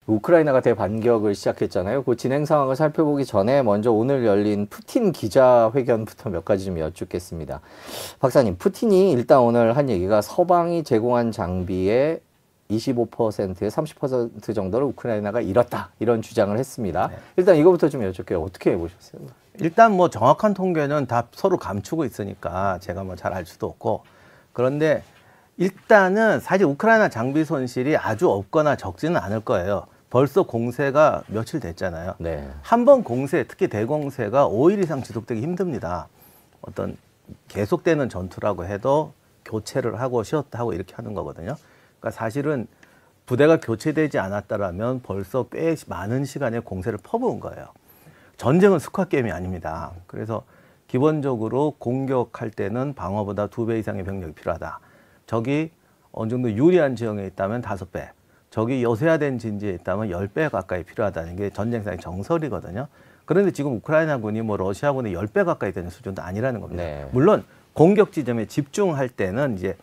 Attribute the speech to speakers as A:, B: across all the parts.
A: 우크라이나가 대반격을 시작했잖아요. 그 진행 상황을 살펴보기 전에 먼저 오늘 열린 푸틴 기자회견부터 몇 가지 좀 여쭙겠습니다. 박사님, 푸틴이 일단 오늘 한 얘기가 서방이 제공한 장비의 25%에 30% 정도를 우크라이나가 잃었다. 이런 주장을 했습니다.
B: 네.
A: 일단 이거부터 좀 여쭐게요. 어떻게 해보셨어요?
B: 일단 뭐 정확한 통계는 다 서로 감추고 있으니까 제가 뭐 잘 알 수도 없고, 그런데 일단은 사실 우크라이나 장비 손실이 아주 없거나 적지는 않을 거예요. 벌써 공세가 며칠 됐잖아요.
A: 네.
B: 한 번 공세, 특히 대공세가 5일 이상 지속되기 힘듭니다. 어떤 계속되는 전투라고 해도 교체를 하고 쉬었다 하고 이렇게 하는 거거든요. 그러니까 사실은 부대가 교체되지 않았다라면 벌써 꽤 많은 시간에 공세를 퍼부은 거예요. 전쟁은 스쿼 게임이 아닙니다. 그래서 기본적으로 공격할 때는 방어보다 2배 이상의 병력이 필요하다. 적이 어느 정도 유리한 지형에 있다면 5배, 적이 여세화된 진지에 있다면 10배 가까이 필요하다는 게 전쟁상의 정설이거든요. 그런데 지금 우크라이나군이 뭐 러시아군의 10배 가까이 되는 수준도 아니라는 겁니다.
A: 네.
B: 물론 공격 지점에 집중할 때는 이제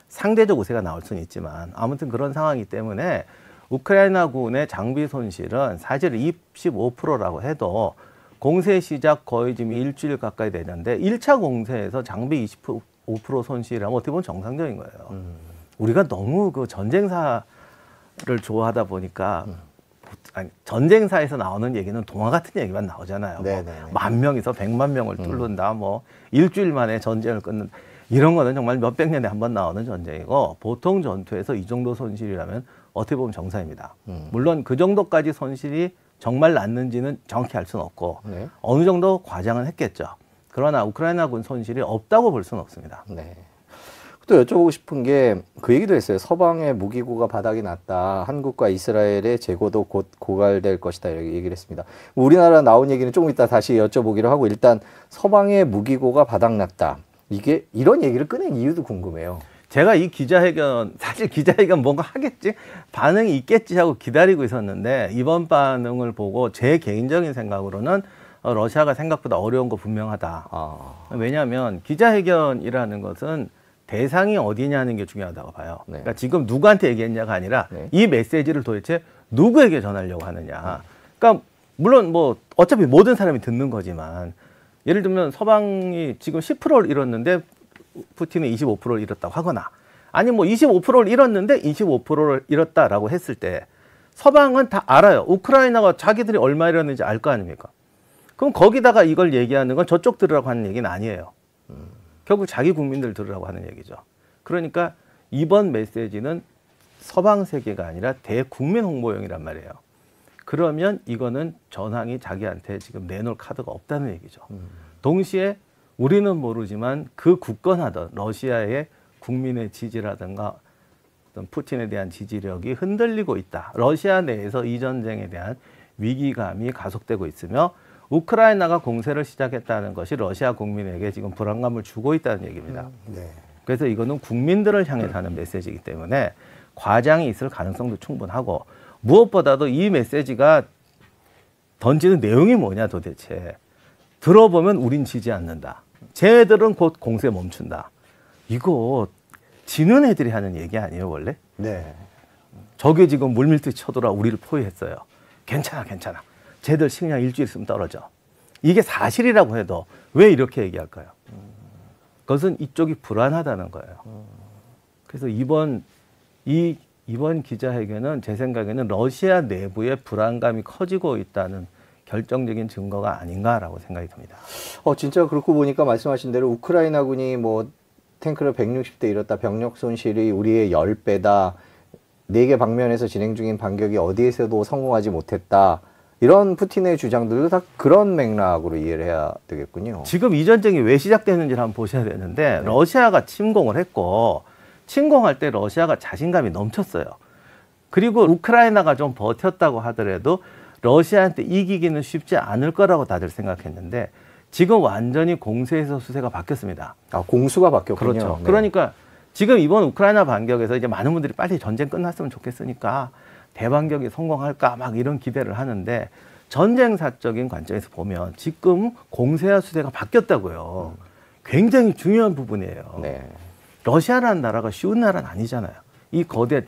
B: 상대적 우세가 나올 수는 있지만, 아무튼 그런 상황이기 때문에 우크라이나군의 장비 손실은 사실 25%라고 해도 공세 시작 거의 지금 일주일 가까이 되는데 1차 공세에서 장비 25% 손실이라면 어떻게 보면 정상적인 거예요. 우리가 너무 그 전쟁사를 좋아하다 보니까 아니, 전쟁사에서 나오는 얘기는 동화 같은 얘기만 나오잖아요. 뭐 10,000명에서 100만 명을 뚫는다, 뭐 일주일 만에 전쟁을 끊는, 이런 거는 정말 몇백 년에 한 번 나오는 전쟁이고, 보통 전투에서 이 정도 손실이라면 어떻게 보면 정상입니다. 물론 그 정도까지 손실이 정말 났는지는 정확히 알 수는 없고,
A: 네.
B: 어느 정도 과장은 했겠죠. 그러나 우크라이나군 손실이 없다고 볼 수는 없습니다.
A: 네. 또 여쭤보고 싶은 게 그 얘기도 했어요. 서방의 무기고가 바닥이 났다. 한국과 이스라엘의 재고도 곧 고갈될 것이다. 이렇게 얘기를 했습니다. 우리나라 나온 얘기는 조금 이따 다시 여쭤보기로 하고, 일단 서방의 무기고가 바닥났다. 이게 이런 얘기를 꺼낸 이유도 궁금해요.
B: 제가 이 기자회견, 사실 기자회견 뭔가 하겠지? 반응이 있겠지 하고 기다리고 있었는데, 이번 반응을 보고 제 개인적인 생각으로는 러시아가 생각보다 어려운 거 분명하다. 왜냐하면 기자회견이라는 것은 대상이 어디냐는 게 중요하다고 봐요.
A: 네.
B: 그러니까 지금 누구한테 얘기했냐가 아니라
A: 네.
B: 이 메시지를 도대체 누구에게 전하려고 하느냐. 그러니까 물론 뭐 어차피 모든 사람이 듣는 거지만, 예를 들면 서방이 지금 10%를 잃었는데 푸틴이 25%를 잃었다고 하거나, 아니 뭐 25%를 잃었는데 25%를 잃었다라고 했을 때 서방은 다 알아요. 우크라이나가 자기들이 얼마 잃었는지 알 거 아닙니까? 그럼 거기다가 이걸 얘기하는 건 저쪽 들으라고 하는 얘기는 아니에요. 결국 자기 국민들 들으라고 하는 얘기죠. 그러니까 이번 메시지는 서방 세계가 아니라 대국민 홍보용이란 말이에요. 그러면 이거는 전황이 자기한테 지금 내놓을 카드가 없다는 얘기죠. 동시에 우리는 모르지만 그 굳건하던 러시아의 국민의 지지라든가 어떤 푸틴에 대한 지지력이 흔들리고 있다. 러시아 내에서 이 전쟁에 대한 위기감이 가속되고 있으며, 우크라이나가 공세를 시작했다는 것이 러시아 국민에게 지금 불안감을 주고 있다는 얘기입니다.
A: 네.
B: 그래서 이거는 국민들을 향해 가는 메시지이기 때문에 과장이 있을 가능성도 충분하고, 무엇보다도 이 메시지가 던지는 내용이 뭐냐 도대체. 들어보면 우린 지지 않는다. 쟤들은 곧 공세 멈춘다. 이거 지는 애들이 하는 얘기 아니에요 원래?
A: 네.
B: 저게 지금 물밀듯이 쳐들어와 우리를 포위했어요. 괜찮아 괜찮아. 쟤들 식량 일주일 있으면 떨어져. 이게 사실이라고 해도 왜 이렇게 얘기할까요? 그것은 이쪽이 불안하다는 거예요. 그래서 이번 기자회견은 제 생각에는 러시아 내부의 불안감이 커지고 있다는 결정적인 증거가 아닌가라고 생각이 듭니다.
A: 진짜 그렇고 보니까 말씀하신 대로 우크라이나군이 뭐 탱크를 160대 잃었다. 병력 손실이 우리의 10배다. 4개 방면에서 진행 중인 반격이 어디에서도 성공하지 못했다. 이런 푸틴의 주장들도 다 그런 맥락으로 이해를 해야 되겠군요.
B: 지금 이 전쟁이 왜 시작됐는지를 한번 보셔야 되는데, 러시아가 침공을 했고, 침공할 때 러시아가 자신감이 넘쳤어요. 그리고 우크라이나가 좀 버텼다고 하더라도 러시아한테 이기기는 쉽지 않을 거라고 다들 생각했는데, 지금 완전히 공세에서 수세가 바뀌었습니다.
A: 공수가 바뀌었군요.
B: 그렇죠.
A: 네.
B: 그러니까 지금 이번 우크라이나 반격에서 이제 많은 분들이 빨리 전쟁 끝났으면 좋겠으니까 대반격이 성공할까 막 이런 기대를 하는데, 전쟁사적인 관점에서 보면 지금 공세와 수세가 바뀌었다고요. 굉장히 중요한 부분이에요.
A: 네.
B: 러시아라는 나라가 쉬운 나라는 아니잖아요. 이 거대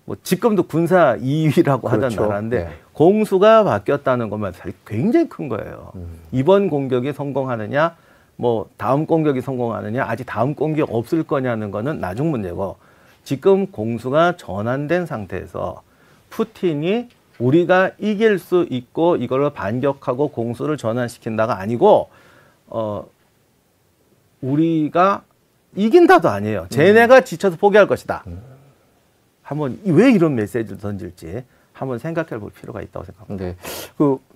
B: 뭐 지금도 군사 2위라고 하던
A: 그렇죠.
B: 나라인데
A: 네.
B: 공수가 바뀌었다는 것만 사실 굉장히 큰 거예요. 이번 공격이 성공하느냐, 뭐 다음 공격이 성공하느냐, 아직 다음 공격 없을 거냐는 거는 나중 문제고, 지금 공수가 전환된 상태에서 푸틴이 우리가 이길 수 있고 이걸 반격하고 공수를 전환시킨다가 아니고 우리가 이긴다도 아니에요. 쟤네가 지쳐서 포기할 것이다. 한번 왜 이런 메시지를 던질지 한번 생각해 볼 필요가 있다고 생각합니다.
A: 네.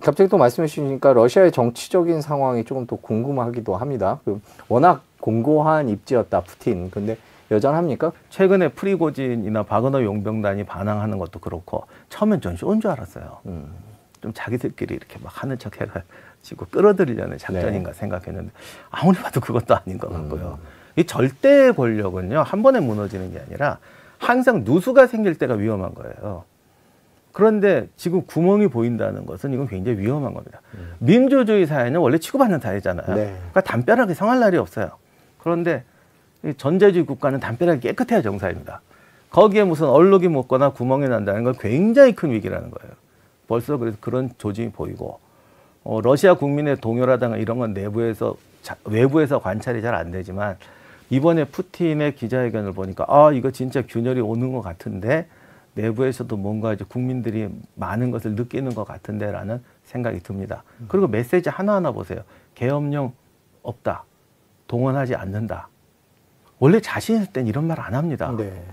A: 갑자기 또 말씀해 주시니까 러시아의 정치적인 상황이 조금 또 궁금하기도 합니다. 워낙 공고한 입지였다, 푸틴. 근데 여전합니까?
B: 최근에 프리고진이나 바그너 용병단이 반항하는 것도 그렇고 처음엔 전 쇼인 줄 알았어요. 좀 자기들끼리 이렇게 막 하는 척 해가지고 끌어들이려는 작전인가 생각했는데 아무리 봐도 그것도 아닌 것 같고요. 이 절대 권력은요, 한 번에 무너지는 게 아니라 항상 누수가 생길 때가 위험한 거예요. 그런데 지금 구멍이 보인다는 것은 이건 굉장히 위험한 겁니다. 민주주의 사회는 원래 치고받는 사회잖아요.
A: 네.
B: 그러니까 담벼락이 상할 날이 없어요. 그런데 이 전제주의 국가는 담벼락이 깨끗해야 정상입니다. 거기에 무슨 얼룩이 묻거나 구멍이 난다는 건 굉장히 큰 위기라는 거예요. 벌써 그래서 그런 조짐이 보이고, 러시아 국민의 동요라든가 이런 건 외부에서 관찰이 잘 안 되지만 이번에 푸틴의 기자회견을 보니까 이거 진짜 균열이 오는 것 같은데 내부에서도 뭔가 이제 국민들이 많은 것을 느끼는 것 같은데라는 생각이 듭니다. 그리고 메시지 하나하나 보세요. 계엄령 없다. 동원하지 않는다. 원래 자신 있을 땐 이런 말 안 합니다.
A: 네.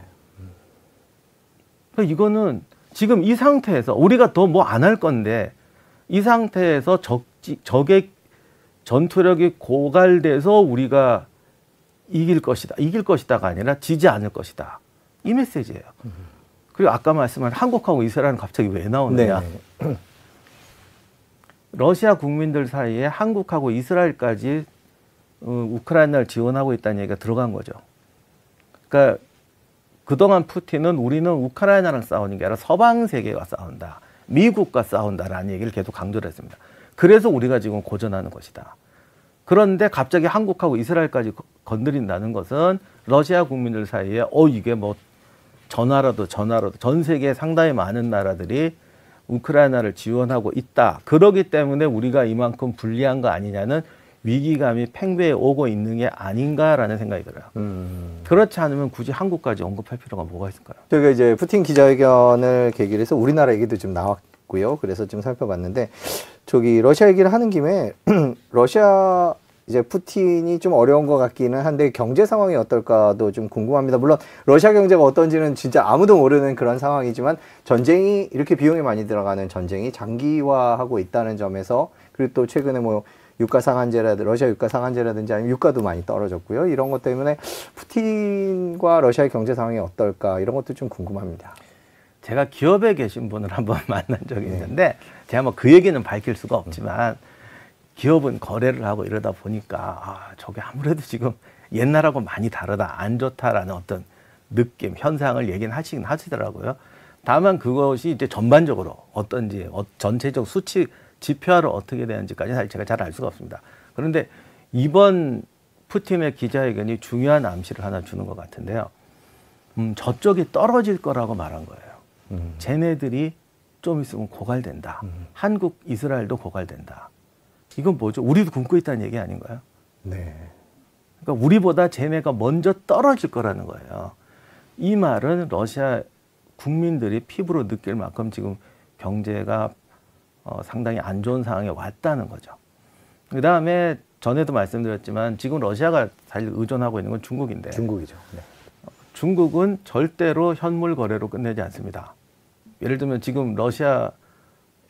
B: 그러니까 이거는 지금 이 상태에서 우리가 더 뭐 안 할 건데 이 상태에서 적의 전투력이 고갈돼서 우리가 이길 것이다가 아니라 지지 않을 것이다. 이 메시지예요. 그리고 아까 말씀한 한국하고 이스라엘은 갑자기 왜 나오느냐.
A: 네.
B: 러시아 국민들 사이에 한국하고 이스라엘까지 우크라이나를 지원하고 있다는 얘기가 들어간 거죠. 그러니까 그동안 푸틴은 우리는 우크라이나랑 싸우는 게 아니라 서방 세계와 싸운다. 미국과 싸운다라는 얘기를 계속 강조를 했습니다. 그래서 우리가 지금 고전하는 것이다. 그런데 갑자기 한국하고 이스라엘까지 건드린다는 것은 러시아 국민들 사이에 이게 뭐 전화라도 전 세계에 상당히 많은 나라들이 우크라이나를 지원하고 있다. 그러기 때문에 우리가 이만큼 불리한 거 아니냐는 위기감이 팽배해 오고 있는 게 아닌가라는 생각이 들어요. 그렇지 않으면 굳이 한국까지 언급할 필요가 뭐가 있을까요?
A: 저희가 이제 푸틴 기자회견을 계기로 해서 우리나라 얘기도 좀 나왔고요. 그래서 좀 살펴봤는데 러시아 얘기를 하는 김에 러시아 이제 푸틴이 좀 어려운 것 같기는 한데 경제 상황이 어떨까도 좀 궁금합니다. 물론 러시아 경제가 어떤지는 진짜 아무도 모르는 그런 상황이지만 전쟁이 이렇게 비용이 많이 들어가는 전쟁이 장기화하고 있다는 점에서 그리고 또 최근에 뭐 러시아 유가 상한제라든지 아니면 유가도 많이 떨어졌고요. 이런 것 때문에 푸틴과 러시아의 경제 상황이 어떨까 이런 것도 좀 궁금합니다.
B: 제가 기업에 계신 분을 한번 만난 적이 있는데 제가 뭐 그 얘기는 밝힐 수가 없지만 기업은 거래를 하고 이러다 보니까 저게 아무래도 지금 옛날하고 많이 다르다, 안 좋다라는 어떤 느낌, 현상을 얘기는 하시긴 하시더라고요. 다만 그것이 이제 전반적으로 어떤지 전체적 수치 지표화를 어떻게 되는지까지 사실 제가 잘 알 수가 없습니다. 그런데 이번 푸틴의 기자회견이 중요한 암시를 하나 주는 것 같은데요. 저쪽이 떨어질 거라고 말한 거예요. 쟤네들이 좀 있으면 고갈된다. 한국, 이스라엘도 고갈된다. 이건 뭐죠? 우리도 굶고 있다는 얘기 아닌가요?
A: 네.
B: 그러니까 우리보다 쟤네가 먼저 떨어질 거라는 거예요. 이 말은 러시아 국민들이 피부로 느낄 만큼 지금 경제가 상당히 안 좋은 상황에 왔다는 거죠. 그 다음에 전에도 말씀드렸지만 지금 러시아가 사실 의존하고 있는 건 중국인데
A: 중국이죠. 네.
B: 중국은 절대로 현물 거래로 끝내지 않습니다. 예를 들면 지금 러시아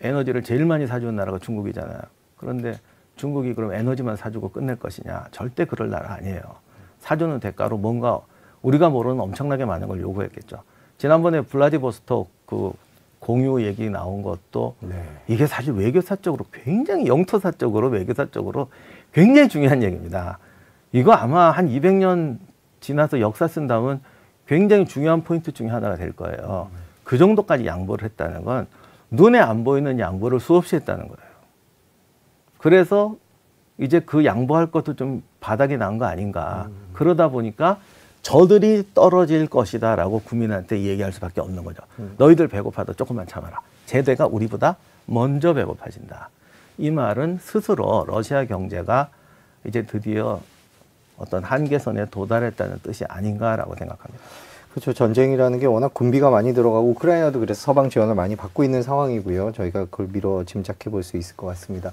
B: 에너지를 제일 많이 사주는 나라가 중국이잖아요. 그런데 중국이 그럼 에너지만 사주고 끝낼 것이냐? 절대 그럴 나라 아니에요. 사주는 대가로 뭔가 우리가 모르는 엄청나게 많은 걸 요구했겠죠. 지난번에 블라디보스톡 그 공유 얘기 나온 것도 이게 사실 외교사적으로 굉장히 영토사적으로 외교사적으로 굉장히 중요한 얘기입니다. 이거 아마 한 200년 지나서 역사 쓴다면 굉장히 중요한 포인트 중에 하나가 될 거예요. 그 정도까지 양보를 했다는 건 눈에 안 보이는 양보를 수없이 했다는 거예요. 그래서 이제 그 양보할 것도 좀 바닥이 난 거 아닌가. 그러다 보니까 저들이 떨어질 것이다라고 국민한테 얘기할 수밖에 없는 거죠. 너희들 배고파도 조금만 참아라. 제대가 우리보다 먼저 배고파진다. 이 말은 스스로 러시아 경제가 이제 드디어 어떤 한계선에 도달했다는 뜻이 아닌가라고 생각합니다.
A: 그렇죠. 전쟁이라는 게 워낙 군비가 많이 들어가고 우크라이나도 그래서 서방 지원을 많이 받고 있는 상황이고요. 저희가 그걸 미뤄 짐작해 볼 수 있을 것 같습니다.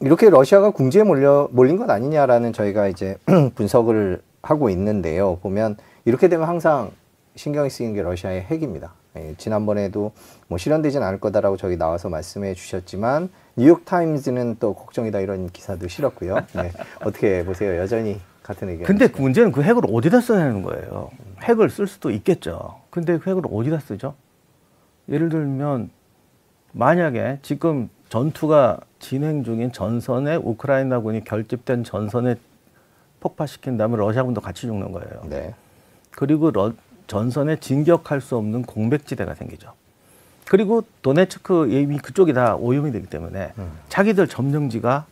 A: 이렇게 러시아가 궁지에 몰린 것 아니냐라는 저희가 이제 분석을 하고 있는데요. 보면 이렇게 되면 항상 신경이 쓰이는 게 러시아의 핵입니다. 예, 지난번에도 뭐 실현되진 않을 거다라고 저기 나와서 말씀해 주셨지만 뉴욕타임즈는 또 걱정이다 이런 기사도 실었고요. 네, 어떻게 보세요? 여전히 같은 의견.
B: 근데 문제는 그 핵을 어디다 써내는 거예요. 핵을 쓸 수도 있겠죠. 근데 그 핵을 어디다 쓰죠? 예를 들면 만약에 지금 전투가 진행 중인 전선에 우크라이나군이 결집된 전선에 폭파시킨다면 러시아군도 같이 죽는 거예요.
A: 네.
B: 그리고 전선에 진격할 수 없는 공백지대가 생기죠. 그리고 도네츠크 이미 그쪽이 다 오염이 되기 때문에 자기들 점령지가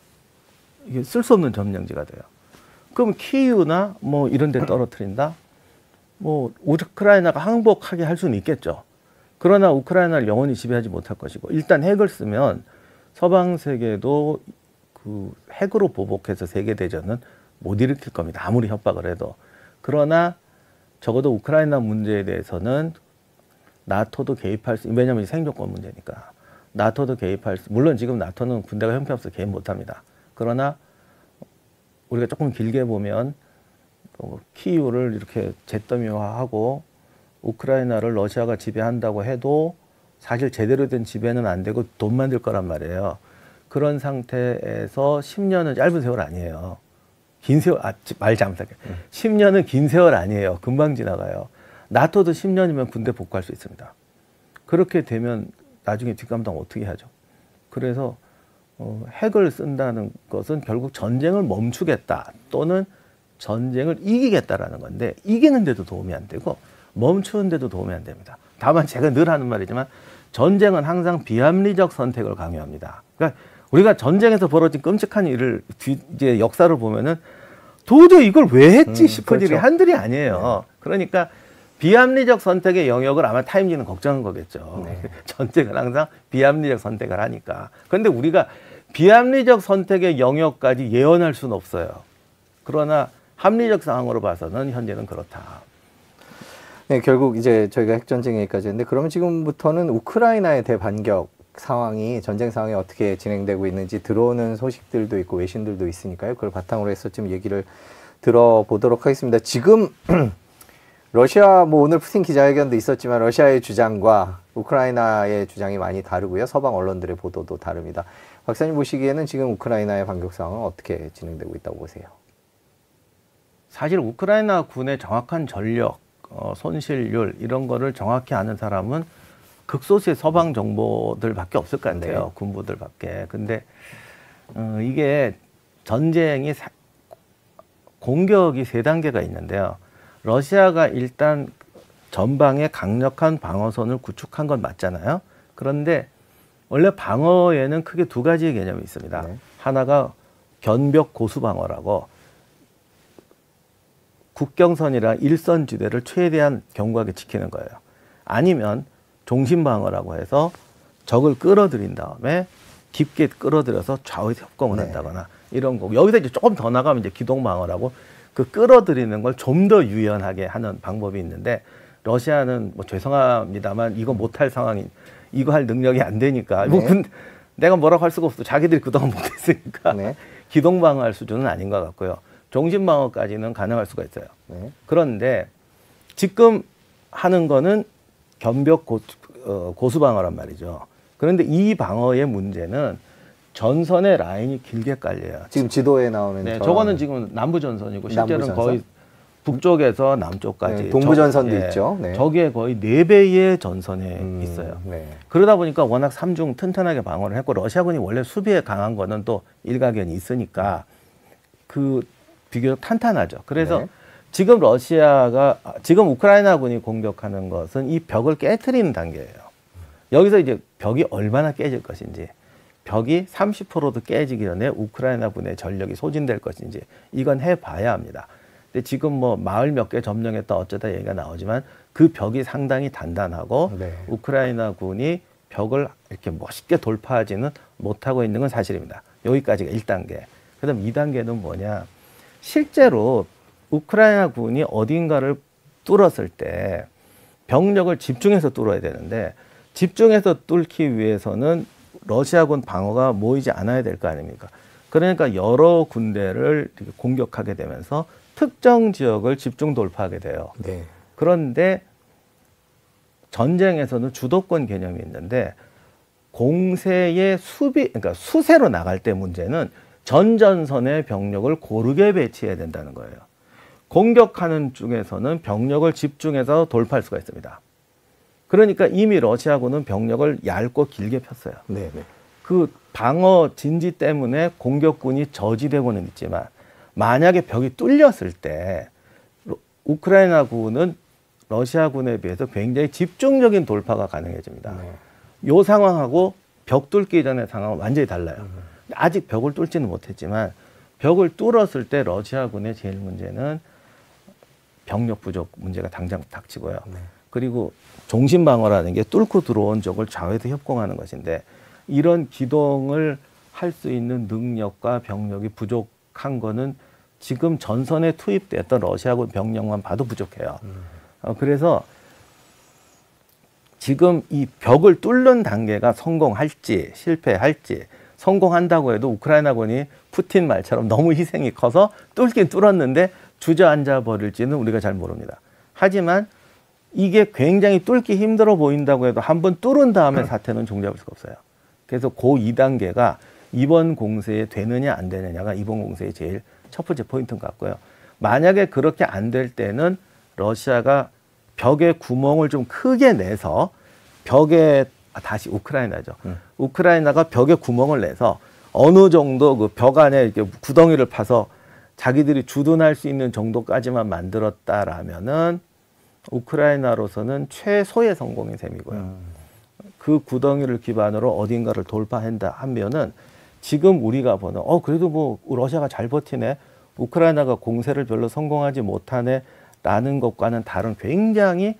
B: 이게 쓸 수 없는 점령지가 돼요. 그럼 키이우나 뭐 이런 데 떨어뜨린다? 뭐 우크라이나가 항복하게 할 수는 있겠죠. 그러나 우크라이나를 영원히 지배하지 못할 것이고 일단 핵을 쓰면 서방 세계도 그 핵으로 보복해서 세계대전은 못 일으킬 겁니다. 아무리 협박을 해도. 그러나 적어도 우크라이나 문제에 대해서는 나토도 개입할 수, 왜냐하면 생존권 문제니까. 나토도 개입할 수, 물론 지금 나토는 군대가 형편없어서 개입 못합니다. 그러나 우리가 조금 길게 보면 키이우를 이렇게 잿더미화하고 우크라이나를 러시아가 지배한다고 해도 사실 제대로 된 지배는 안 되고 돈만 들 거란 말이에요. 그런 상태에서 10년은 짧은 세월 아니에요. 긴 세월, 말 잘못할게. 10년은 긴 세월 아니에요. 금방 지나가요. 나토도 10년이면 군대 복구할 수 있습니다. 그렇게 되면 나중에 뒷감당 어떻게 하죠? 그래서 핵을 쓴다는 것은 결국 전쟁을 멈추겠다 또는 전쟁을 이기겠다라는 건데 이기는데도 도움이 안 되고 멈추는데도 도움이 안 됩니다. 다만 제가 늘 하는 말이지만 전쟁은 항상 비합리적 선택을 강요합니다. 그러니까 우리가 전쟁에서 벌어진 끔찍한 일을 이제 역사를 보면은 도저히 이걸 왜 했지 싶은
A: 그렇죠.
B: 일이 한둘이 아니에요. 그러니까 비합리적 선택의 영역을 아마 타임지는 걱정한 거겠죠.
A: 네.
B: 전쟁은 항상 비합리적 선택을 하니까. 그런데 우리가 비합리적 선택의 영역까지 예언할 수는 없어요. 그러나 합리적 상황으로 봐서는 현재는 그렇다.
A: 네, 결국 이제 저희가 핵전쟁 얘기까지 했는데 그러면 지금부터는 우크라이나의 대반격 상황이 전쟁 상황이 어떻게 진행되고 있는지 들어오는 소식들도 있고 외신들도 있으니까요. 그걸 바탕으로 해서 좀 얘기를 들어보도록 하겠습니다. 지금 러시아 뭐 오늘 푸틴 기자회견도 있었지만 러시아의 주장과 우크라이나의 주장이 많이 다르고요. 서방 언론들의 보도도 다릅니다. 박사님 보시기에는 지금 우크라이나의 반격 상황은 어떻게 진행되고 있다고 보세요?
B: 사실 우크라이나 군의 정확한 전력, 손실률 이런 거를 정확히 아는 사람은 극소수의 서방 정보들밖에 없을 것 같아요.
A: 네.
B: 군부들밖에. 근데 이게 전쟁이 공격이 3단계가 있는데요. 러시아가 일단 전방에 강력한 방어선을 구축한 건 맞잖아요. 그런데 원래 방어에는 크게 2가지의 개념이 있습니다.
A: 네.
B: 하나가 견벽 고수방어라고 국경선이랑 일선지대를 최대한 견고하게 지키는 거예요. 아니면 종신방어라고 해서 적을 끌어들인 다음에 깊게 끌어들여서 좌우 협공을
A: 네.
B: 한다거나 이런 거고 여기서 이제 조금 더 나가면 이제 기동방어라고 그 끌어들이는 걸 좀 더 유연하게 하는 방법이 있는데 러시아는 뭐 죄송합니다만 이거 못할 상황이 이거 할 능력이 안 되니까
A: 네.
B: 뭐 내가 뭐라고 할 수가 없어. 자기들이 그동안 못했으니까
A: 네.
B: 기동방어할 수준은 아닌 것 같고요. 종신방어까지는 가능할 수가 있어요.
A: 네.
B: 그런데 지금 하는 거는 견벽 고수방어란 말이죠. 그런데 이 방어의 문제는 전선의 라인이 길게 깔려요.
A: 지금 지도에 나오는
B: 네, 저거는 지금 남부전선이고 실제는
A: 남부전선?
B: 거의 북쪽에서 남쪽까지
A: 네, 동부전선도 있죠. 네.
B: 저게 거의 4배의 전선에 있어요.
A: 네.
B: 그러다 보니까 워낙 삼중 튼튼하게 방어를 했고 러시아군이 원래 수비에 강한 거는 또 일가견이 있으니까 그 비교적 탄탄하죠. 그래서
A: 네.
B: 지금 우크라이나군이 공격하는 것은 이 벽을 깨트리는 단계예요. 여기서 이제 벽이 얼마나 깨질 것인지, 벽이 30%도 깨지기 전에 우크라이나군의 전력이 소진될 것인지 이건 해봐야 합니다. 근데 지금 뭐 마을 몇 개 점령했다 어쩌다 얘기가 나오지만 그 벽이 상당히 단단하고
A: 네.
B: 우크라이나군이 벽을 이렇게 멋있게 돌파하지는 못하고 있는 건 사실입니다. 여기까지가 1단계. 그다음 2단계는 뭐냐? 실제로 우크라이나군이 어딘가를 뚫었을 때 병력을 집중해서 뚫어야 되는데 집중해서 뚫기 위해서는 러시아군 방어가 모이지 않아야 될 거 아닙니까? 그러니까 여러 군대를 이렇게 공격하게 되면서 특정 지역을 집중 돌파하게 돼요.
A: 네.
B: 그런데 전쟁에서는 주도권 개념이 있는데 공세의 그러니까 수세로 나갈 때 문제는 전전선의 병력을 고르게 배치해야 된다는 거예요. 공격하는 쪽에서는 병력을 집중해서 돌파할 수가 있습니다. 그러니까 이미 러시아군은 병력을 얇고 길게 폈어요.
A: 네. 네.
B: 그 방어 진지 때문에 공격군이 저지되고는 있지만 만약에 벽이 뚫렸을 때 우크라이나군은 러시아군에 비해서 굉장히 집중적인 돌파가 가능해집니다.
A: 네.
B: 요 상황하고 벽 뚫기 전의 상황은 완전히 달라요. 아직 벽을 뚫지는 못했지만 벽을 뚫었을 때 러시아군의 제일 문제는 병력 부족 문제가 당장 닥치고요.
A: 네.
B: 그리고 종신방어라는 게 뚫고 들어온 적을 좌우에서 협공하는 것인데 이런 기동을 할 수 있는 능력과 병력이 부족한 거는 지금 전선에 투입됐던 러시아군 병력만 봐도 부족해요. 그래서 지금 이 벽을 뚫는 단계가 성공할지 실패할지 성공한다고 해도 우크라이나군이 푸틴 말처럼 너무 희생이 커서 뚫긴 뚫었는데 주저앉아 버릴지는 우리가 잘 모릅니다. 하지만 이게 굉장히 뚫기 힘들어 보인다고 해도 한번 뚫은 다음에 사태는 종잡을 수가 없어요. 그래서 그 2단계가 이번 공세에 되느냐 안 되느냐가 이번 공세의 제일 첫 번째 포인트인 것 같고요. 만약에 그렇게 안 될 때는 러시아가 벽에 구멍을 좀 크게 내서 벽에 다시 우크라이나죠. 우크라이나가 벽에 구멍을 내서 어느 정도 그 벽 안에 이렇게 구덩이를 파서 자기들이 주둔할 수 있는 정도까지만 만들었다라면은 우크라이나로서는 최소의 성공인 셈이고요. 그 구덩이를 기반으로 어딘가를 돌파한다 하면은 지금 우리가 보는 그래도 뭐 러시아가 잘 버티네, 우크라이나가 공세를 별로 성공하지 못하네 라는 것과는 다른 굉장히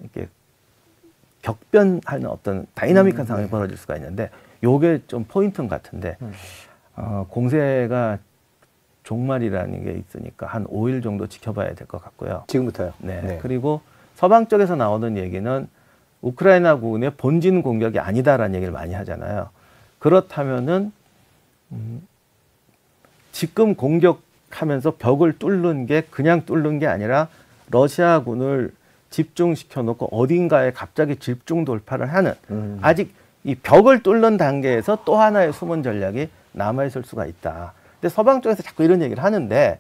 B: 이렇게 격변하는 어떤 다이나믹한 상황이 벌어질 수가 있는데 요게 좀 포인트 같은데 공세가 종말이라는 게 있으니까 한 5일 정도 지켜봐야 될 것 같고요.
A: 지금부터요?
B: 네.
A: 네.
B: 그리고 서방 쪽에서 나오는 얘기는 우크라이나군의 본진 공격이 아니다라는 얘기를 많이 하잖아요. 그렇다면은 지금 공격하면서 벽을 뚫는 게 그냥 뚫는 게 아니라 러시아군을 집중시켜 놓고 어딘가에 갑자기 집중 돌파를 하는 아직 이 벽을 뚫는 단계에서 또 하나의 숨은 전략이 남아있을 수가 있다. 근데 서방 쪽에서 자꾸 이런 얘기를 하는데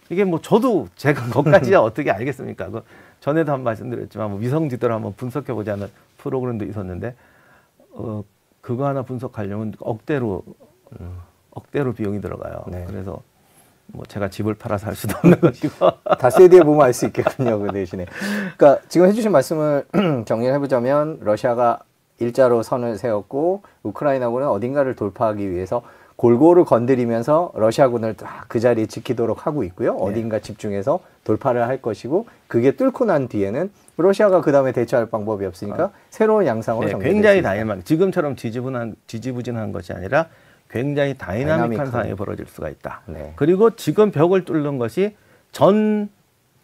B: 이게 뭐 저도 제가 그것까지 어떻게 알겠습니까? 그 전에도 한 말씀드렸지만 뭐 위성지도를 한번 분석해보자는 프로그램도 있었는데 그거 하나 분석하려면 억대로 비용이 들어가요.
A: 네.
B: 그래서 뭐 제가 집을 팔아서 할 수도 없는 것이고
A: 다세대에 보면 알 수 있겠군요. 그 대신에. 그러니까 지금 해주신 말씀을 정리를 해보자면 러시아가 일자로 선을 세웠고 우크라이나군은 어딘가를 돌파하기 위해서 골고루 건드리면서 러시아군을 딱 그 자리에 지키도록 하고 있고요. 어딘가 집중해서 돌파를 할 것이고 그게 뚫고 난 뒤에는 러시아가 그 다음에 대처할 방법이 없으니까 새로운 양상으로 전개될
B: 굉장히
A: 수 있다.
B: 다이나믹. 지금처럼 지지부진한 것이 아니라 굉장히 다이나믹한 상황이 벌어질 수가 있다.
A: 네.
B: 그리고 지금 벽을 뚫는 것이 전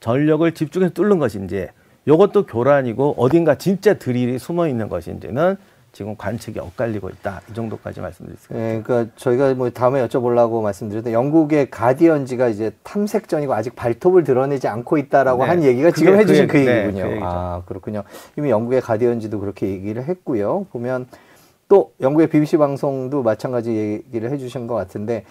B: 전력을 집중해서 뚫는 것인지 이것도 교란이고 어딘가 진짜 드릴이 숨어 있는 것인지는 지금 관측이 엇갈리고 있다. 이 정도까지 말씀드릴 수 있습니다.
A: 네, 그러니까 저희가 뭐 다음에 여쭤보려고 말씀드렸는데 영국의 가디언지가 이제 탐색전이고 아직 발톱을 드러내지 않고 있다라고
B: 네.
A: 한 얘기가 지금 해주신 그
B: 네,
A: 얘기군요.
B: 그 얘기죠.
A: 아, 그렇군요. 이미 영국의 가디언지도 그렇게 얘기를 했고요. 보면 또 영국의 BBC 방송도 마찬가지 얘기를 해주신 것 같은데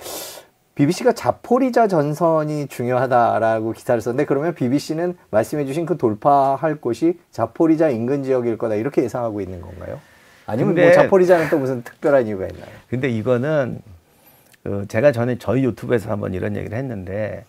A: BBC가 자포리자 전선이 중요하다라고 기사를 썼는데 그러면 BBC는 말씀해주신 그 돌파할 곳이 자포리자 인근 지역일 거다 이렇게 예상하고 있는 건가요? 아니면 뭐 자포리자는 또 무슨 특별한 이유가 있나요?
B: 근데 이거는 제가 전에 저희 유튜브에서 한번 이런 얘기를 했는데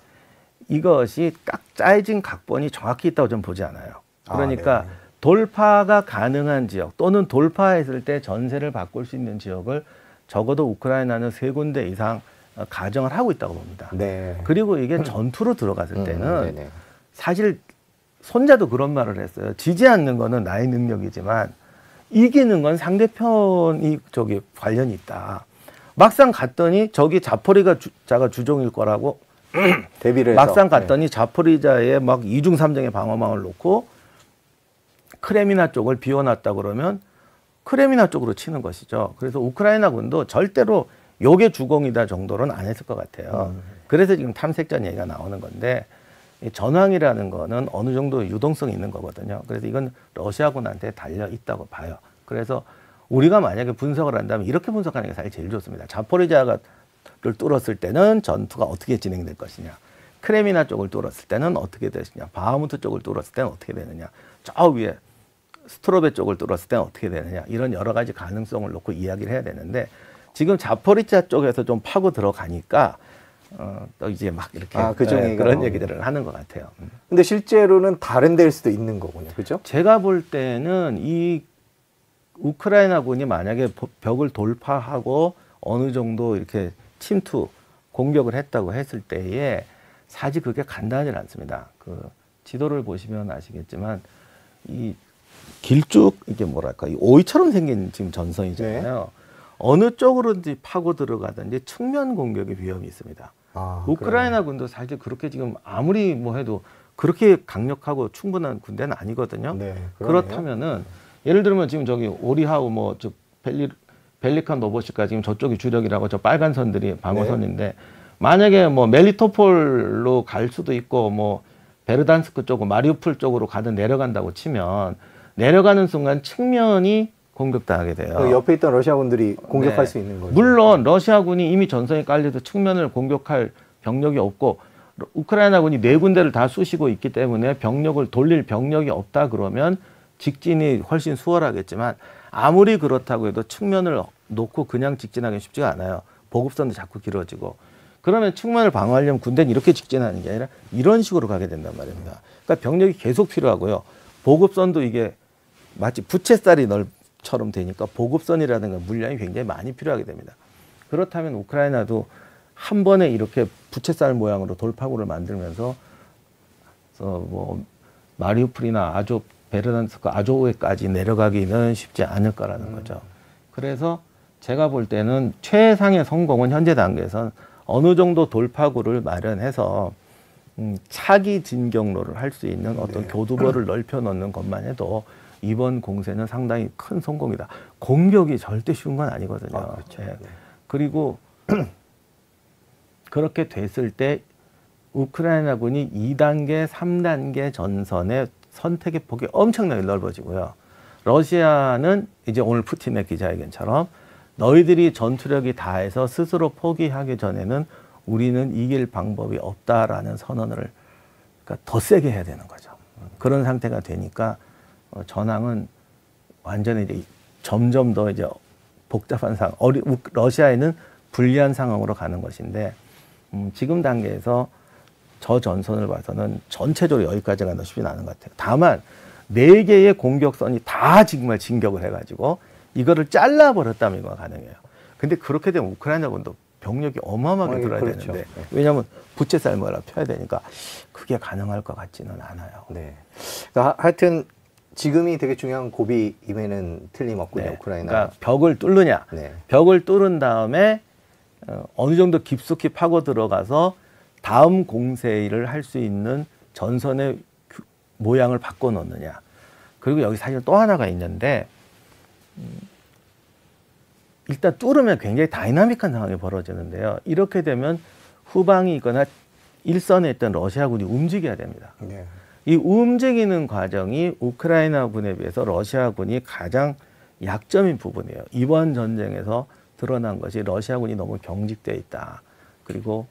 B: 이것이 딱 짜여진 각본이 정확히 있다고 좀 보지 않아요. 그러니까 돌파가 가능한 지역 또는 돌파했을 때 전세를 바꿀 수 있는 지역을 적어도 우크라이나는 3군데 이상 가정을 하고 있다고 봅니다.
A: 네.
B: 그리고 이게 전투로 들어갔을 때는
A: 네네.
B: 사실 손자도 그런 말을 했어요. 지지 않는 거는 나의 능력이지만 이기는 건 상대편이 관련이 있다. 막상 갔더니 저기 자포리자가 주종일 거라고
A: 대비를 해서.
B: 막상 갔더니 자포리자에 막 2중 3중의 방어망을 놓고 크레미나 쪽을 비워놨다 그러면 크레미나 쪽으로 치는 것이죠. 그래서 우크라이나 군도 절대로 요게 주공이다 정도로는 안 했을 것 같아요. 그래서 지금 탐색전 얘기가 나오는 건데 이 전황이라는 거는 어느 정도 유동성이 있는 거거든요. 그래서 이건 러시아군한테 달려 있다고 봐요. 그래서 우리가 만약에 분석을 한다면 이렇게 분석하는 게 사실 제일 좋습니다. 자포리자를 뚫었을 때는 전투가 어떻게 진행될 것이냐. 크레미나 쪽을 뚫었을 때는 어떻게 되느냐. 바흐무트 쪽을 뚫었을 때는 어떻게 되느냐. 저 위에 스트로베 쪽을 뚫었을 때는 어떻게 되느냐. 이런 여러 가지 가능성을 놓고 이야기를 해야 되는데 지금 자포리자 쪽에서 좀 파고 들어가니까 또 이제 막 이렇게 그런 얘기들을 하는 것 같아요.
A: 근데 실제로는 다른 데일 수도 있는 거군요. 그죠?
B: 제가 볼 때는 이 우크라이나군이 만약에 벽을 돌파하고 어느 정도 이렇게 침투, 공격을 했다고 했을 때에 사실 그게 간단하지 않습니다. 그 지도를 보시면 아시겠지만 이 길쭉 이게 뭐랄까 이 오이처럼 생긴 지금 전선이잖아요. 네. 어느 쪽으로든지 파고 들어가든지 측면 공격의 위험이 있습니다. 우크라이나 군도 사실 그렇게 지금 아무리 뭐 해도 그렇게 강력하고 충분한 군대는 아니거든요. 네, 그렇다면은 예를 들면 지금 저기 오리하우 뭐 저 벨리칸 노보시카 지금 저쪽이 주력이라고 저 빨간 선들이 방어선인데 네. 만약에 뭐 멜리토폴로 갈 수도 있고 뭐 베르단스크 쪽, 마리우폴 쪽으로 가든 내려간다고 치면 내려가는 순간 측면이 공격당하게 돼요.
A: 그 옆에 있던 러시아군들이 공격할 수 있는 거죠.
B: 물론 러시아군이 이미 전선이 깔려도 측면을 공격할 병력이 없고 우크라이나군이 4군데를 다 쑤시고 있기 때문에 병력을 돌릴 병력이 없다 그러면 직진이 훨씬 수월하겠지만 아무리 그렇다고 해도 측면을 놓고 그냥 직진하기 쉽지가 않아요. 보급선도 자꾸 길어지고. 그러면 측면을 방어하려면 군대는 이렇게 직진하는 게 아니라 이런 식으로 가게 된단 말입니다. 그러니까 병력이 계속 필요하고요. 보급선도 이게 마치 부채살이 처럼 되니까 보급선이라든가 물량이 굉장히 많이 필요하게 됩니다. 그렇다면 우크라이나도 한 번에 이렇게 부채살 모양으로 돌파구를 만들면서 뭐 마리우폴이나 베르단스크, 아조우에까지 내려가기는 쉽지 않을 거라는 거죠. 그래서 제가 볼 때는 최상의 성공은 현재 단계에선 어느 정도 돌파구를 마련해서 차기 진격로를 할 수 있는 어떤 교두보를 넓혀 놓는 것만 해도 이번 공세는 상당히 큰 성공이다. 공격이 절대 쉬운 건 아니거든요.
A: 그렇죠.
B: 네. 그리고 그렇게 됐을 때 우크라이나군이 2단계, 3단계 전선의 선택의 폭이 엄청나게 넓어지고요. 러시아는 이제 오늘 푸틴의 기자회견처럼 너희들이 전투력이 다해서 스스로 포기하기 전에는 우리는 이길 방법이 없다라는 선언을 그러니까 더 세게 해야 되는 거죠. 그런 상태가 되니까 전황은 완전히 이제 점점 더 이제 복잡한 상황, 러시아에는 불리한 상황으로 가는 것인데 지금 단계에서 저 전선을 봐서는 전체적으로 여기까지 간다 쉽지는 않은 것 같아요. 다만 4개의 공격선이 다 정말 진격을 해가지고 이거를 잘라버렸다면 이거 가능해요. 근데 그렇게 되면 우크라이나군도 병력이 어마어마하게 들어야
A: 그렇죠.
B: 되는데 왜냐하면 부채살 뭐라 펴야 되니까 그게 가능할 것 같지는 않아요.
A: 네. 그러니까 하여튼 지금이 되게 중요한 고비임에는 틀림없군요.
B: 네.
A: 우크라이나.
B: 그러니까 벽을 뚫느냐. 네. 벽을 뚫은 다음에 어느 정도 깊숙이 파고 들어가서 다음 공세를 할 수 있는 전선의 모양을 바꿔놓느냐. 그리고 여기 사실 또 하나가 있는데 일단 뚫으면 굉장히 다이나믹한 상황이 벌어지는데요. 이렇게 되면 후방이 있거나 일선에 있던 러시아군이 움직여야 됩니다. 네. 이 움직이는 과정이 우크라이나군에 비해서 러시아군이 가장 약점인 부분이에요. 이번 전쟁에서 드러난 것이 러시아군이 너무 경직되어 있다. 그리고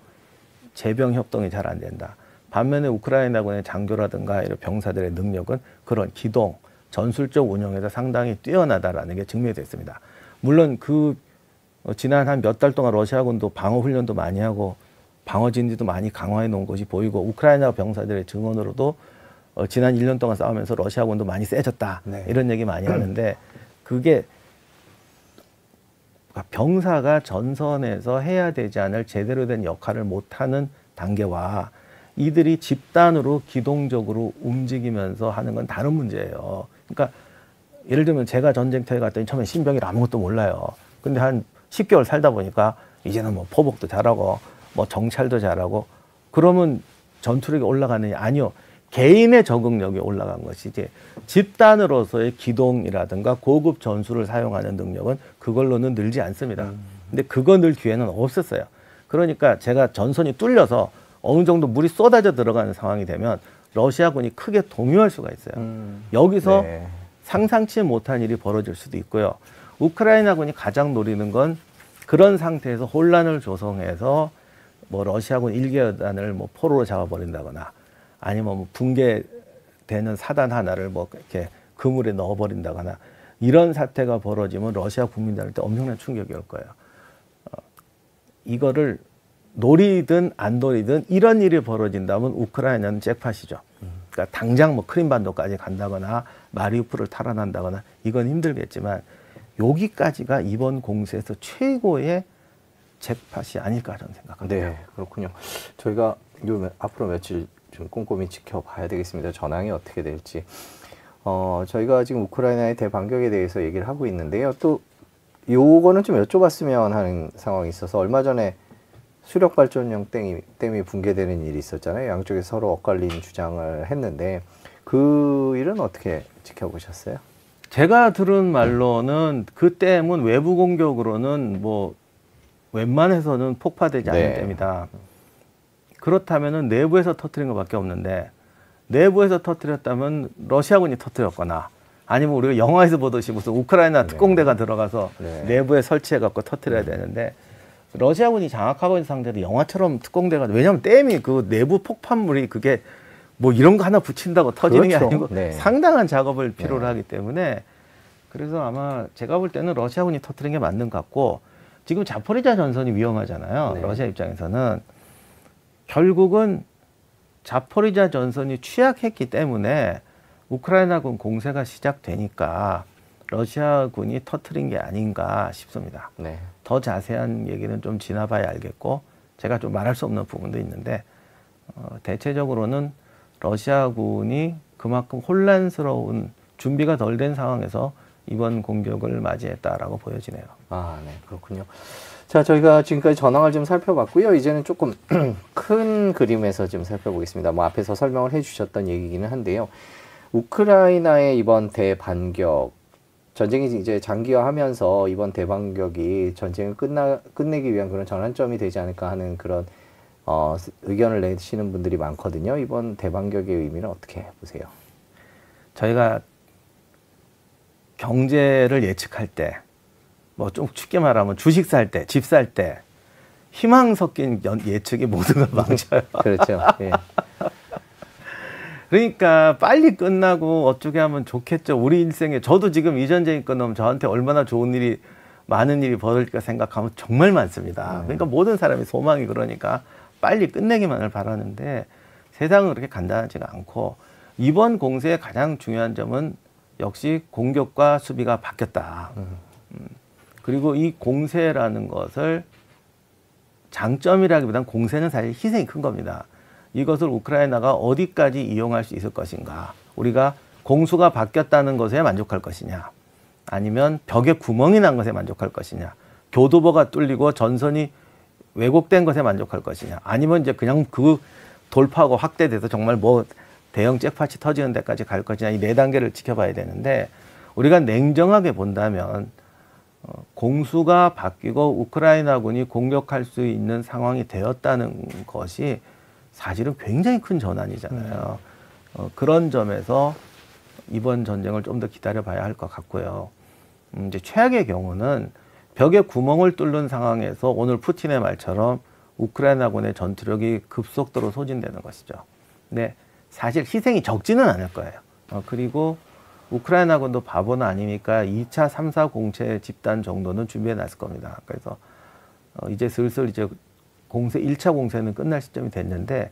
B: 재병 협동이 잘 안 된다. 반면에 우크라이나군의 장교라든가 이런 병사들의 능력은 그런 기동, 전술적 운영에서 상당히 뛰어나다라는 게 증명됐습니다. 물론 지난 한 몇 달 동안 러시아군도 방어 훈련도 많이 하고 방어 진지도 많이 강화해 놓은 것이 보이고 우크라이나 병사들의 증언으로도 지난 1년 동안 싸우면서 러시아군도 많이 세졌다. 네. 이런 얘기 많이 하는데 그게 병사가 전선에서 해야 되지 않을 제대로 된 역할을 못하는 단계와 이들이 집단으로 기동적으로 움직이면서 하는 건 다른 문제예요. 그러니까 예를 들면 제가 전쟁터에 갔더니 처음에 신병이라 아무것도 몰라요. 근데 한 10개월 살다 보니까 이제는 뭐 포복도 잘하고 뭐 정찰도 잘하고 그러면 전투력이 올라가느냐? 아니요. 개인의 적응력이 올라간 것이지 집단으로서의 기동이라든가 고급 전술을 사용하는 능력은 그걸로는 늘지 않습니다. 근데 그거 늘 기회는 없었어요. 그러니까 제가 전선이 뚫려서 어느 정도 물이 쏟아져 들어가는 상황이 되면 러시아군이 크게 동요할 수가 있어요. 여기서
A: 네.
B: 상상치 못한 일이 벌어질 수도 있고요. 우크라이나군이 가장 노리는 건 그런 상태에서 혼란을 조성해서 뭐 러시아군 1계단을 뭐 포로로 잡아버린다거나 아니면 뭐 붕괴되는 사단 하나를 뭐 이렇게 그물에 넣어버린다거나 이런 사태가 벌어지면 러시아 국민들한테 엄청난 충격이 올 거예요. 이거를 노리든 안 노리든 이런 일이 벌어진다면 우크라이나는 잭팟이죠. 그러니까 당장 뭐 크림반도까지 간다거나 마리우폴을 탈환한다거나 이건 힘들겠지만 여기까지가 이번 공세에서 최고의 잭팟이 아닐까 저는 생각합니다.
A: 네, 그렇군요. 저희가 앞으로 며칠 좀 꼼꼼히 지켜봐야 되겠습니다. 전황이 어떻게 될지. 저희가 지금 우크라이나의 대반격에 대해서 얘기를 하고 있는데요. 또 요거는 좀 여쭤봤으면 하는 상황이 있어서 얼마 전에 수력발전용 댐이 붕괴되는 일이 있었잖아요. 양쪽에 서로 엇갈린 주장을 했는데 그 일은 어떻게 지켜보셨어요?
B: 제가 들은 말로는 그 댐은 외부 공격으로는 뭐 웬만해서는 폭파되지 않는
A: 네.
B: 댐이다. 그렇다면은 내부에서 터뜨린 것밖에 없는데 내부에서 터뜨렸다면 러시아군이 터뜨렸거나 아니면 우리가 영화에서 보듯이 무슨 우크라이나 특공대가 들어가서
A: 네.
B: 내부에 설치해갖고 터뜨려야 되는데 러시아군이 장악하고 있는 상태도 영화처럼 특공대가 왜냐하면 댐이 그 내부 폭발물이 그게 뭐 이런 거 하나 붙인다고 터지는
A: 그렇죠.
B: 게 아니고
A: 네.
B: 상당한 작업을 필요로
A: 네.
B: 하기 때문에 그래서 아마 제가 볼 때는 러시아군이 터뜨린 게 맞는 것 같고 지금 자포리자 전선이 위험하잖아요.
A: 네.
B: 러시아 입장에서는 결국은 자포리자 전선이 취약했기 때문에 우크라이나군 공세가 시작되니까 러시아군이 터뜨린 게 아닌가 싶습니다.
A: 네.
B: 더 자세한 얘기는 좀 지나봐야 알겠고 제가 좀 말할 수 없는 부분도 있는데 대체적으로는 러시아군이 그만큼 혼란스러운 준비가 덜 된 상황에서 이번 공격을 맞이했다라고 보여지네요.
A: 아, 네, 그렇군요. 자, 저희가 지금까지 전황을 좀 살펴봤고요. 이제는 조금 큰 그림에서 좀 살펴보겠습니다. 뭐 앞에서 설명을 해주셨던 얘기기는 한데요. 우크라이나의 이번 대반격, 전쟁이 이제 장기화하면서 이번 대반격이 전쟁을 끝내기 위한 그런 전환점이 되지 않을까 하는 그런 의견을 내시는 분들이 많거든요. 이번 대반격의 의미는 어떻게 보세요?
B: 저희가 경제를 예측할 때, 뭐 좀 쉽게 말하면 주식 살 때, 집 살 때, 희망 섞인 예측이 모든 걸 망쳐요.
A: 그렇죠. 예.
B: 그러니까 빨리 끝나고 어떻게 하면 좋겠죠. 우리 인생에 저도 지금 이 전쟁이 끝나면 저한테 얼마나 좋은 일이 많은 일이 벌어질까 생각하면 정말 많습니다. 그러니까 모든 사람이 소망이 그러니까 빨리 끝내기만을 바라는데 세상은 그렇게 간단하지가 않고 이번 공세의 가장 중요한 점은 역시 공격과 수비가 바뀌었다. 그리고 이 공세라는 것을 장점이라기보다는 공세는 사실 희생이 큰 겁니다. 이것을 우크라이나가 어디까지 이용할 수 있을 것인가. 우리가 공수가 바뀌었다는 것에 만족할 것이냐. 아니면 벽에 구멍이 난 것에 만족할 것이냐. 교두보가 뚫리고 전선이 왜곡된 것에 만족할 것이냐. 아니면 이제 그냥 그 돌파하고 확대돼서 정말 뭐 대형 잭팟이 터지는 데까지 갈 것이냐. 이 네 단계를 지켜봐야 되는데 우리가 냉정하게 본다면 공수가 바뀌고 우크라이나군이 공격할 수 있는 상황이 되었다는 것이 사실은 굉장히 큰 전환이잖아요. 그런 점에서 이번 전쟁을 좀 더 기다려봐야 할 것 같고요. 이제 최악의 경우는 벽에 구멍을 뚫는 상황에서 오늘 푸틴의 말처럼 우크라이나군의 전투력이 급속도로 소진되는 것이죠. 근데 사실 희생이 적지는 않을 거예요. 그리고 우크라이나군도 바보는 아니니까 2차, 3차 공채 집단 정도는 준비해 놨을 겁니다. 그래서 이제 슬슬 이제 공세, 1차 공세는 끝날 시점이 됐는데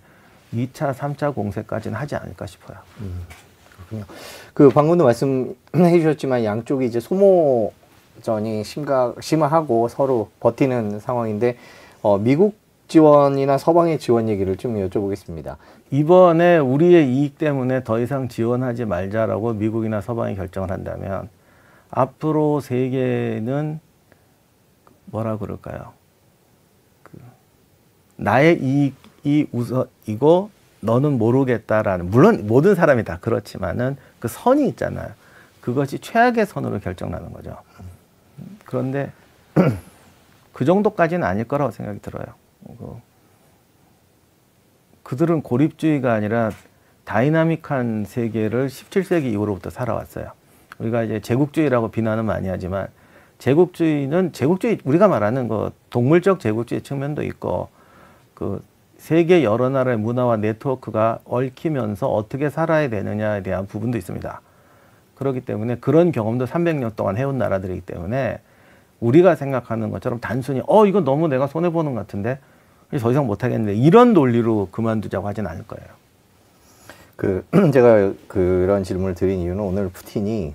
B: 2차, 3차 공세까지는 하지 않을까 싶어요.
A: 그렇군요. 그 방금도 말씀해 주셨지만 양쪽이 이제 소모 전이 심하고 서로 버티는 상황인데 미국 지원이나 서방의 지원 얘기를 좀 여쭤보겠습니다.
B: 이번에 우리의 이익 때문에 더 이상 지원하지 말자라고 미국이나 서방이 결정을 한다면 앞으로 세계는 뭐라 그럴까요? 나의 이익이 우선이고 너는 모르겠다라는, 물론 모든 사람이 다 그렇지만은 그 선이 있잖아요. 그것이 최악의 선으로 결정나는 거죠. 그런데 그 정도까지는 아닐 거라고 생각이 들어요. 그들은 고립주의가 아니라 다이나믹한 세계를 17세기 이후로부터 살아왔어요. 우리가 이제 제국주의라고 비난은 많이 하지만 제국주의는 우리가 말하는 그 동물적 제국주의 측면도 있고 그 세계 여러 나라의 문화와 네트워크가 얽히면서 어떻게 살아야 되느냐에 대한 부분도 있습니다. 그렇기 때문에 그런 경험도 300년 동안 해온 나라들이기 때문에 우리가 생각하는 것처럼 단순히 이건 너무 내가 손해보는 것 같은데 더 이상 못하겠는데 이런 논리로 그만두자고 하진 않을 거예요.
A: 제가 그런 질문을 드린 이유는 오늘 푸틴이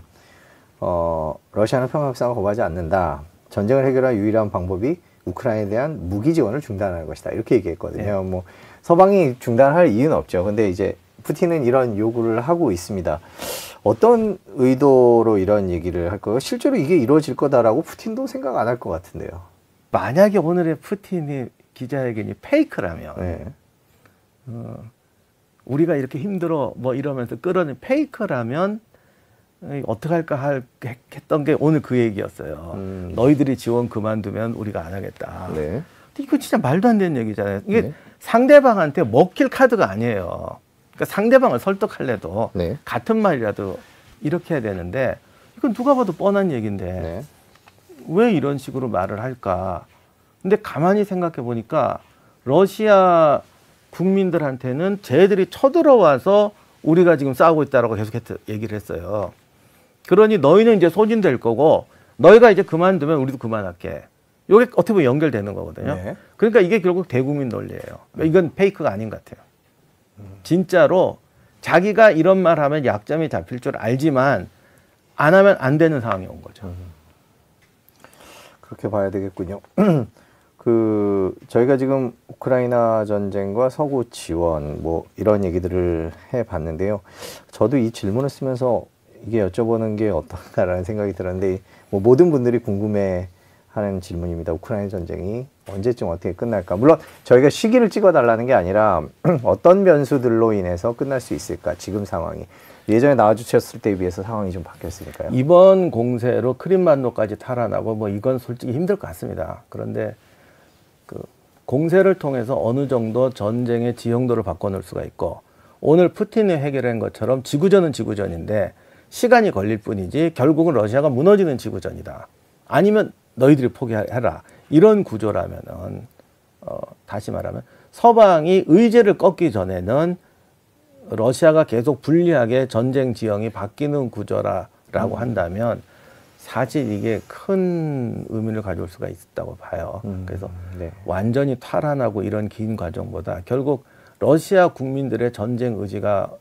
A: 러시아는 평화협상을 거부하지 않는다. 전쟁을 해결할 유일한 방법이 우크라이나에 대한 무기 지원을 중단하는 것이다. 이렇게 얘기했거든요. 뭐 서방이 중단할 이유는 없죠. 근데 이제 푸틴은 이런 요구를 하고 있습니다. 어떤 의도로 이런 얘기를 할까요? 실제로 이게 이루어질 거다라고 푸틴도 생각 안 할 것 같은데요.
B: 만약에 오늘의 푸틴의 기자회견이 페이크라면
A: 네.
B: 우리가 이렇게 힘들어 뭐 이러면서 끌어낸 페이크라면 어떡할까 했던 게 오늘 그 얘기였어요. 너희들이 지원 그만두면 우리가 안 하겠다.
A: 네.
B: 근데 이거 진짜 말도 안 되는 얘기잖아요. 이게
A: 네.
B: 상대방한테 먹힐 카드가 아니에요. 그러니까 상대방을 설득하려도
A: 네.
B: 같은 말이라도 이렇게 해야 되는데 이건 누가 봐도 뻔한 얘기인데
A: 네.
B: 왜 이런 식으로 말을 할까? 근데 가만히 생각해 보니까 러시아 국민들한테는 쟤들이 쳐들어와서 우리가 지금 싸우고 있다라고 계속 얘기를 했어요. 그러니 너희는 이제 소진될 거고 너희가 이제 그만두면 우리도 그만할게. 이게 어떻게 보면 연결되는 거거든요.
A: 네.
B: 그러니까 이게 결국 대국민 논리예요. 이건 페이크가 아닌 것 같아요. 진짜로 자기가 이런 말 하면 약점이 잡힐 줄 알지만 안 하면 안 되는 상황이 온 거죠.
A: 그렇게 봐야 되겠군요. 저희가 지금 우크라이나 전쟁과 서구 지원 뭐 이런 얘기들을 해봤는데요. 저도 이 질문을 쓰면서 이게 여쭤보는 게 어떤가라는 생각이 들었는데 뭐 모든 분들이 궁금해하는 질문입니다. 우크라이나 전쟁이 언제쯤 어떻게 끝날까? 물론 저희가 시기를 찍어달라는 게 아니라 어떤 변수들로 인해서 끝날 수 있을까? 지금 상황이. 예전에 나와주셨을 때에 비해서 상황이 좀 바뀌었으니까요.
B: 이번 공세로 크림반도까지 탈환하고 뭐 이건 솔직히 힘들 것 같습니다. 그런데 그 공세를 통해서 어느 정도 전쟁의 지형도를 바꿔놓을 수가 있고 오늘 푸틴이 해결한 것처럼 지구전은 지구전인데 시간이 걸릴 뿐이지 결국은 러시아가 무너지는 지구전이다. 아니면 너희들이 포기해라. 이런 구조라면은 다시 말하면 서방이 의제를 꺾기 전에는 러시아가 계속 불리하게 전쟁 지형이 바뀌는 구조라고 한다면 사실 이게 큰 의미를 가져올 수가 있다고 봐요. 그래서
A: 네.
B: 완전히 탈환하고 이런 긴 과정보다 결국 러시아 국민들의 전쟁 의지가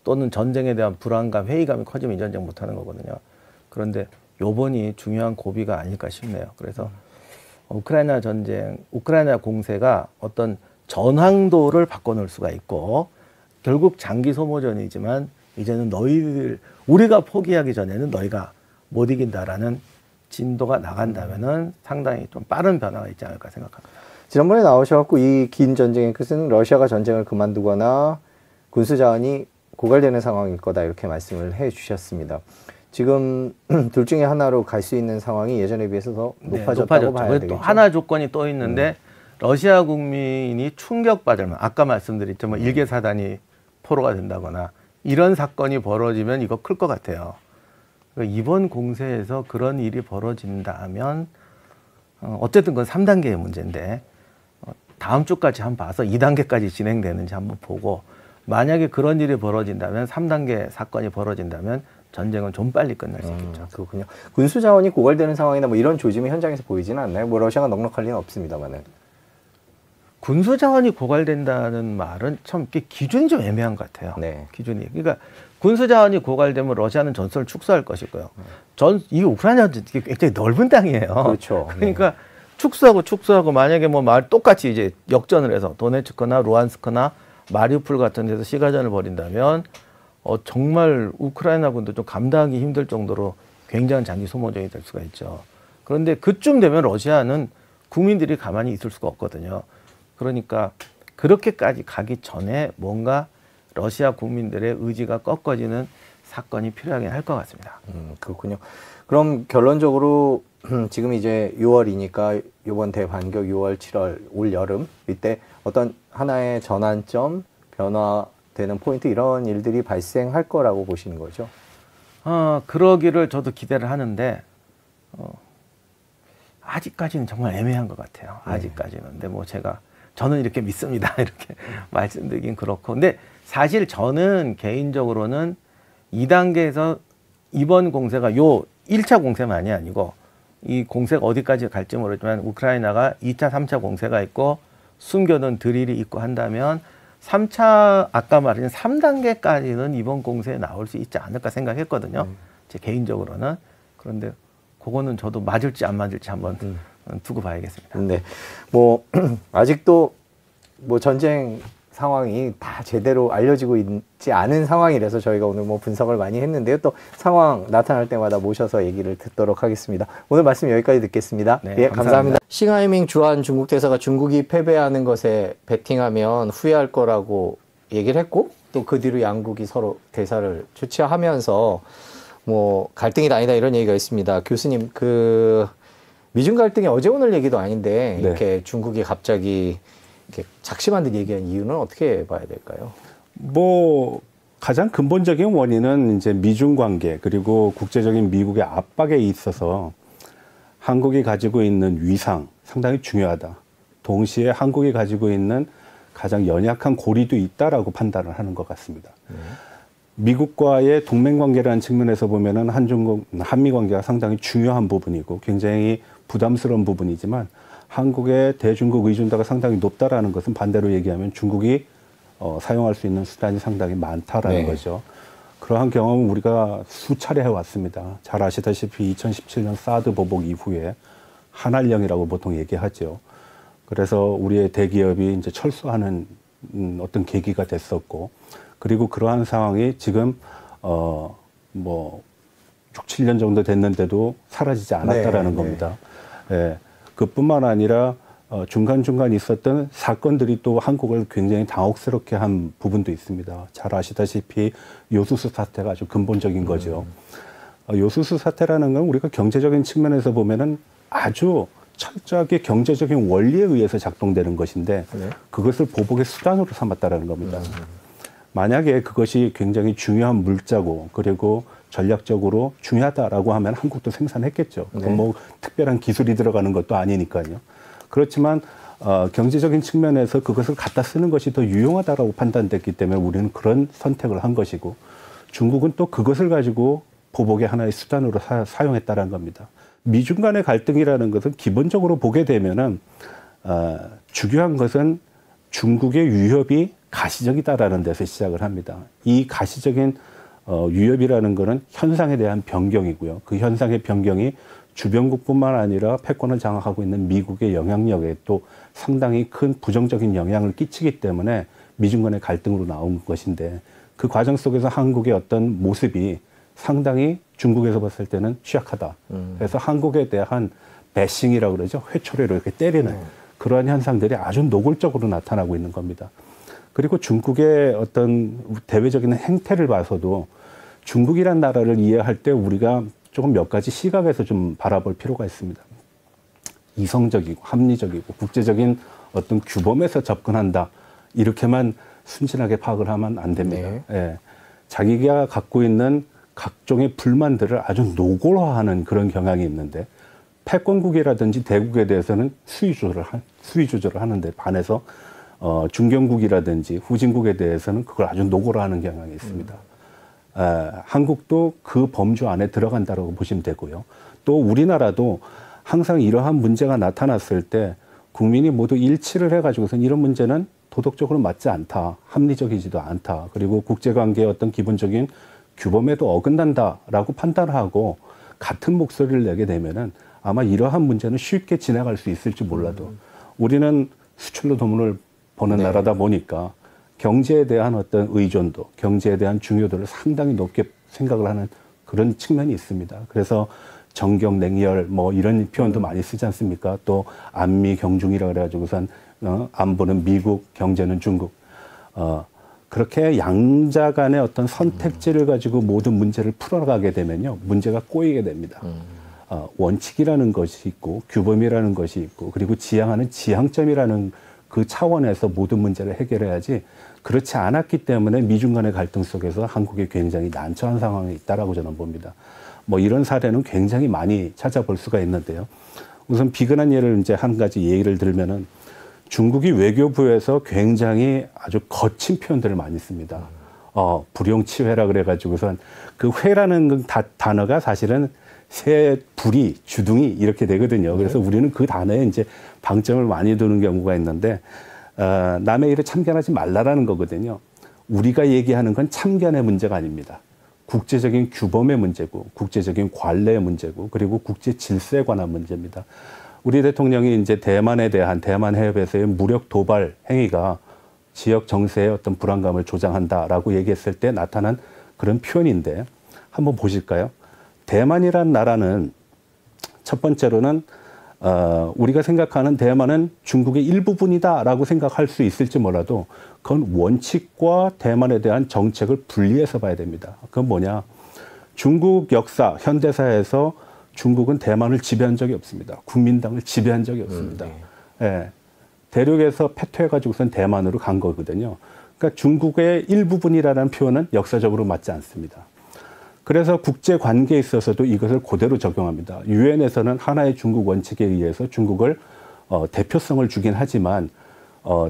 B: 또는 전쟁에 대한 불안감, 회의감이 커지면 이 전쟁 못하는 거거든요. 그런데 요번이 중요한 고비가 아닐까 싶네요. 그래서 우크라이나 전쟁, 우크라이나 공세가 어떤 전황도를 바꿔놓을 수가 있고 결국 장기 소모전이지만 이제는 우리가 포기하기 전에는 너희가 못 이긴다라는 진도가 나간다면은 상당히 좀 빠른 변화가 있지 않을까 생각합니다.
A: 지난번에 나오셔갖고 이 긴 전쟁의 끝은 러시아가 전쟁을 그만두거나 군수 자원이 고갈되는 상황일 거다 이렇게 말씀을 해주셨습니다. 지금 둘 중에 하나로 갈 수 있는 상황이 예전에 비해서 더 높아졌다고 봐야 되겠죠.
B: 또 하나 조건이 또 있는데 러시아 국민이 충격받을 만 아까 말씀드렸죠. 뭐 일개 사단이 포로가 된다거나 이런 사건이 벌어지면 이거 클 것 같아요. 그러니까 이번 공세에서 그런 일이 벌어진다면 어쨌든 그건 3단계의 문제인데 다음 주까지 한번 봐서 2단계까지 진행되는지 한번 보고 만약에 그런 일이 벌어진다면 3단계 사건이 벌어진다면 전쟁은 좀 빨리 끝날 수 있겠죠.
A: 그렇군요. 군수 자원이 고갈되는 상황이나 뭐 이런 조짐이 현장에서 보이지는 않나요? 뭐 러시아가 넉넉할 리는 없습니다만은.
B: 군수 자원이 고갈된다는 말은 참 기준이 좀 애매한 것 같아요.
A: 네.
B: 기준이. 그러니까 군수 자원이 고갈되면 러시아는 전선을 축소할 것이고요. 이 우크라이나도 굉장히 넓은 땅이에요.
A: 그렇죠.
B: 그러니까 축소하고 만약에 뭐 똑같이 이제 역전을 해서 도네츠크나 루안스크나 마리우폴 같은 데서 시가전을 벌인다면 정말 우크라이나군도 좀 감당하기 힘들 정도로 굉장한 장기 소모전이 될 수가 있죠. 그런데 그쯤 되면 러시아는 국민들이 가만히 있을 수가 없거든요. 그러니까 그렇게까지 가기 전에 뭔가 러시아 국민들의 의지가 꺾어지는 사건이 필요하긴 할 것 같습니다.
A: 그렇군요. 그럼 결론적으로 지금 이제 6월이니까 이번 대반격 6월, 7월, 올 여름 이때 어떤 하나의 전환점, 변화되는 포인트 이런 일들이 발생할 거라고 보시는 거죠?
B: 그러기를 저도 기대를 하는데 아직까지는 정말 애매한 것 같아요. 아직까지는. 근데 뭐 저는 이렇게 믿습니다. 이렇게 말씀드리긴 그렇고. 근데 사실 저는 개인적으로는 2단계에서 이번 공세가 요 1차 공세만이 아니고 이 공세가 어디까지 갈지 모르지만 우크라이나가 2차, 3차 공세가 있고 숨겨둔 드릴이 있고 한다면 3차 아까 말한 3단계까지는 이번 공세에 나올 수 있지 않을까 생각했거든요. 제 개인적으로는. 그런데 그거는 저도 맞을지 안 맞을지 한번 두고 봐야겠습니다.
A: 네. 뭐 아직도 뭐 전쟁 상황이 다 제대로 알려지고 있지 않은 상황이라서 저희가 오늘 뭐 분석을 많이 했는데요. 또 상황 나타날 때마다 모셔서 얘기를 듣도록 하겠습니다. 오늘 말씀 여기까지 듣겠습니다.
B: 네,
A: 예,
B: 감사합니다.
A: 싱하이밍 주한 중국 대사가 중국이 패배하는 것에 베팅하면 후회할 거라고 얘기를 했고 또 그 뒤로 양국이 서로 대사를 주최하면서 뭐 갈등이 아니다 이런 얘기가 있습니다. 교수님, 그 미중 갈등이 어제 오늘 얘기도 아닌데
C: 네.
A: 이렇게 중국이 갑자기 이렇게 작심한 듯 얘기한 이유는 어떻게 봐야 될까요?
C: 뭐 가장 근본적인 원인은 이제 미중 관계 그리고 국제적인 미국의 압박에 있어서 한국이 가지고 있는 위상 상당히 중요하다. 동시에 한국이 가지고 있는 가장 연약한 고리도 있다라고 판단을 하는 것 같습니다. 미국과의 동맹 관계라는 측면에서 보면은 한미 관계가 상당히 중요한 부분이고 굉장히 부담스러운 부분이지만 한국의 대중국 의존도가 상당히 높다라는 것은 반대로 얘기하면 중국이 사용할 수 있는 수단이 상당히 많다라는 거죠. 그러한 경험은 우리가 수차례 해왔습니다. 잘 아시다시피 2017년 사드 보복 이후에 한알령이라고 보통 얘기하죠. 그래서 우리의 대기업이 이제 철수하는 어떤 계기가 됐었고, 그리고 그러한 상황이 지금 뭐 6, 7년 정도 됐는데도 사라지지 않았다라는 겁니다. 예. 그뿐만 아니라 중간중간 있었던 사건들이 또 한국을 굉장히 당혹스럽게 한 부분도 있습니다. 잘 아시다시피 요수수 사태가 아주 근본적인 거죠. 요수수 사태라는 건 우리가 경제적인 측면에서 보면은 아주 철저하게 경제적인 원리에 의해서 작동되는 것인데 그것을 보복의 수단으로 삼았다라는 겁니다. 만약에 그것이 굉장히 중요한 물자고 그리고 전략적으로 중요하다라고 하면 한국도 생산했겠죠. 그건 뭐 특별한 기술이 들어가는 것도 아니니까요. 그렇지만 경제적인 측면에서 그것을 갖다 쓰는 것이 더 유용하다라고 판단됐기 때문에 우리는 그런 선택을 한 것이고 중국은 또 그것을 가지고 보복의 하나의 수단으로 사용했다는 겁니다. 미중 간의 갈등이라는 것은 기본적으로 보게 되면은 중요한 것은 중국의 위협이 가시적이다라는 데서 시작을 합니다. 이 가시적인 위협이라는 것은 현상에 대한 변경이고요. 그 현상의 변경이 주변국뿐만 아니라 패권을 장악하고 있는 미국의 영향력에 또 상당히 큰 부정적인 영향을 끼치기 때문에 미중 간의 갈등으로 나온 것인데 그 과정 속에서 한국의 어떤 모습이 상당히 중국에서 봤을 때는 취약하다. 그래서 한국에 대한 배싱이라고 그러죠. 회초리로 이렇게 때리는 그러한 현상들이 아주 노골적으로 나타나고 있는 겁니다. 그리고 중국의 어떤 대외적인 행태를 봐서도 중국이란 나라를 이해할 때 우리가 조금 몇 가지 시각에서 좀 바라볼 필요가 있습니다. 이성적이고 합리적이고 국제적인 어떤 규범에서 접근한다. 이렇게만 순진하게 파악을 하면 안 됩니다. 예. 자기가 갖고 있는 각종의 불만들을 아주 노골화하는 그런 경향이 있는데 패권국이라든지 대국에 대해서는 수위 조절을 하는데 반해서 중견국이라든지 후진국에 대해서는 그걸 아주 노골화하는 경향이 있습니다. 한국도 그 범주 안에 들어간다고 보시면 되고요. 또 우리나라도 항상 이러한 문제가 나타났을 때 국민이 모두 일치를 해가지고선 이런 문제는 도덕적으로 맞지 않다, 합리적이지도 않다, 그리고 국제관계의 어떤 기본적인 규범에도 어긋난다라고 판단하고 같은 목소리를 내게 되면은 아마 이러한 문제는 쉽게 지나갈 수 있을지 몰라도 우리는 수출로 돈을 버는
A: 네.
C: 나라다 보니까 경제에 대한 어떤 의존도, 경제에 대한 중요도를 상당히 높게 생각을 하는 그런 측면이 있습니다. 그래서 정경, 냉혈 뭐 이런 표현도 많이 쓰지 않습니까? 또 안미 경중이라 그래가지고선 안보는 미국, 경제는 중국. 그렇게 양자 간의 어떤 선택지를 가지고 모든 문제를 풀어가게 되면요, 문제가 꼬이게 됩니다. 원칙이라는 것이 있고 규범이라는 것이 있고 그리고 지향하는 지향점이라는 그 차원에서 모든 문제를 해결해야지, 그렇지 않았기 때문에 미중 간의 갈등 속에서 한국이 굉장히 난처한 상황에 있다라고 저는 봅니다. 뭐 이런 사례는 굉장히 많이 찾아볼 수가 있는데요. 우선 비근한 예를 이제 한 가지 예를 들면은 중국이 외교부에서 굉장히 아주 거친 표현들을 많이 씁니다. 불용치회라 그래가지고선 그 회라는 단어가 사실은 새, 불이, 주둥이 이렇게 되거든요. 그래서 우리는 그 단어에 이제 방점을 많이 두는 경우가 있는데, 남의 일에 참견하지 말라라는 거거든요. 우리가 얘기하는 건 참견의 문제가 아닙니다. 국제적인 규범의 문제고, 국제적인 관례의 문제고, 그리고 국제 질서에 관한 문제입니다. 우리 대통령이 이제 대만에 대한 대만 해협에서의 무력 도발 행위가 지역 정세의 어떤 불안감을 조장한다라고 얘기했을 때 나타난 그런 표현인데, 한번 보실까요? 대만이란 나라는 첫 번째로는 우리가 생각하는 대만은 중국의 일부분이다라고 생각할 수 있을지 몰라도 그건 원칙과 대만에 대한 정책을 분리해서 봐야 됩니다. 그건 뭐냐? 중국 역사, 현대사에서 중국은 대만을 지배한 적이 없습니다. 국민당을 지배한 적이 없습니다. 예, 대륙에서 패퇴해가지고선 대만으로 간 거거든요. 그러니까 중국의 일부분이라는 표현은 역사적으로 맞지 않습니다. 그래서 국제 관계에 있어서도 이것을 그대로 적용합니다. 유엔에서는 하나의 중국 원칙에 의해서 중국을 대표성을 주긴 하지만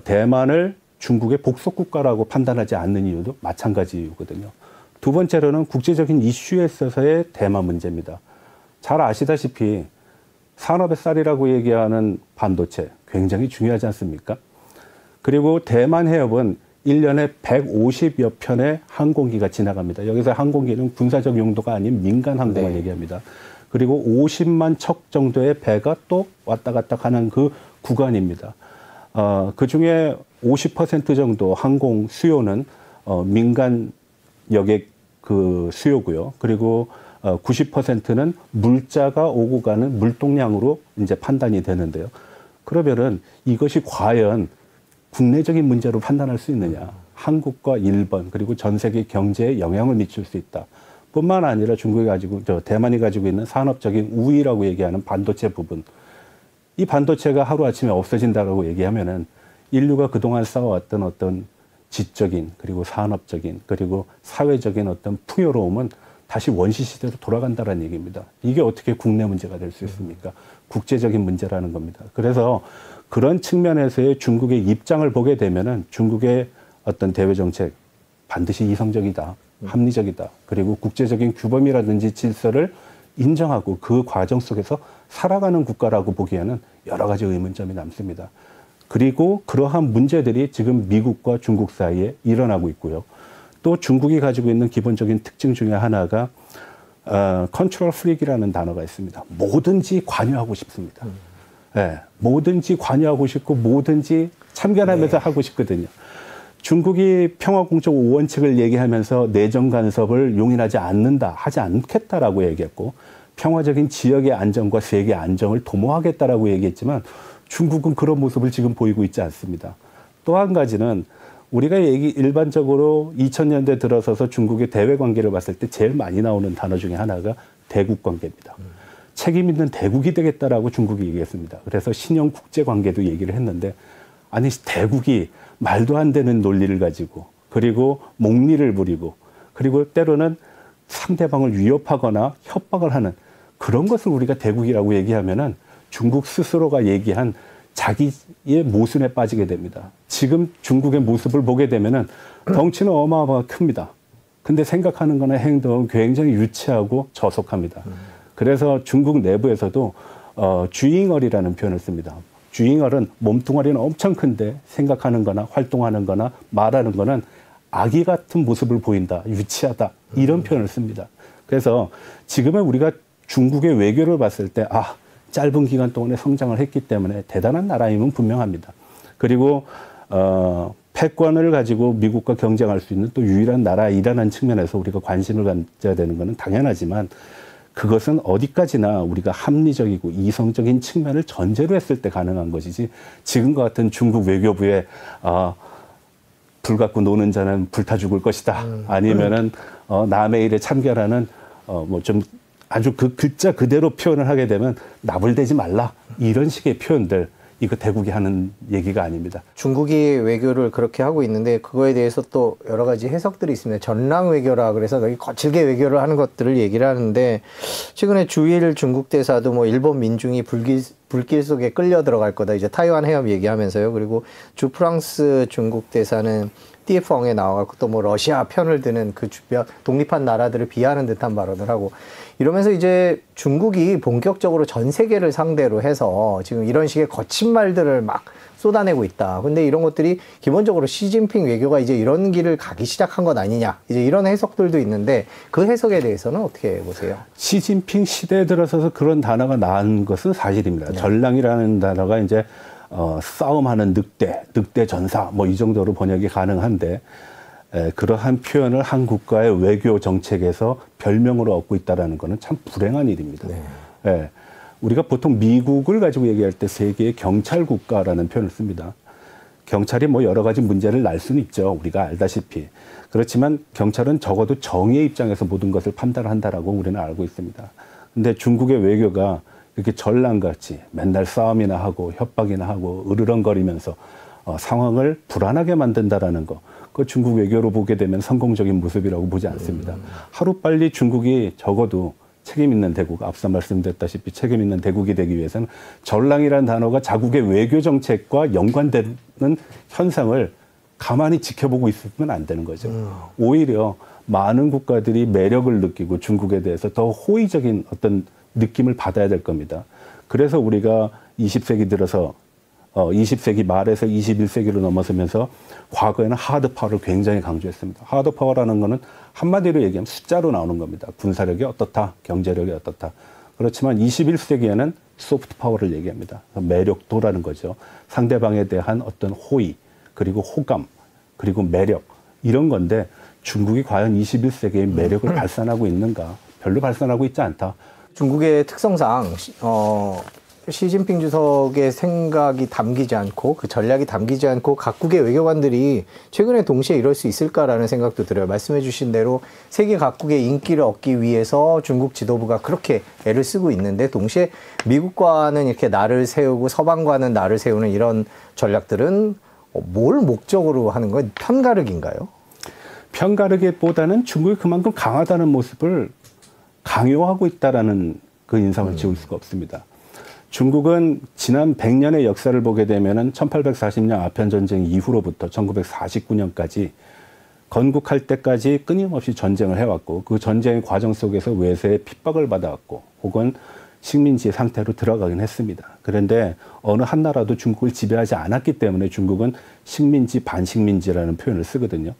C: 대만을 중국의 복속 국가라고 판단하지 않는 이유도 마찬가지 이유거든요. 두 번째로는 국제적인 이슈에 있어서의 대만 문제입니다. 잘 아시다시피 산업의 쌀이라고 얘기하는 반도체 굉장히 중요하지 않습니까? 그리고 대만 해협은 1년에 150여 편의 항공기가 지나갑니다. 여기서 항공기는 군사적 용도가 아닌 민간 항공을 얘기합니다. 그리고 50만 척 정도의 배가 또 왔다 갔다 가는 그 구간입니다. 그 중에 50% 정도 항공 수요는 민간 여객 그 수요고요. 그리고 90%는 물자가 오고 가는 물동량으로 이제 판단이 되는데요. 그러면은 이것이 과연 국내적인 문제로 판단할 수 있느냐? 한국과 일본 그리고 전 세계 경제에 영향을 미칠 수 있다. 뿐만 아니라 중국이 가지고 대만이 가지고 있는 산업적인 우위라고 얘기하는 반도체 부분. 이 반도체가 하루아침에 없어진다라고 얘기하면은 인류가 그동안 쌓아왔던 어떤 지적인 그리고 산업적인 그리고 사회적인 어떤 풍요로움은 다시 원시 시대로 돌아간다는 얘기입니다. 이게 어떻게 국내 문제가 될 수 있습니까? 국제적인 문제라는 겁니다. 그래서 그런 측면에서의 중국의 입장을 보게 되면은 중국의 어떤 대외 정책 반드시 이성적이다, 합리적이다, 그리고 국제적인 규범이라든지 질서를 인정하고 그 과정 속에서 살아가는 국가라고 보기에는 여러 가지 의문점이 남습니다. 그리고 그러한 문제들이 지금 미국과 중국 사이에 일어나고 있고요. 또 중국이 가지고 있는 기본적인 특징 중에 하나가 컨트롤 프릭이라는 단어가 있습니다. 뭐든지 관여하고 싶습니다. 네, 뭐든지 관여하고 싶고 뭐든지 참견하면서 하고 싶거든요. 중국이 평화공적 5원칙을 얘기하면서 내정 간섭을 용인하지 않는다, 하지 않겠다라고 얘기했고 평화적인 지역의 안정과 세계 안정을 도모하겠다라고 얘기했지만 중국은 그런 모습을 지금 보이고 있지 않습니다. 또 한 가지는 우리가 일반적으로 2000년대 들어서서 중국의 대외 관계를 봤을 때 제일 많이 나오는 단어 중에 하나가 대국 관계입니다. 책임 있는 대국이 되겠다라고 중국이 얘기했습니다. 그래서 신형 국제 관계도 얘기를 했는데 아니 대국이 말도 안 되는 논리를 가지고 그리고 목리를 부리고 그리고 때로는 상대방을 위협하거나 협박을 하는 그런 것을 우리가 대국이라고 얘기하면은 중국 스스로가 얘기한 자기의 모순에 빠지게 됩니다. 지금 중국의 모습을 보게 되면은 덩치는 어마어마하게 큽니다. 근데 생각하는 거나 행동은 굉장히 유치하고 저속합니다. 그래서 중국 내부에서도 쥐잉얼이라는 표현을 씁니다. 주잉어는 몸뚱아리는 엄청 큰데 생각하는 거나 활동하는 거나 말하는 거는 아기 같은 모습을 보인다, 유치하다, 이런 표현을 씁니다. 그래서 지금은 우리가 중국의 외교를 봤을 때, 짧은 기간 동안에 성장을 했기 때문에 대단한 나라임은 분명합니다. 그리고, 패권을 가지고 미국과 경쟁할 수 있는 또 유일한 나라이라는 측면에서 우리가 관심을 가져야 되는 것은 당연하지만, 그것은 어디까지나 우리가 합리적이고 이성적인 측면을 전제로 했을 때 가능한 것이지, 지금과 같은 중국 외교부의 불 갖고 노는 자는 불타 죽을 것이다, 아니면은 남의 일에 참견하는 뭐 좀 아주 그 글자 그대로 표현을 하게 되면 나불대지 말라, 이런 식의 표현들, 이거 대국이 하는 얘기가 아닙니다.
A: 중국이 외교를 그렇게 하고 있는데 그거에 대해서 또 여러 가지 해석들이 있습니다. 전랑 외교라 그래서 되게 거칠게 외교를 하는 것들을 얘기를 하는데, 최근에 주일 중국 대사도 뭐 일본 민중이 불길 속에 끌려 들어갈 거다, 이제 타이완 해협 얘기하면서요. 그리고 주 프랑스 중국 대사는 띠에펑에 나와갖고 또 뭐 러시아 편을 드는 그 주변 독립한 나라들을 비하하는 듯한 발언을 하고, 이러면서 이제 중국이 본격적으로 전 세계를 상대로 해서 지금 이런 식의 거친 말들을 막 쏟아내고 있다. 근데 이런 것들이 기본적으로 시진핑 외교가 이제 이런 길을 가기 시작한 것 아니냐, 이제 이런 해석들도 있는데, 그 해석에 대해서는 어떻게 보세요?
C: 시진핑 시대에 들어서서 그런 단어가 나온 것은 사실입니다. 네. 전랑이라는 단어가 이제 싸움하는 늑대 전사, 뭐 이 정도로 번역이 가능한데, 그러한 표현을 한 국가의 외교 정책에서 별명으로 얻고 있다는 것은 참 불행한 일입니다. 네. 우리가 보통 미국을 가지고 얘기할 때 세계의 경찰 국가라는 표현을 씁니다. 경찰이 뭐 여러 가지 문제를 날 수는 있죠, 우리가 알다시피. 그렇지만 경찰은 적어도 정의의 입장에서 모든 것을 판단한다라고 우리는 알고 있습니다. 근데 중국의 외교가 이렇게 전랑같이 맨날 싸움이나 하고 협박이나 하고 으르렁거리면서 상황을 불안하게 만든다라는 거, 그 중국 외교로 보게 되면 성공적인 모습이라고 보지 않습니다. 하루빨리 중국이 적어도 책임 있는 대국, 앞서 말씀드렸다시피 책임 있는 대국이 되기 위해서는 전랑이라는 단어가 자국의 외교 정책과 연관되는 현상을 가만히 지켜보고 있으면 안 되는 거죠. 오히려 많은 국가들이 매력을 느끼고 중국에 대해서 더 호의적인 어떤 느낌을 받아야 될 겁니다. 그래서 우리가 20세기 들어서 20세기 말에서 21세기로 넘어서면서 과거에는 하드 파워를 굉장히 강조했습니다. 하드 파워라는 거는 한마디로 얘기하면 숫자로 나오는 겁니다. 군사력이 어떻다, 경제력이 어떻다. 그렇지만 21세기에는 소프트 파워를 얘기합니다. 매력도라는 거죠. 상대방에 대한 어떤 호의, 그리고 호감, 그리고 매력, 이런 건데 중국이 과연 21세기의 매력을 발산하고 있는가? 별로 발산하고 있지 않다.
A: 중국의 특성상 시진핑 주석의 생각이 담기지 않고 그 전략이 담기지 않고 각국의 외교관들이 최근에 동시에 이럴 수 있을까라는 생각도 들어요. 말씀해 주신 대로 세계 각국의 인기를 얻기 위해서 중국 지도부가 그렇게 애를 쓰고 있는데, 동시에 미국과는 이렇게 나를 세우고 서방과는 나를 세우는 이런 전략들은 뭘 목적으로 하는 거예요? 편가르기인가요?
C: 편가르기보다는 중국이 그만큼 강하다는 모습을 강요하고 있다라는 그 인상을 지울 수가 없습니다. 중국은 지난 100년의 역사를 보게 되면은 1840년 아편전쟁 이후로부터 1949년까지 건국할 때까지 끊임없이 전쟁을 해왔고, 그 전쟁의 과정 속에서 외세의 핍박을 받아왔고, 혹은 식민지 상태로 들어가긴 했습니다. 그런데 어느 한 나라도 중국을 지배하지 않았기 때문에 중국은 식민지 반식민지라는 표현을 쓰거든요.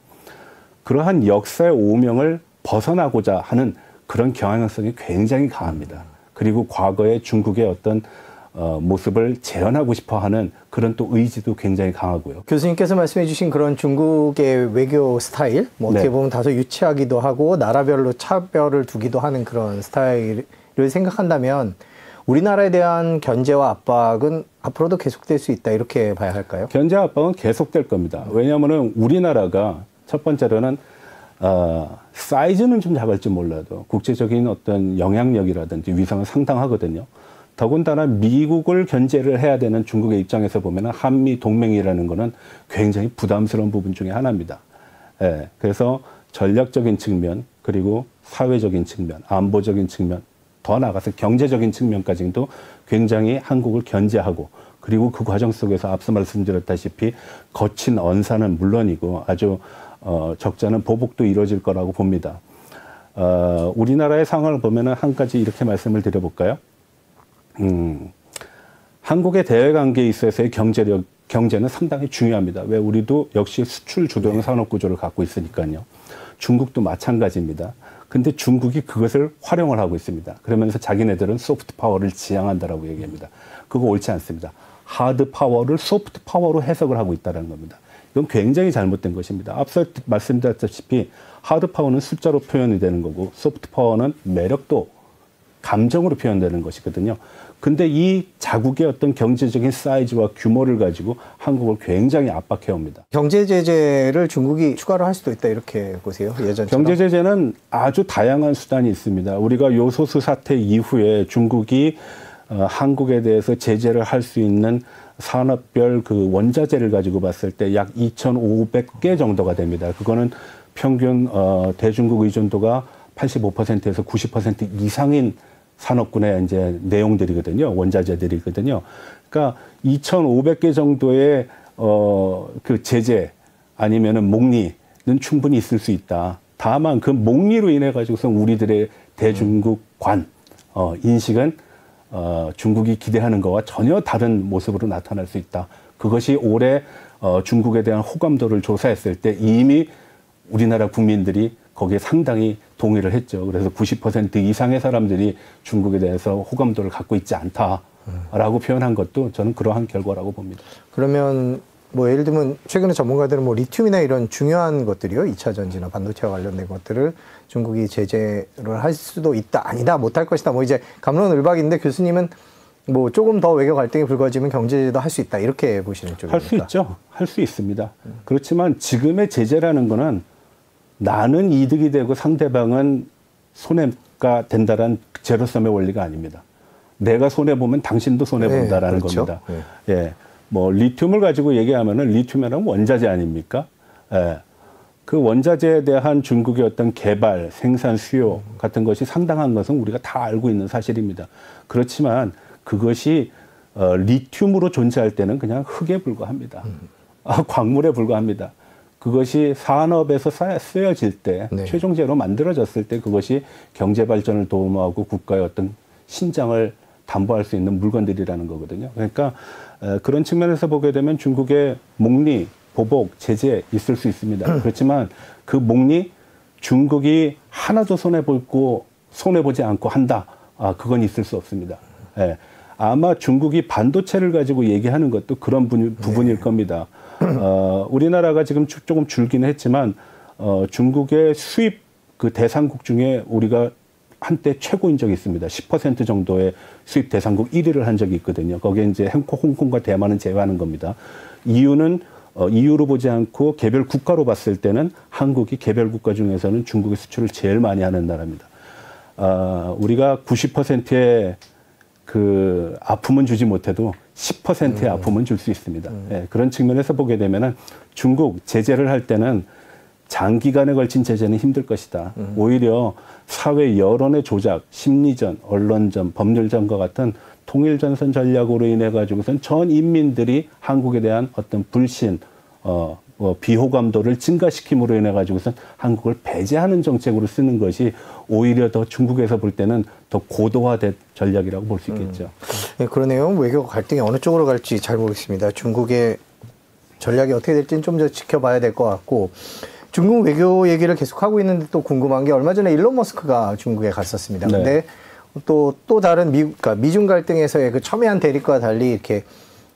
C: 그러한 역사의 오명을 벗어나고자 하는 그런 경향성이 굉장히 강합니다. 그리고 과거의 중국의 어떤 모습을 재현하고 싶어하는 그런 또 의지도 굉장히 강하고요.
A: 교수님께서 말씀해 주신 그런 중국의 외교 스타일, 뭐 어떻게 보면 다소 유치하기도 하고 나라별로 차별을 두기도 하는 그런 스타일을 생각한다면, 우리나라에 대한 견제와 압박은 앞으로도 계속될 수 있다, 이렇게 봐야 할까요?
C: 견제 압박은 계속될 겁니다. 왜냐하면 우리나라가 첫 번째로는 사이즈는 좀 작을지 몰라도 국제적인 어떤 영향력이라든지 위상은 상당하거든요. 더군다나 미국을 견제를 해야 되는 중국의 입장에서 보면 한미 동맹이라는 거는 굉장히 부담스러운 부분 중에 하나입니다. 그래서 전략적인 측면, 그리고 사회적인 측면, 안보적인 측면, 더 나아가서 경제적인 측면까지도 굉장히 한국을 견제하고, 그리고 그 과정 속에서 앞서 말씀드렸다시피 거친 언사는 물론이고 아주 적잖은 보복도 이루어질 거라고 봅니다. 우리나라의 상황을 보면은 한 가지 이렇게 말씀을 드려볼까요? 한국의 대외 관계에 있어서의 경제는 상당히 중요합니다. 왜 우리도 역시 수출 주도형 산업 구조를 갖고 있으니까요. 중국도 마찬가지입니다. 근데 중국이 그것을 활용을 하고 있습니다. 그러면서 자기네들은 소프트 파워를 지향한다라고 얘기합니다. 그거 옳지 않습니다. 하드 파워를 소프트 파워로 해석을 하고 있다는 겁니다. 이건 굉장히 잘못된 것입니다. 앞서 말씀드렸다시피 하드 파워는 숫자로 표현이 되는 거고 소프트 파워는 매력도 감정으로 표현되는 것이거든요. 근데 이 자국의 어떤 경제적인 사이즈와 규모를 가지고 한국을 굉장히 압박해 옵니다.
A: 경제 제재를 중국이 추가로 할 수도 있다 이렇게 보세요. 예전처럼.
C: 경제 제재는 아주 다양한 수단이 있습니다. 우리가 요소수 사태 이후에 중국이 한국에 대해서 제재를 할 수 있는 산업별 그 원자재를 가지고 봤을 때 약 2,500개 정도가 됩니다. 그거는 평균 대중국 의존도가 85%에서 90% 이상인 산업군의 이제 내용들이거든요. 원자재들이거든요. 그러니까 2,500개 정도의 그 제재 아니면은 목리는 충분히 있을 수 있다. 다만 그 목리로 인해 가지고서 우리들의 대중국관 인식은 중국이 기대하는 것과 전혀 다른 모습으로 나타날 수 있다. 그것이 올해 중국에 대한 호감도를 조사했을 때 이미 우리나라 국민들이 거기에 상당히 동의를 했죠. 그래서 90% 이상의 사람들이 중국에 대해서 호감도를 갖고 있지 않다라고 표현한 것도 저는 그러한 결과라고 봅니다.
A: 그러면 뭐 예를 들면 최근에 전문가들은 뭐 리튬이나 이런 중요한 것들이요, 2차 전지나 반도체와 관련된 것들을 중국이 제재를 할 수도 있다, 아니다, 못할 것이다. 뭐 이제 갑론을박인데 교수님은 뭐 조금 더 외교 갈등이 불거지면 경제 제재도 할 수 있다 이렇게 보시는 쪽입니까?
C: 할 수 있죠. 할 수 있습니다. 그렇지만 지금의 제재라는 거는 나는 이득이 되고 상대방은 손해가 된다라는 제로섬의 원리가 아닙니다. 내가 손해보면 당신도 손해본다라는
A: 그렇죠.
C: 겁니다. 예. 뭐, 리튬을 가지고 얘기하면은 리튬이라는 원자재 아닙니까? 예. 그 원자재에 대한 중국의 어떤 개발, 생산, 수요 같은 것이 상당한 것은 우리가 다 알고 있는 사실입니다. 그렇지만 그것이 리튬으로 존재할 때는 그냥 흙에 불과합니다. 광물에 불과합니다. 그것이 산업에서 쓰여질 때,
A: 네.
C: 최종제로 만들어졌을 때 그것이 경제 발전을 도움하고 국가의 어떤 신장을 담보할 수 있는 물건들이라는 거거든요. 그러니까 그런 측면에서 보게 되면 중국의 목리, 보복, 제재 있을 수 있습니다. 그렇지만 그 목리 중국이 하나도 손해보지 않고 한다. 그건 있을 수 없습니다. 예. 아마 중국이 반도체를 가지고 얘기하는 것도 그런 부분일 겁니다. 우리나라가 지금 조금 줄기는 했지만 중국의 수입 그 대상국 중에 우리가 한때 최고인 적이 있습니다. 10% 정도의 수입 대상국 1위를 한 적이 있거든요. 거기에 이제 홍콩과 대만은 제외하는 겁니다. 이유는 이유로 보지 않고 개별 국가로 봤을 때는 한국이 개별 국가 중에서는 중국의 수출을 제일 많이 하는 나라입니다. 우리가 90%의 그 아픔은 주지 못해도 10%의 아픔은 줄 수 있습니다. 예, 그런 측면에서 보게 되면은 중국 제재를 할 때는 장기간에 걸친 제재는 힘들 것이다. 오히려 사회 여론의 조작, 심리전, 언론전, 법률전과 같은 통일전선 전략으로 인해 가지고선 전 인민들이 한국에 대한 어떤 불신, 비호감도를 증가시킴으로 인해 가지고선 한국을 배제하는 정책으로 쓰는 것이 오히려 더 중국에서 볼 때는 더 고도화된 전략이라고 볼 수 있겠죠.
A: 네, 그러네요. 외교 갈등이 어느 쪽으로 갈지 잘 모르겠습니다. 중국의 전략이 어떻게 될지는 좀 더 지켜봐야 될 것 같고, 중국 외교 얘기를 계속하고 있는데 또 궁금한 게 얼마 전에 일론 머스크가 중국에 갔었습니다.
C: 네.
A: 근데 또 다른 그러니까 미중 갈등에서의 그 첨예한 대립과 달리 이렇게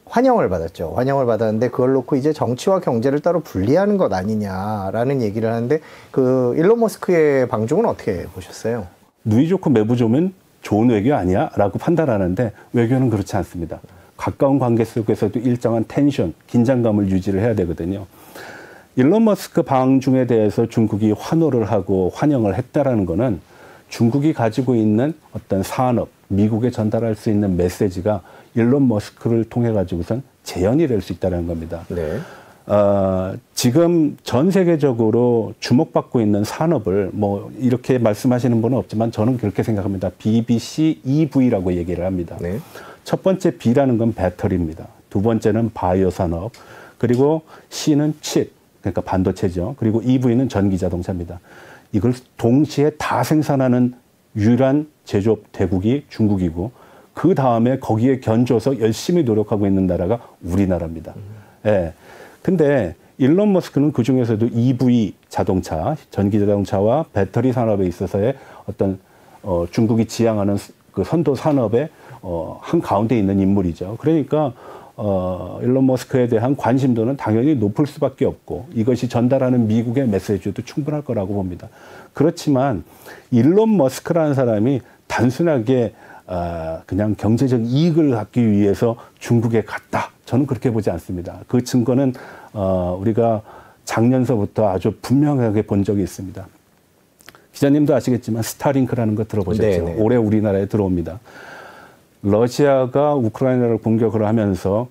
A: 환영을 받았죠. 환영을 받았는데 그걸 놓고 이제 정치와 경제를 따로 분리하는 것 아니냐라는 얘기를 하는데 그 일론 머스크의 방중은 어떻게 보셨어요?
C: 누이 좋고 매부 좋으면 좋은 외교 아니야? 라고 판단하는데 외교는 그렇지 않습니다. 가까운 관계 속에서도 일정한 텐션, 긴장감을 유지를 해야 되거든요. 일론 머스크 방중에 대해서 중국이 환호를 하고 환영을 했다라는 거는 중국이 가지고 있는 어떤 산업, 미국에 전달할 수 있는 메시지가 일론 머스크를 통해 가지고선 재현이 될 수 있다는 겁니다.
A: 네.
C: 지금 전 세계적으로 주목받고 있는 산업을 뭐 이렇게 말씀하시는 분은 없지만 저는 그렇게 생각합니다. BBC EV라고 얘기를 합니다.
A: 네.
C: 첫 번째 B라는 건 배터리입니다. 두 번째는 바이오 산업, 그리고 C는 칩, 그러니까 반도체죠. 그리고 EV는 전기 자동차입니다. 이걸 동시에 다 생산하는 유일한 제조업 대국이 중국이고, 그 다음에 거기에 견줘서 열심히 노력하고 있는 나라가 우리나라입니다. 예. 근데 일론 머스크는 그 중에서도 EV 자동차, 전기 자동차와 배터리 산업에 있어서의 어떤 중국이 지향하는 그 선도 산업의 한 가운데 있는 인물이죠. 그러니까 일론 머스크에 대한 관심도는 당연히 높을 수밖에 없고 이것이 전달하는 미국의 메시지도 충분할 거라고 봅니다. 그렇지만 일론 머스크라는 사람이 단순하게 그냥 경제적 이익을 갖기 위해서 중국에 갔다. 저는 그렇게 보지 않습니다. 그 증거는 우리가 작년서부터 아주 분명하게 본 적이 있습니다. 기자님도 아시겠지만 스타링크라는 거 들어보셨죠?
A: 네네.
C: 올해 우리나라에 들어옵니다. 러시아가 우크라이나를 공격을 하면서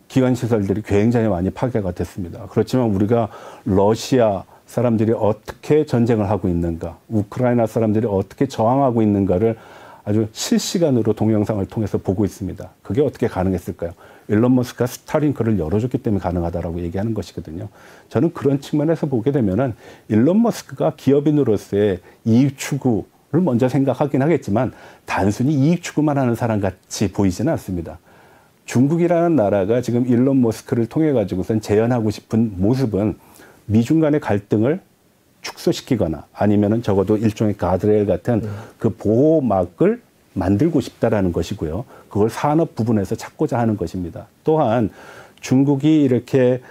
C: 기관시설들이 굉장히 많이 파괴가 됐습니다. 그렇지만 우리가 러시아 사람들이 어떻게 전쟁을 하고 있는가, 우크라이나 사람들이 어떻게 저항하고 있는가를 아주 실시간으로 동영상을 통해서 보고 있습니다. 그게 어떻게 가능했을까요? 일론 머스크가 스타링크를 열어줬기 때문에 가능하다라고 얘기하는 것이거든요. 저는 그런 측면에서 보게 되면은 일론 머스크가 기업인으로서의 이익 추구를 먼저 생각하긴 하겠지만 단순히 이익 추구만 하는 사람 같이 보이지는 않습니다. 중국이라는 나라가 지금 일론 머스크를 통해 가지고선 재현하고 싶은 모습은 미중 간의 갈등을 축소시키거나 아니면은 적어도 일종의 가드레일 같은 그 보호막을 만들고 싶다라는 것이고요. 그걸 산업 부분에서 찾고자 하는 것입니다. 또한 중국이 이렇게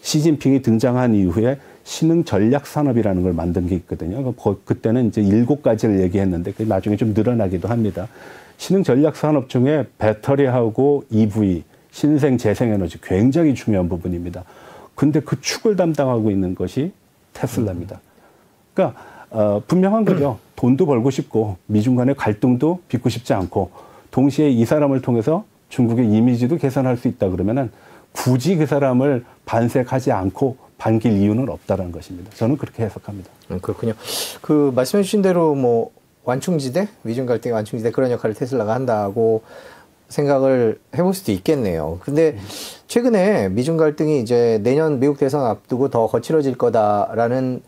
C: 시진핑이 등장한 이후에 신흥 전략 산업이라는 걸 만든 게 있거든요. 그때는 이제 7가지를 얘기했는데 그게 나중에 좀 늘어나기도 합니다. 신흥 전략 산업 중에 배터리하고 EV, 신생 재생에너지 굉장히 중요한 부분입니다. 근데 그 축을 담당하고 있는 것이 테슬라입니다. 그러니까 분명한 거죠. 돈도 벌고 싶고 미중 간의 갈등도 빚고 싶지 않고 동시에 이 사람을 통해서 중국의 이미지도 개선할 수 있다 그러면은 굳이 그 사람을 반색하지 않고 반길 이유는 없다는 것입니다. 저는 그렇게 해석합니다.
A: 그렇군요. 그 말씀해 주신 대로 뭐 완충지대, 미중 갈등의 완충지대 그런 역할을 테슬라가 한다고 생각을 해볼 수도 있겠네요. 근데 최근에 미중 갈등이 이제 내년 미국 대선 앞두고 더 거칠어질 거다라는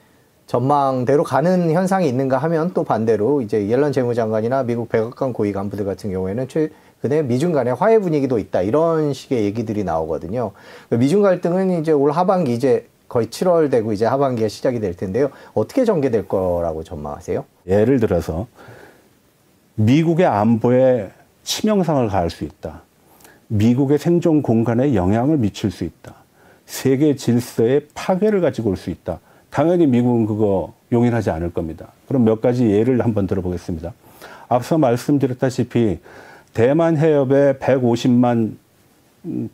A: 전망대로 가는 현상이 있는가 하면 또 반대로 이제 옐런 재무장관이나 미국 백악관 고위 간부들 같은 경우에는 최근에 미중 간의 화해 분위기도 있다 이런 식의 얘기들이 나오거든요. 미중 갈등은 이제 올 하반기 이제 거의 7월 되고 이제 하반기가 시작이 될 텐데요. 어떻게 전개될 거라고 전망하세요?
C: 예를 들어서 미국의 안보에 치명상을 가할 수 있다. 미국의 생존 공간에 영향을 미칠 수 있다. 세계 질서에 파괴를 가지고 올 수 있다. 당연히 미국은 그거 용인하지 않을 겁니다. 그럼 몇 가지 예를 한번 들어보겠습니다. 앞서 말씀드렸다시피 대만 해협에 150만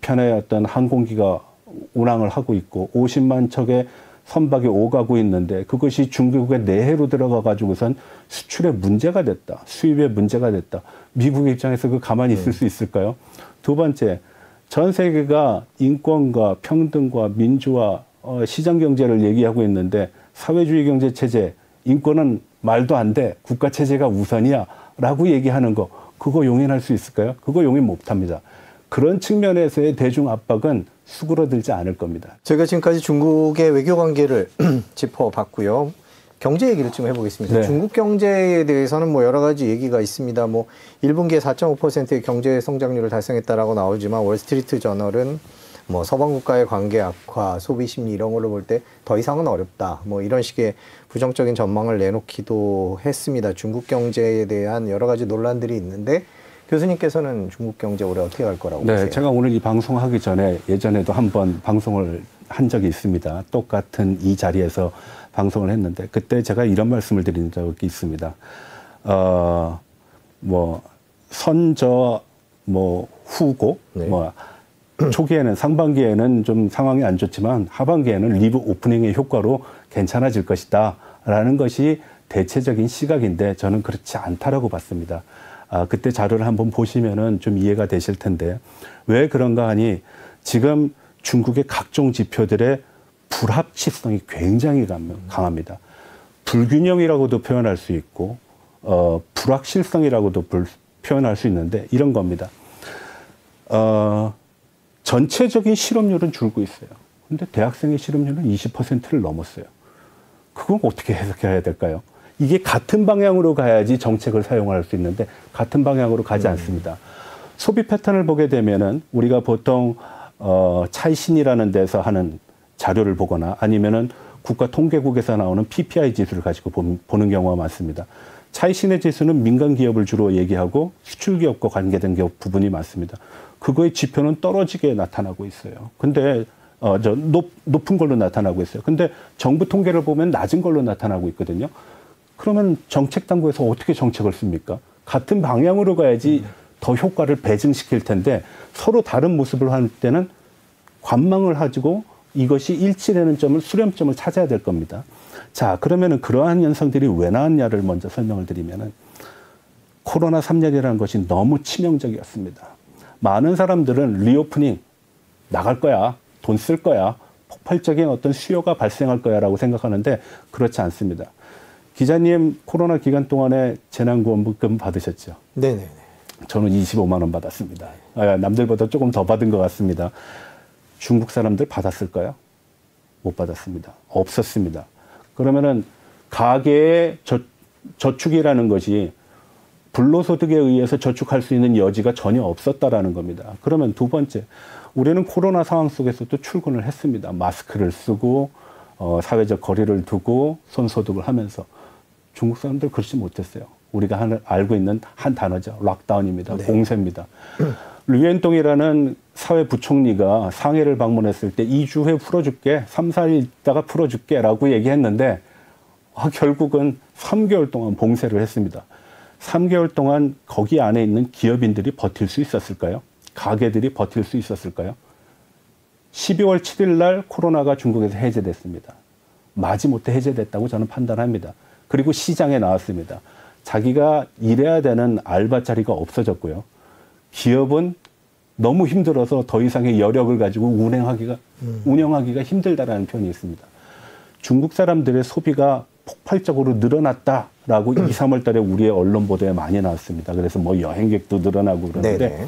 C: 편의 어떤 항공기가 운항을 하고 있고 50만 척의 선박이 오가고 있는데 그것이 중국의 내해로 들어가 가지고선 수출에 문제가 됐다. 수입에 문제가 됐다. 미국의 입장에서 그 가만히 있을 수 있을까요? 두 번째, 전 세계가 인권과 평등과 민주화, 시장 경제를 얘기하고 있는데 사회주의 경제 체제, 인권은 말도 안 돼. 국가 체제가 우선이야. 라고 얘기하는 거. 그거 용인할 수 있을까요? 그거 용인 못 합니다. 그런 측면에서의 대중 압박은 수그러들지 않을 겁니다.
A: 저희가 지금까지 중국의 외교 관계를 짚어봤고요. 경제 얘기를 좀 해보겠습니다.
C: 네.
A: 중국 경제에 대해서는 뭐 여러 가지 얘기가 있습니다. 뭐 1분기에 4.5%의 경제 성장률을 달성했다라고 나오지만 월스트리트 저널은 뭐 서방 국가의 관계 악화, 소비 심리 이런 걸로 볼 때 더 이상은 어렵다. 뭐 이런 식의 부정적인 전망을 내놓기도 했습니다. 중국 경제에 대한 여러 가지 논란들이 있는데 교수님께서는 중국 경제 올해 어떻게 갈 거라고 보세요?
C: 네, 제가 오늘 이 방송하기 전에 예전에도 한번 방송을 한 적이 있습니다. 똑같은 이 자리에서 방송을 했는데 그때 제가 이런 말씀을 드린 적이 있습니다. 뭐 선저 뭐 후고
A: 네.
C: 뭐 초기에는 상반기에는 좀 상황이 안 좋지만 하반기에는 리브 오프닝의 효과로 괜찮아질 것이다 라는 것이 대체적인 시각인데 저는 그렇지 않다라고 봤습니다. 그때 자료를 한번 보시면은 좀 이해가 되실 텐데 왜 그런가 하니 지금 중국의 각종 지표들의 불합치성이 굉장히 강합니다. 불균형이라고도 표현할 수 있고 불확실성이라고도 표현할 수 있는데 이런 겁니다. 전체적인 실업률은 줄고 있어요. 근데 대학생의 실업률은 20%를 넘었어요. 그건 어떻게 해석해야 될까요? 이게 같은 방향으로 가야지 정책을 사용할 수 있는데 같은 방향으로 가지 않습니다. 소비 패턴을 보게 되면은 우리가 보통 차이신이라는 데서 하는 자료를 보거나 아니면은 국가통계국에서 나오는 PPI 지수를 가지고 보는 경우가 많습니다. 차이신의 지수는 민간 기업을 주로 얘기하고 수출 기업과 관계된 기업 부분이 많습니다. 그거의 지표는 떨어지게 나타나고 있어요. 근데 높은 걸로 나타나고 있어요. 근데 정부 통계를 보면 낮은 걸로 나타나고 있거든요. 그러면 정책 당국에서 어떻게 정책을 씁니까? 같은 방향으로 가야지 더 효과를 배증시킬 텐데 서로 다른 모습을 할 때는 관망을 가지고 이것이 일치되는 점을 수렴점을 찾아야 될 겁니다. 자, 그러면은 그러한 현상들이 왜 나왔냐를 먼저 설명을 드리면은 코로나 3년이라는 것이 너무 치명적이었습니다. 많은 사람들은 리오프닝 나갈 거야, 돈 쓸 거야, 폭발적인 어떤 수요가 발생할 거야라고 생각하는데 그렇지 않습니다. 기자님 코로나 기간 동안에 재난구원금 받으셨죠?
A: 네네.
C: 저는 25만 원 받았습니다. 남들보다 조금 더 받은 것 같습니다. 중국 사람들 받았을까요? 못 받았습니다. 없었습니다. 그러면은 가계의 저축이라는 것이 불로소득에 의해서 저축할 수 있는 여지가 전혀 없었다라는 겁니다. 그러면 두 번째, 우리는 코로나 상황 속에서도 출근을 했습니다. 마스크를 쓰고 사회적 거리를 두고 손소독을 하면서. 중국 사람들 그렇지 못했어요. 우리가 알고 있는 한 단어죠. 락다운입니다.
A: 네.
C: 봉쇄입니다. 류엔동이라는 사회부총리가 상해를 방문했을 때 2주 후에 풀어줄게, 3, 4일 있다가 풀어줄게 라고 얘기했는데 결국은 3개월 동안 봉쇄를 했습니다. 3개월 동안 거기 안에 있는 기업인들이 버틸 수 있었을까요? 가게들이 버틸 수 있었을까요? 12월 7일 날 코로나가 중국에서 해제됐습니다. 마지못해 해제됐다고 저는 판단합니다. 그리고 시장에 나왔습니다. 자기가 일해야 되는 알바 자리가 없어졌고요. 기업은 너무 힘들어서 더 이상의 여력을 가지고 운영하기가 힘들다라는 표현이 있습니다. 중국 사람들의 소비가 폭발적으로 늘어났다라고 2, 3월 달에 우리의 언론 보도에 많이 나왔습니다. 그래서 뭐 여행객도 늘어나고 그러는데
A: 네네.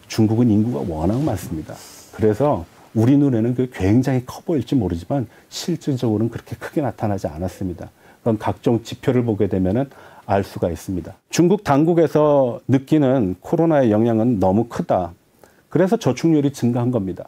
C: 중국은 인구가 워낙 많습니다. 그래서 우리 눈에는 그 굉장히 커 보일지 모르지만 실질적으로는 그렇게 크게 나타나지 않았습니다. 그럼 각종 지표를 보게 되면은 알 수가 있습니다. 중국 당국에서 느끼는 코로나의 영향은 너무 크다. 그래서 저축률이 증가한 겁니다.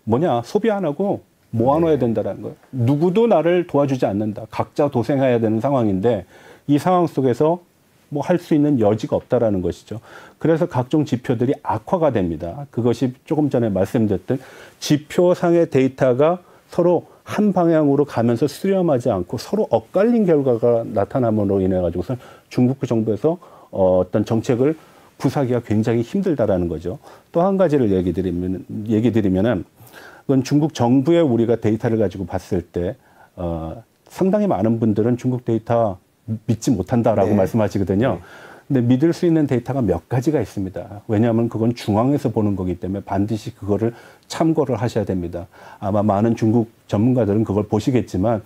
C: 뭐냐? 소비 안 하고 모아놓아야 된다는 거예요. 누구도 나를 도와주지 않는다. 각자 도생해야 되는 상황인데 이 상황 속에서 뭐 할 수 있는 여지가 없다라는 것이죠. 그래서 각종 지표들이 악화가 됩니다. 그것이 조금 전에 말씀드렸던 지표상의 데이터가 서로 한 방향으로 가면서 수렴하지 않고 서로 엇갈린 결과가 나타남으로 인해 가지고서 중국 정부에서 어떤 정책을 구사하기가 굉장히 힘들다라는 거죠. 또 한 가지를 얘기 드리면은 그건 중국 정부의 우리가 데이터를 가지고 봤을 때 상당히 많은 분들은 중국 데이터 믿지 못한다라고 말씀하시거든요. 네. 근데 믿을 수 있는 데이터가 몇 가지가 있습니다. 왜냐하면 그건 중앙에서 보는 거기 때문에 반드시 그거를 참고를 하셔야 됩니다. 아마 많은 중국 전문가들은 그걸 보시겠지만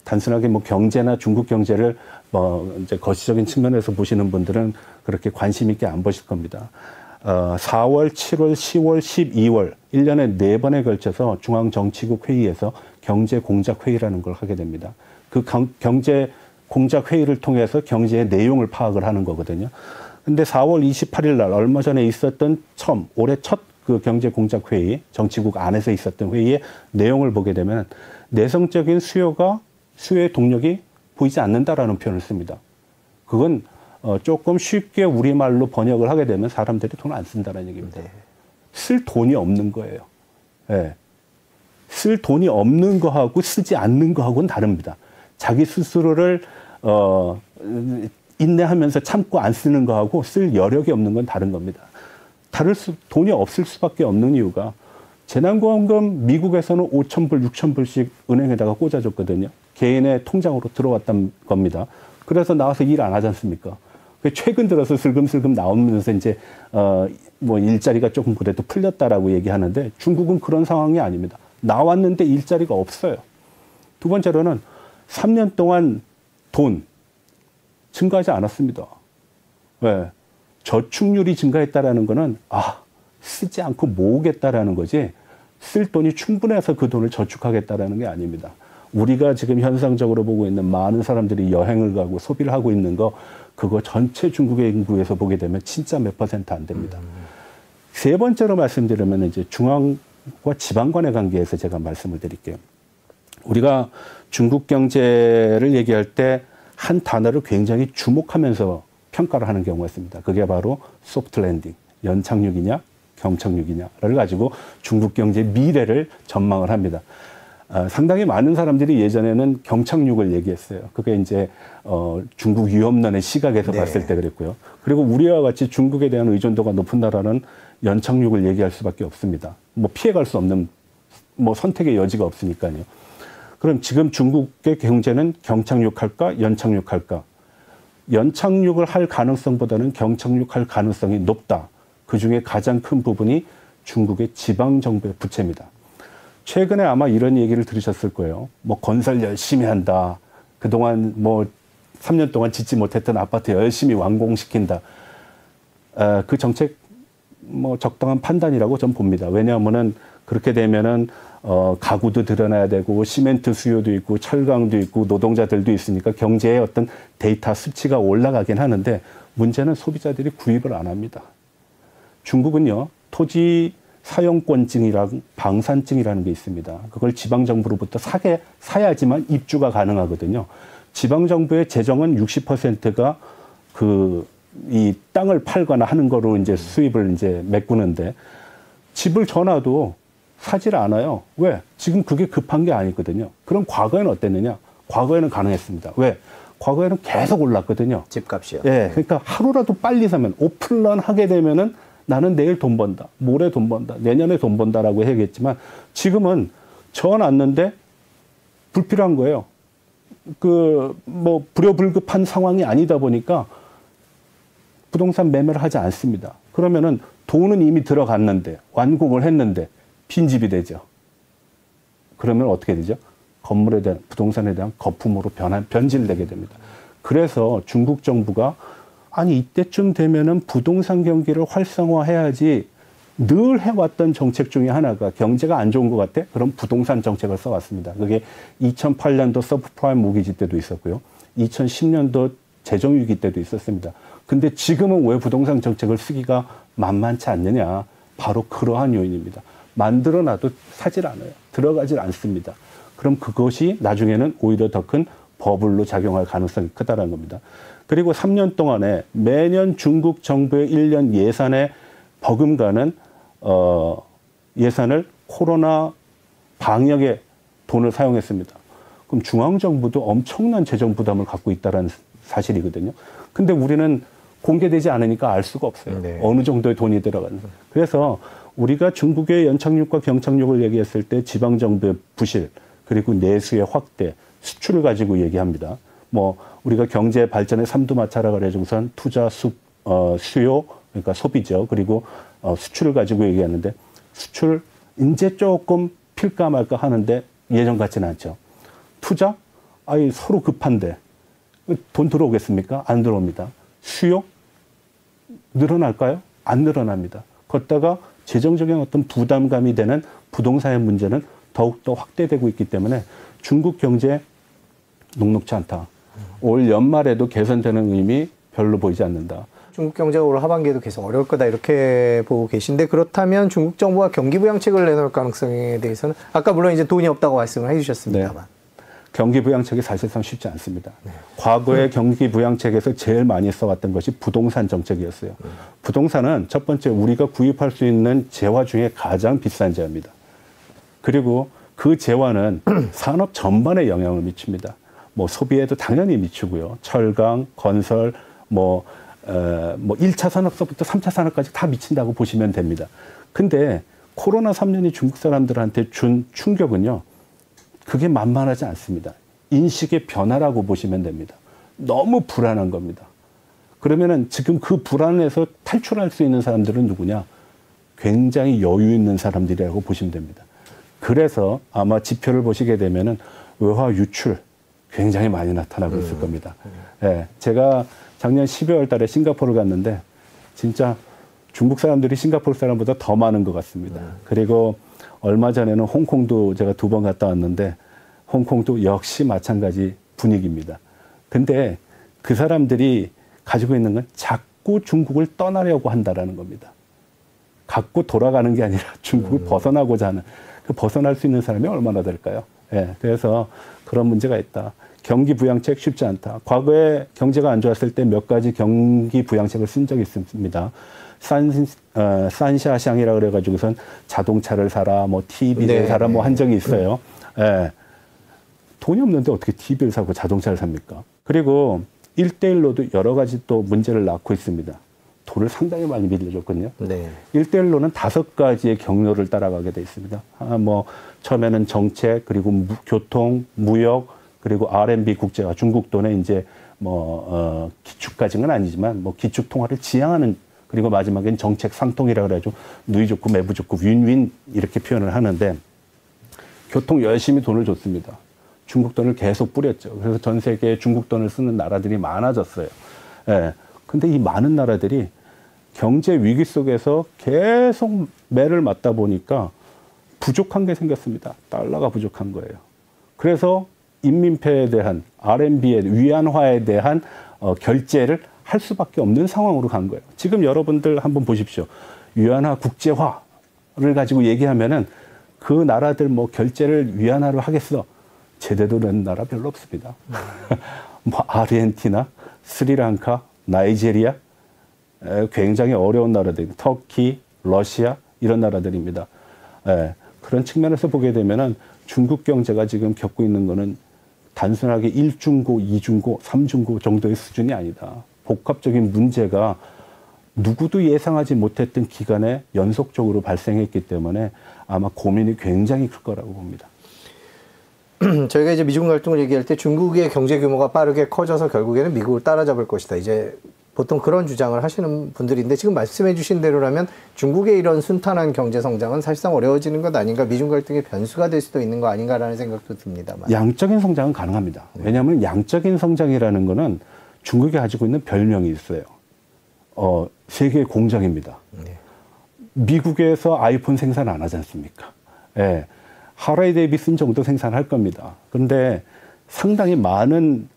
C: 단순하게 뭐 경제나 중국 경제를 이제 거시적인 측면에서 보시는 분들은 그렇게 관심 있게 안 보실 겁니다. 4월, 7월, 10월, 12월 1년에 4번에 걸쳐서 중앙정치국 회의에서 경제공작회의라는 걸 하게 됩니다. 그 경제공작회의를 통해서 경제의 내용을 파악을 하는 거거든요. 근데 4월 28일 날 얼마 전에 있었던 올해 첫 그 경제공작회의, 정치국 안에서 있었던 회의의 내용을 보게 되면 내성적인 수요의 동력이 보이지 않는다라는 표현을 씁니다. 그건 조금 쉽게 우리말로 번역을 하게 되면 사람들이 돈 안 쓴다는 얘기입니다.
A: 네.
C: 쓸 돈이 없는 거예요. 네. 쓸 돈이 없는 거하고 쓰지 않는 거하고는 다릅니다. 자기 스스로를 인내하면서 참고 안 쓰는 거하고 쓸 여력이 없는 건 다른 겁니다. 돈이 없을 수밖에 없는 이유가 재난구원금 미국에서는 5,000불, 6,000불씩 은행에다가 꽂아줬거든요. 개인의 통장으로 들어왔단 겁니다. 그래서 나와서 일 안 하지 않습니까? 최근 들어서 슬금슬금 나오면서 이제 뭐 일자리가 조금 그래도 풀렸다라고 얘기하는데 중국은 그런 상황이 아닙니다. 나왔는데 일자리가 없어요. 두 번째로는 3년 동안 돈 증가하지 않았습니다. 왜? 저축률이 증가했다라는 거는 쓰지 않고 모으겠다라는 거지 쓸 돈이 충분해서 그 돈을 저축하겠다라는 게 아닙니다. 우리가 지금 현상적으로 보고 있는 많은 사람들이 여행을 가고 소비를 하고 있는 거 그거 전체 중국의 인구에서 보게 되면 진짜 몇 % 안 됩니다. 세 번째로 말씀드리면 이제 중앙과 지방 간의 관계에서 제가 말씀을 드릴게요. 우리가 중국 경제를 얘기할 때 한 단어를 굉장히 주목하면서 평가를 하는 경우가 있습니다. 그게 바로 소프트 랜딩, 연착륙이냐 경착륙이냐를 가지고 중국 경제의 미래를 전망을 합니다. 상당히 많은 사람들이 예전에는 경착륙을 얘기했어요. 그게 이제 중국 위험론의 시각에서
A: 네.
C: 봤을 때 그랬고요. 그리고 우리와 같이 중국에 대한 의존도가 높은 나라는 연착륙을 얘기할 수밖에 없습니다. 뭐 피해갈 수 없는 뭐 선택의 여지가 없으니까요. 그럼 지금 중국의 경제는 경착륙할까 연착륙할까? 연착륙을 할 가능성보다는 경착륙할 가능성이 높다. 그중에 가장 큰 부분이 중국의 지방정부의 부채입니다. 최근에 아마 이런 얘기를 들으셨을 거예요. 뭐 건설 열심히 한다. 그동안 뭐 3년 동안 짓지 못했던 아파트 열심히 완공시킨다. 그 정책 뭐 적당한 판단이라고 전 봅니다. 왜냐하면은 그렇게 되면은 가구도 드러나야 되고 시멘트 수요도 있고 철강도 있고 노동자들도 있으니까 경제의 어떤 데이터 수치가 올라가긴 하는데 문제는 소비자들이 구입을 안 합니다. 중국은요 토지 사용권증이랑 방산증이라는 게 있습니다. 그걸 지방정부로부터 사야지만 입주가 가능하거든요. 지방정부의 재정은 60%가 이 땅을 팔거나 하는 거로 이제 수입을 이제 메꾸는데 집을 전화도 사질 않아요. 왜? 지금 그게 급한 게 아니거든요. 그럼 과거에는 어땠느냐? 과거에는 가능했습니다. 왜? 과거에는 계속 올랐거든요.
A: 집값이요.
C: 예. 그러니까 하루라도 빨리 사면 오픈런 하게 되면은 나는 내일 돈 번다. 모레 돈 번다. 내년에 돈 번다라고 해야겠지만 지금은 전화왔는데 불필요한 거예요. 뭐 불효불급한 상황이 아니다 보니까 부동산 매매를 하지 않습니다. 그러면은 돈은 이미 들어갔는데 완공을 했는데 빈집이 되죠. 그러면 어떻게 되죠? 건물에 대한 부동산에 대한 거품으로 변질되게 됩니다. 그래서 중국 정부가 아니 이때쯤 되면은 부동산 경기를 활성화해야지 늘 해왔던 정책 중에 하나가 경제가 안 좋은 것 같아? 그럼 부동산 정책을 써왔습니다. 그게 2008년도 서브프라임 모기지 때도 있었고요. 2010년도 재정위기 때도 있었습니다. 근데 지금은 왜 부동산 정책을 쓰기가 만만치 않느냐? 바로 그러한 요인입니다. 만들어놔도 사질 않아요. 들어가질 않습니다. 그럼 그것이 나중에는 오히려 더 큰 버블로 작용할 가능성이 크다는 겁니다. 그리고 3년 동안에 매년 중국 정부의 1년 예산에 버금가는 예산을 코로나 방역에 돈을 사용했습니다. 그럼 중앙정부도 엄청난 재정 부담을 갖고 있다는 사실이거든요. 근데 우리는 공개되지 않으니까 알 수가 없어요.
A: 네.
C: 어느 정도의 돈이 들어가는지. 그래서 우리가 중국의 연착륙과 경착륙을 얘기했을 때 지방정부의 부실, 그리고 내수의 확대, 수출을 가지고 얘기합니다. 뭐 우리가 경제 발전의 삼두마차라 그래가지고선 투자, 수요, 그러니까 소비죠. 그리고 수출을 가지고 얘기하는데 수출 이제 조금 필까 말까 하는데 예전 같지는 않죠. 투자? 아니 서로 급한데 돈 들어오겠습니까? 안 들어옵니다. 수요? 늘어날까요? 안 늘어납니다. 걷다가 재정적인 어떤 부담감이 되는 부동산의 문제는 더욱더 확대되고 있기 때문에 중국 경제 녹록지 않다. 올 연말에도 개선되는 의미 별로 보이지 않는다.
A: 중국 경제가 올 하반기에도 계속 어려울 거다 이렇게 보고 계신데 그렇다면 중국 정부가 경기 부양책을 내놓을 가능성에 대해서는 아까 물론 이제 돈이 없다고 말씀을 해주셨습니다만
C: 네. 경기 부양책이 사실상 쉽지 않습니다. 네. 과거의 경기 부양책에서 제일 많이 써왔던 것이 부동산 정책이었어요. 부동산은 첫 번째 우리가 구입할 수 있는 재화 중에 가장 비싼 재화입니다. 그리고 그 재화는 산업 전반에 영향을 미칩니다. 뭐 소비에도 당연히 미치고요. 철강, 건설, 뭐 1차 산업서부터 3차 산업까지 다 미친다고 보시면 됩니다. 근데 코로나 3년이 중국 사람들한테 준 충격은요. 그게 만만하지 않습니다. 인식의 변화라고 보시면 됩니다. 너무 불안한 겁니다. 그러면은 지금 그 불안에서 탈출할 수 있는 사람들은 누구냐? 굉장히 여유 있는 사람들이라고 보시면 됩니다. 그래서 아마 지표를 보시게 되면은 외화 유출 굉장히 많이 나타나고 있을 겁니다. 네, 제가 작년 12월 달에 싱가포르를 갔는데 진짜 중국 사람들이 싱가포르 사람보다 더 많은 것 같습니다. 그리고 얼마 전에는 홍콩도 제가 2번 갔다 왔는데 홍콩도 역시 마찬가지 분위기입니다. 근데 그 사람들이 가지고 있는 건 자꾸 중국을 떠나려고 한다라는 겁니다. 갖고 돌아가는 게 아니라 중국을 벗어나고자 하는, 그 벗어날 수 있는 사람이 얼마나 될까요? 예, 그래서 그런 문제가 있다. 경기 부양책 쉽지 않다. 과거에 경제가 안 좋았을 때 몇 가지 경기 부양책을 쓴 적이 있습니다. 산샤샹이라 그래가지고선 자동차를 사라, 뭐 TV를 사라, 뭐 한 적이 있어요. 예. 돈이 없는데 어떻게 TV를 사고 자동차를 삽니까? 그리고 1대1로도 여러 가지 또 문제를 낳고 있습니다. 돈을 상당히 많이 빌려줬거든요.
A: 네.
C: 1대1로는 5가지의 경로를 따라가게 돼 있습니다. 뭐 처음에는 정책, 그리고 교통, 무역, 그리고 RMB 국제화, 중국 돈에 이제 뭐 기축까지는 아니지만 뭐 기축 통화를 지향하는, 그리고 마지막엔 정책 상통이라 그래가지고 누이 좋고 매부 좋고 윈윈 이렇게 표현을 하는데, 교통 열심히 돈을 줬습니다. 중국 돈을 계속 뿌렸죠. 그래서 전 세계에 중국 돈을 쓰는 나라들이 많아졌어요. 예. 근데 이 많은 나라들이 경제 위기 속에서 계속 매를 맞다 보니까 부족한 게 생겼습니다. 달러가 부족한 거예요. 그래서 인민폐에 대한, RMB의 위안화에 대한 결제를 할 수밖에 없는 상황으로 간 거예요. 지금 여러분들 한번 보십시오. 위안화 국제화를 가지고 얘기하면은 그 나라들 뭐 결제를 위안화로 하겠어. 제대로 된 나라 별로 없습니다. 뭐 아르헨티나, 스리랑카, 나이제리아, 굉장히 어려운 나라들, 터키, 러시아 이런 나라들입니다. 그런 측면에서 보게 되면은 중국 경제가 지금 겪고 있는 거는 단순하게 1중고, 2중고, 3중고 정도의 수준이 아니다. 복합적인 문제가 누구도 예상하지 못했던 기간에 연속적으로 발생했기 때문에 아마 고민이 굉장히 클 거라고 봅니다.
A: 저희가 이제 미중 갈등을 얘기할 때 중국의 경제 규모가 빠르게 커져서 결국에는 미국을 따라잡을 것이다. 이제 보통 그런 주장을 하시는 분들인데, 지금 말씀해 주신 대로라면 중국의 이런 순탄한 경제 성장은 사실상 어려워지는 것 아닌가, 미중 갈등의 변수가 될 수도 있는 거 아닌가라는 생각도 듭니다만.
C: 양적인 성장은 가능합니다. 왜냐하면 양적인 성장이라는 거는 중국이 가지고 있는 별명이 있어요. 세계 공장입니다. 미국에서 아이폰 생산 안 하지 않습니까? 예. 하라이 데이비슨 정도 생산할 겁니다. 그런데 상당히 많은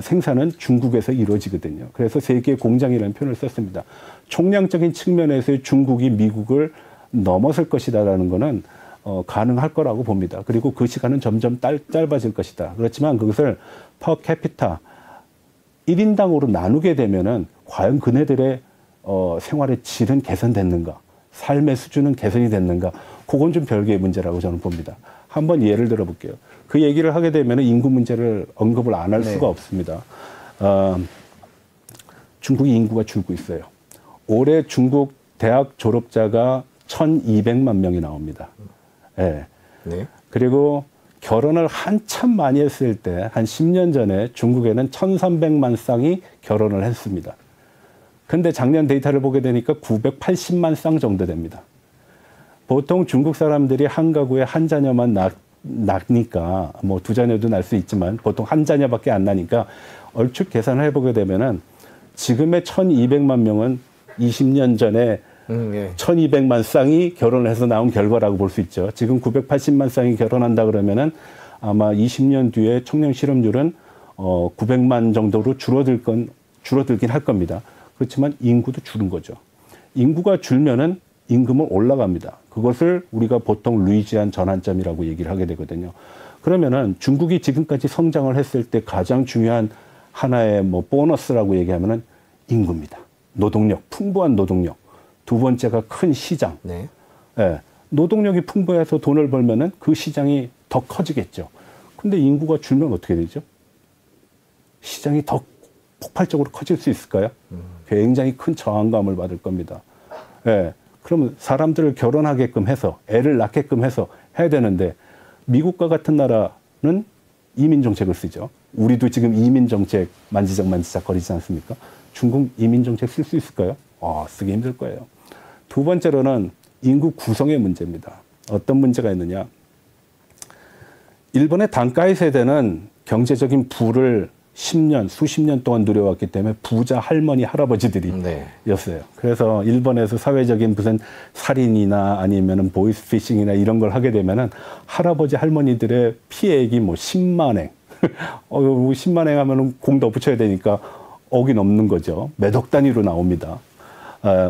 C: 생산은 중국에서 이루어지거든요. 그래서 세계 공장이라는 표현을 썼습니다. 총량적인 측면에서 중국이 미국을 넘어설 것이다라는 거는 가능할 거라고 봅니다. 그리고 그 시간은 점점 짧아질 것이다. 그렇지만 그것을 퍼 캐피타 1인당으로 나누게 되면은 과연 그네들의 생활의 질은 개선됐는가, 삶의 수준은 개선이 됐는가, 그건 좀 별개의 문제라고 저는 봅니다. 한번 예를 들어 볼게요. 그 얘기를 하게 되면 인구 문제를 언급을 안 할 수가 없습니다. 중국이 인구가 줄고 있어요. 올해 중국 대학 졸업자가 1,200만 명이 나옵니다. 네. 그리고 결혼을 한참 많이 했을 때, 한 10년 전에 중국에는 1,300만 쌍이 결혼을 했습니다. 근데 작년 데이터를 보게 되니까 980만 쌍 정도 됩니다. 보통 중국 사람들이 한 가구에 한 자녀만 낳으니까, 뭐 두 자녀도 낳을 수 있지만 보통 한 자녀밖에 안 나니까 얼추 계산을 해보게 되면은 지금의 1,200만 명은 20년 전에 1,200만 쌍이 결혼을 해서 나온 결과라고 볼 수 있죠. 지금 980만 쌍이 결혼한다 그러면은 아마 20년 뒤에 청년 실업률은 900만 정도로 줄어들긴 할 겁니다. 그렇지만 인구도 줄은 거죠. 인구가 줄면은 임금은 올라갑니다. 그것을 우리가 보통 루이지안 전환점이라고 얘기를 하게 되거든요. 그러면은 중국이 지금까지 성장을 했을 때 가장 중요한 하나의 뭐 보너스라고 얘기하면은 인구입니다. 노동력, 풍부한 노동력. 두 번째가 큰 시장. 예, 노동력이 풍부해서 돈을 벌면은 그 시장이 더 커지겠죠. 근데 인구가 줄면 어떻게 되죠? 시장이 더 폭발적으로 커질 수 있을까요? 굉장히 큰 저항감을 받을 겁니다. 예. 그러면 사람들을 결혼하게끔 해서, 애를 낳게끔 해서 해야 되는데, 미국과 같은 나라는 이민정책을 쓰죠. 우리도 지금 이민정책 만지작 거리지 않습니까? 중국 이민정책 쓸 수 있을까요? 쓰기 힘들 거예요. 두 번째로는 인구 구성의 문제입니다. 어떤 문제가 있느냐. 일본의 단가이 세대는 경제적인 부를 10년, 수십 년 동안 누려왔기 때문에 부자 할머니, 할아버지들이었어요.
A: 네.
C: 그래서 일본에서 사회적인 무슨 살인이나 아니면은 보이스피싱이나 이런 걸 하게 되면은 할아버지, 할머니들의 피해액이 뭐 10만 엔. 10만 엔 하면은 공 더 붙여야 되니까 억이 넘는 거죠. 몇억 단위로 나옵니다.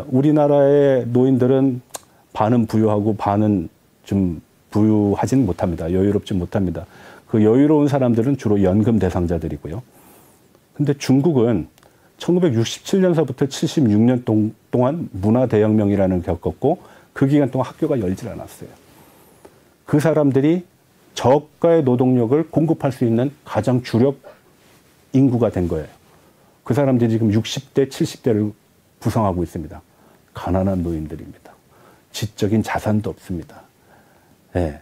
C: 우리나라의 노인들은 반은 부유하고 반은 좀 부유하진 못합니다. 여유롭지 못합니다. 그 여유로운 사람들은 주로 연금 대상자들이고요. 근데 중국은 1967년서부터 76년 동안 문화대혁명이라는 걸 겪었고 그 기간 동안 학교가 열질 않았어요. 그 사람들이 저가의 노동력을 공급할 수 있는 가장 주력 인구가 된 거예요. 그 사람들이 지금 60대, 70대를 구성하고 있습니다. 가난한 노인들입니다. 지적인 자산도 없습니다. 네.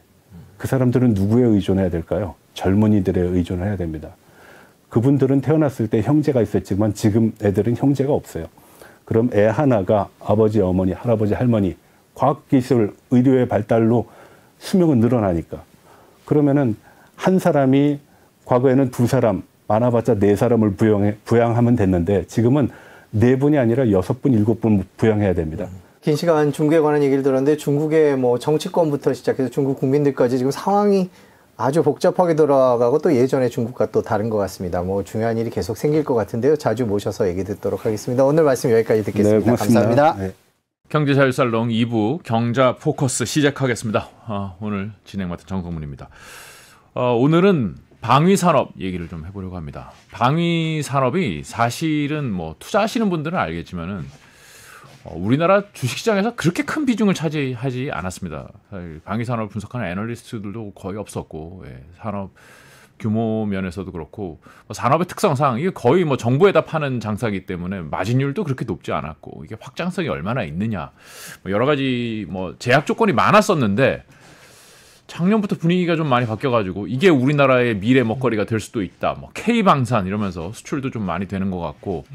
C: 그 사람들은 누구에 의존해야 될까요? 젊은이들에 의존해야 됩니다. 그분들은 태어났을 때 형제가 있었지만 지금 애들은 형제가 없어요. 그럼 애 하나가 아버지, 어머니, 할아버지, 할머니, 과학기술, 의료의 발달로 수명은 늘어나니까. 그러면은 한 사람이 과거에는 두 사람, 많아봤자 네 사람을 부양하면 됐는데 지금은 네 분이 아니라 6분, 7분 부양해야 됩니다.
A: 긴 시간 중국에 관한 얘기를 들었는데 중국의 뭐 정치권부터 시작해서 중국 국민들까지 지금 상황이 아주 복잡하게 돌아가고 또 예전에 중국과 또 다른 것 같습니다. 뭐 중요한 일이 계속 생길 것 같은데요. 자주 모셔서 얘기 듣도록 하겠습니다. 오늘 말씀 여기까지 듣겠습니다.
C: 네, 고맙습니다.
A: 감사합니다.
C: 네.
D: 경제자유살롱 2부 경자 포커스 시작하겠습니다. 오늘 진행 맡은 정성문입니다. 오늘은 방위산업 얘기를 좀 해보려고 합니다. 방위산업이 사실은 뭐 투자하시는 분들은 알겠지만은 우리나라 주식시장에서 그렇게 큰 비중을 차지하지 않았습니다. 방위산업을 분석하는 애널리스트들도 거의 없었고, 산업 규모 면에서도 그렇고, 산업의 특성상 이게 거의 뭐 정부에다 파는 장사이기 때문에 마진율도 그렇게 높지 않았고, 이게 확장성이 얼마나 있느냐, 여러 가지 뭐 제약 조건이 많았었는데, 작년부터 분위기가 좀 많이 바뀌어가지고 이게 우리나라의 미래 먹거리가 될 수도 있다. 뭐 K방산 이러면서 수출도 좀 많이 되는 것 같고,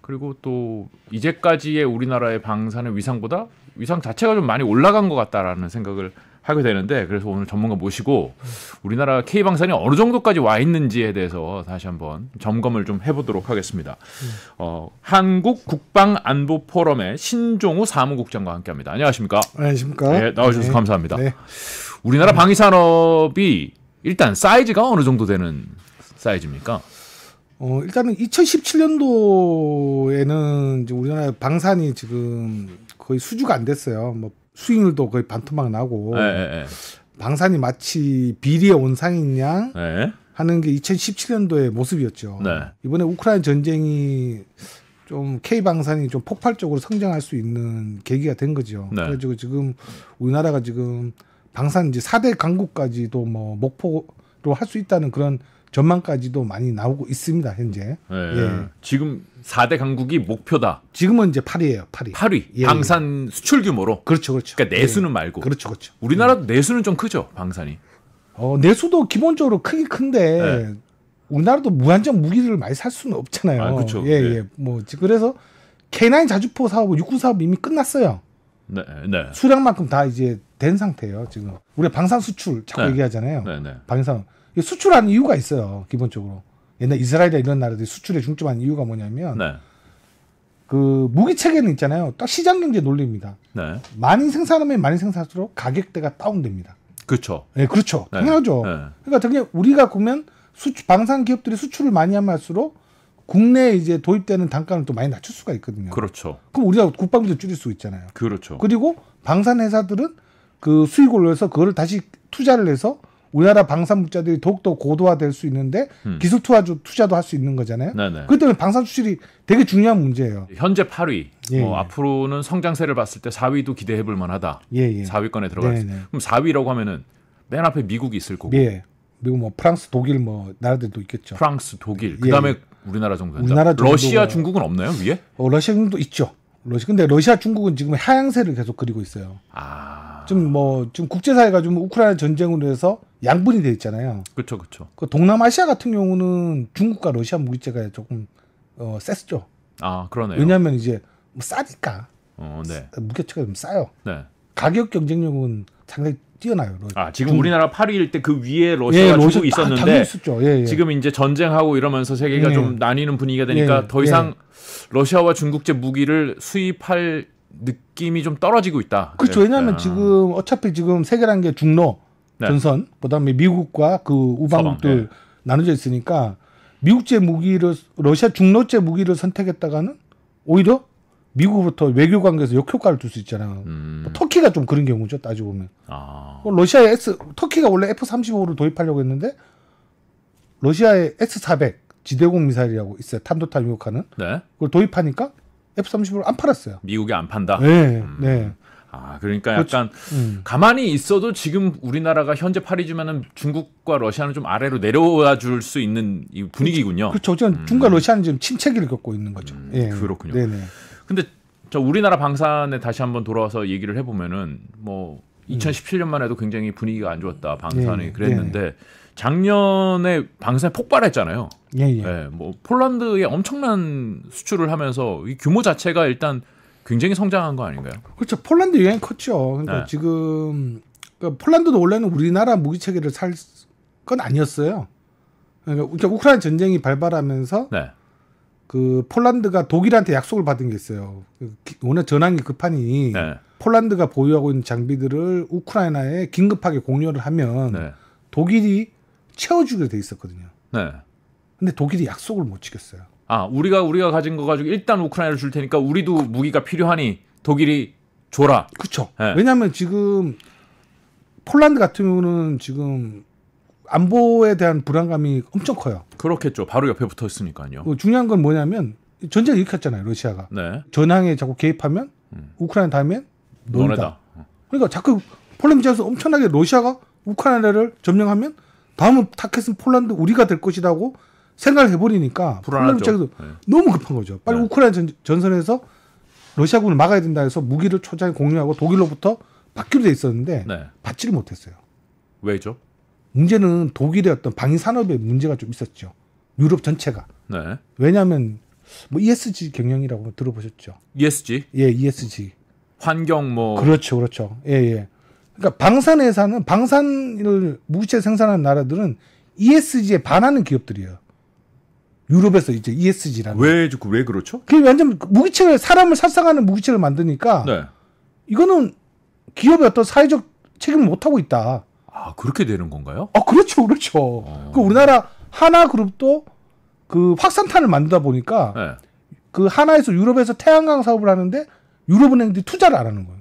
D: 그리고 또 이제까지의 우리나라의 방산의 위상보다 위상 자체가 좀 많이 올라간 것 같다라는 생각을 하게 되는데, 그래서 오늘 전문가 모시고 우리나라 K방산이 어느 정도까지 와 있는지에 대해서 다시 한번 점검을 좀 해보도록 하겠습니다. 한국국방안보포럼의 신종우 사무국장과 함께합니다. 안녕하십니까?
E: 안녕하십니까?
D: 네, 나와주셔서 감사합니다.
E: 네.
D: 우리나라 방위산업이 일단 사이즈가 어느 정도 되는 사이즈입니까?
E: 일단은 2017년도에는 이제 우리나라 방산이 지금 거의 수주가 안 됐어요. 뭐 수익률도 거의 반토막 나고, 방산이 마치 비리의 온상인 양 하는 게 2017년도의 모습이었죠.
D: 네.
E: 이번에 우크라이나 전쟁이 좀 K방산이 좀 폭발적으로 성장할 수 있는 계기가 된 거죠.
D: 네.
E: 그래가지고 지금 우리나라가 지금 방산 이제 4대 강국까지도 뭐 목표로 할 수 있다는 그런 전망까지도 많이 나오고 있습니다, 현재. 예.
D: 지금 4대 강국이 목표다.
E: 지금은 이제 8위예요, 8위.
D: 8위.
E: 예.
D: 방산 수출 규모로.
E: 그렇죠, 그렇죠.
D: 그러니까 내수는
E: 예.
D: 말고.
E: 그렇죠, 그렇죠.
D: 우리나라도 내수는 좀 크죠, 방산이.
E: 내수도 기본적으로 크긴 큰데, 우리나라도 무한정 무기를 많이 살 수는 없잖아요.
D: 아, 그렇죠.
E: 예, 예. 뭐, 그래서 K9 자주포 사업, 육군 사업 이미 끝났어요.
D: 네, 네.
E: 수량만큼 다 이제 된 상태예요, 지금. 우리가 방산 수출 자꾸
D: 네.
E: 얘기하잖아요.
D: 네, 네.
E: 방산. 수출하는 이유가 있어요, 기본적으로. 옛날 이스라엘이나 이런 나라들이 수출에 중점한 이유가 뭐냐면,
D: 네.
E: 그 무기 체계는 있잖아요. 딱 시장 경제 논리입니다.
D: 네.
E: 많이 생산하면 많이 생산할수록 가격대가 다운됩니다.
D: 그렇죠.
E: 네, 그렇죠.
D: 네.
E: 당연하죠.
D: 네.
E: 그러니까 그냥 우리가 보면 방산 기업들이 수출을 많이 하면 할수록 국내에 이제 도입되는 단가는 또 많이 낮출 수가 있거든요.
D: 그렇죠.
E: 그럼 우리가 국방비도 줄일 수 있잖아요.
D: 그렇죠.
E: 그리고 방산 회사들은 그 수익을 올려서 그거를 다시 투자를 해서 우리나라 방산 물자들이 더욱더 고도화될 수 있는데 기술 투자도 할 수 있는 거잖아요.
D: 네네.
E: 그렇기 때문에 방산 수출이 되게 중요한 문제예요.
D: 현재 8위.
E: 예,
D: 뭐
E: 예.
D: 앞으로는 성장세를 봤을 때 4위도 기대해 볼 만하다.
E: 예, 예.
D: 4위권에 들어갈 수.
E: 네네.
D: 그럼 4위라고 하면은 맨 앞에 미국이 있을 거고.
E: 예. 그리고 뭐 프랑스, 독일 뭐 나라들도 있겠죠.
D: 프랑스, 독일. 그다음에
E: 예.
D: 우리나라 정도 된다.
E: 우리나라 정도가-
D: 러시아, 중국은 없나요, 위에?
E: 러시아도 있죠. 근데 러시아, 중국은 지금 하향세를 계속 그리고 있어요.
D: 아.
E: 지금 국제사회가 좀 우크라이나 전쟁으로 해서 양분이 돼 있잖아요.
D: 그렇죠. 그렇죠.
E: 그 동남아시아 같은 경우는 중국과 러시아 무기체가 조금 셌죠.
D: 아, 그러네요.
E: 왜냐하면 이제 뭐 싸니까
D: 네.
E: 무기체가 좀 싸요.
D: 네.
E: 가격 경쟁력은 상당히 뛰어나요.
D: 지금 우리나라 8위일 때 그 위에 러시아가 주고 있었는데 지금 이제 전쟁하고 이러면서 세계가 좀 나뉘는 분위기가 되니까 더 이상 러시아와 중국제 무기를 수입할 느낌이 좀 떨어지고 있다.
E: 그렇죠. 왜냐하면 지금 어차피 지금 세계라는 게 중로 전선, 그다음에 미국과 그 우방국들 나눠져 있으니까 미국제 무기를 러시아 중로제 무기를 선택했다가는 오히려 미국부터 외교 관계에서 역효과를 줄 수 있잖아요. 터키가 좀 그런 경우죠. 따지고 보면. 러시아의 터키가 원래 F-35를 도입하려고 했는데 러시아의 S-400 지대공 미사일이라고 있어요. 탄도탄 유혹하는. 그걸 도입하니까 F-35를 안 팔았어요.
D: 미국이 안 판다?
E: 네.
D: 그러니까 약간 가만히 있어도 지금 우리나라가 현재 8위지만은 중국과 러시아는 좀 아래로 내려와 줄 수 있는 이 분위기군요.
E: 그렇죠. 중국과 러시아는 지금 침체기를 겪고 있는 거죠.
D: 그렇군요.
E: 네네.
D: 근데 저 우리나라 방산에 다시 한번 돌아와서 얘기를 해보면은 뭐 2017년만 해도 굉장히 분위기가 안 좋았다. 방산이 그랬는데 작년에 방산이 폭발했잖아요. 뭐 폴란드에 엄청난 수출을 하면서 이 규모 자체가 일단 굉장히 성장한 거 아닌가요?
E: 그렇죠. 폴란드 영향이 컸죠. 그러니까 지금 그러니까 폴란드도 원래는 우리나라 무기 체계를 살 건 아니었어요. 그러니까 우크라이나 전쟁이 발발하면서 그 폴란드가 독일한테 약속을 받은 게 있어요. 워낙 전황이 급하니 폴란드가 보유하고 있는 장비들을 우크라이나에 긴급하게 공유를 하면 독일이 채워주게 돼 있었거든요. 근데 독일이 약속을 못 지켰어요.
D: 우리가 가진 거 가지고 일단 우크라이나를 줄 테니까 우리도 무기가 필요하니 독일이 줘라.
E: 그렇죠. 왜냐하면 지금 폴란드 같은 경우는 지금 안보에 대한 불안감이 엄청 커요.
D: 그렇겠죠. 바로 옆에 붙어 있으니까요.
E: 중요한 건 뭐냐면 전쟁을 일으켰잖아요. 러시아가. 전황에 자꾸 개입하면 우크라이나 다음엔 너네다. 그러니까 자꾸 폴란드 입장에서 엄청나게 러시아가 우크라이나를 점령하면 다음은 타겟은 폴란드 우리가 될 것이라고 생각을 해버리니까 폴란드 입장에서 너무 급한 거죠. 빨리 우크라이나 전선에서 러시아군을 막아야 된다 해서 무기를 초장에 공유하고 독일로부터 받기로 돼 있었는데 받지를 못했어요.
D: 왜죠?
E: 문제는 독일의 어떤 방위 산업에 문제가 좀 있었죠. 유럽 전체가. 왜냐하면 뭐 ESG 경영이라고 들어보셨죠?
D: ESG?
E: ESG.
D: 환경 뭐.
E: 그렇죠. 그러니까 방산을 무기체 생산하는 나라들은 ESG에 반하는 기업들이에요. 유럽에서 이제 ESG라는.
D: 왜 그렇죠?
E: 그게 완전 무기체를 사람을 살상하는 무기체를 만드니까 이거는 기업의 어떤 사회적 책임을 못 하고 있다.
D: 그렇게 되는 건가요?
E: 그렇죠. 그 우리나라 하나그룹도 그 확산탄을 만들다 보니까 그 하나에서 유럽에서 태양광 사업을 하는데 유럽은행들이 투자를 안 하는 거예요.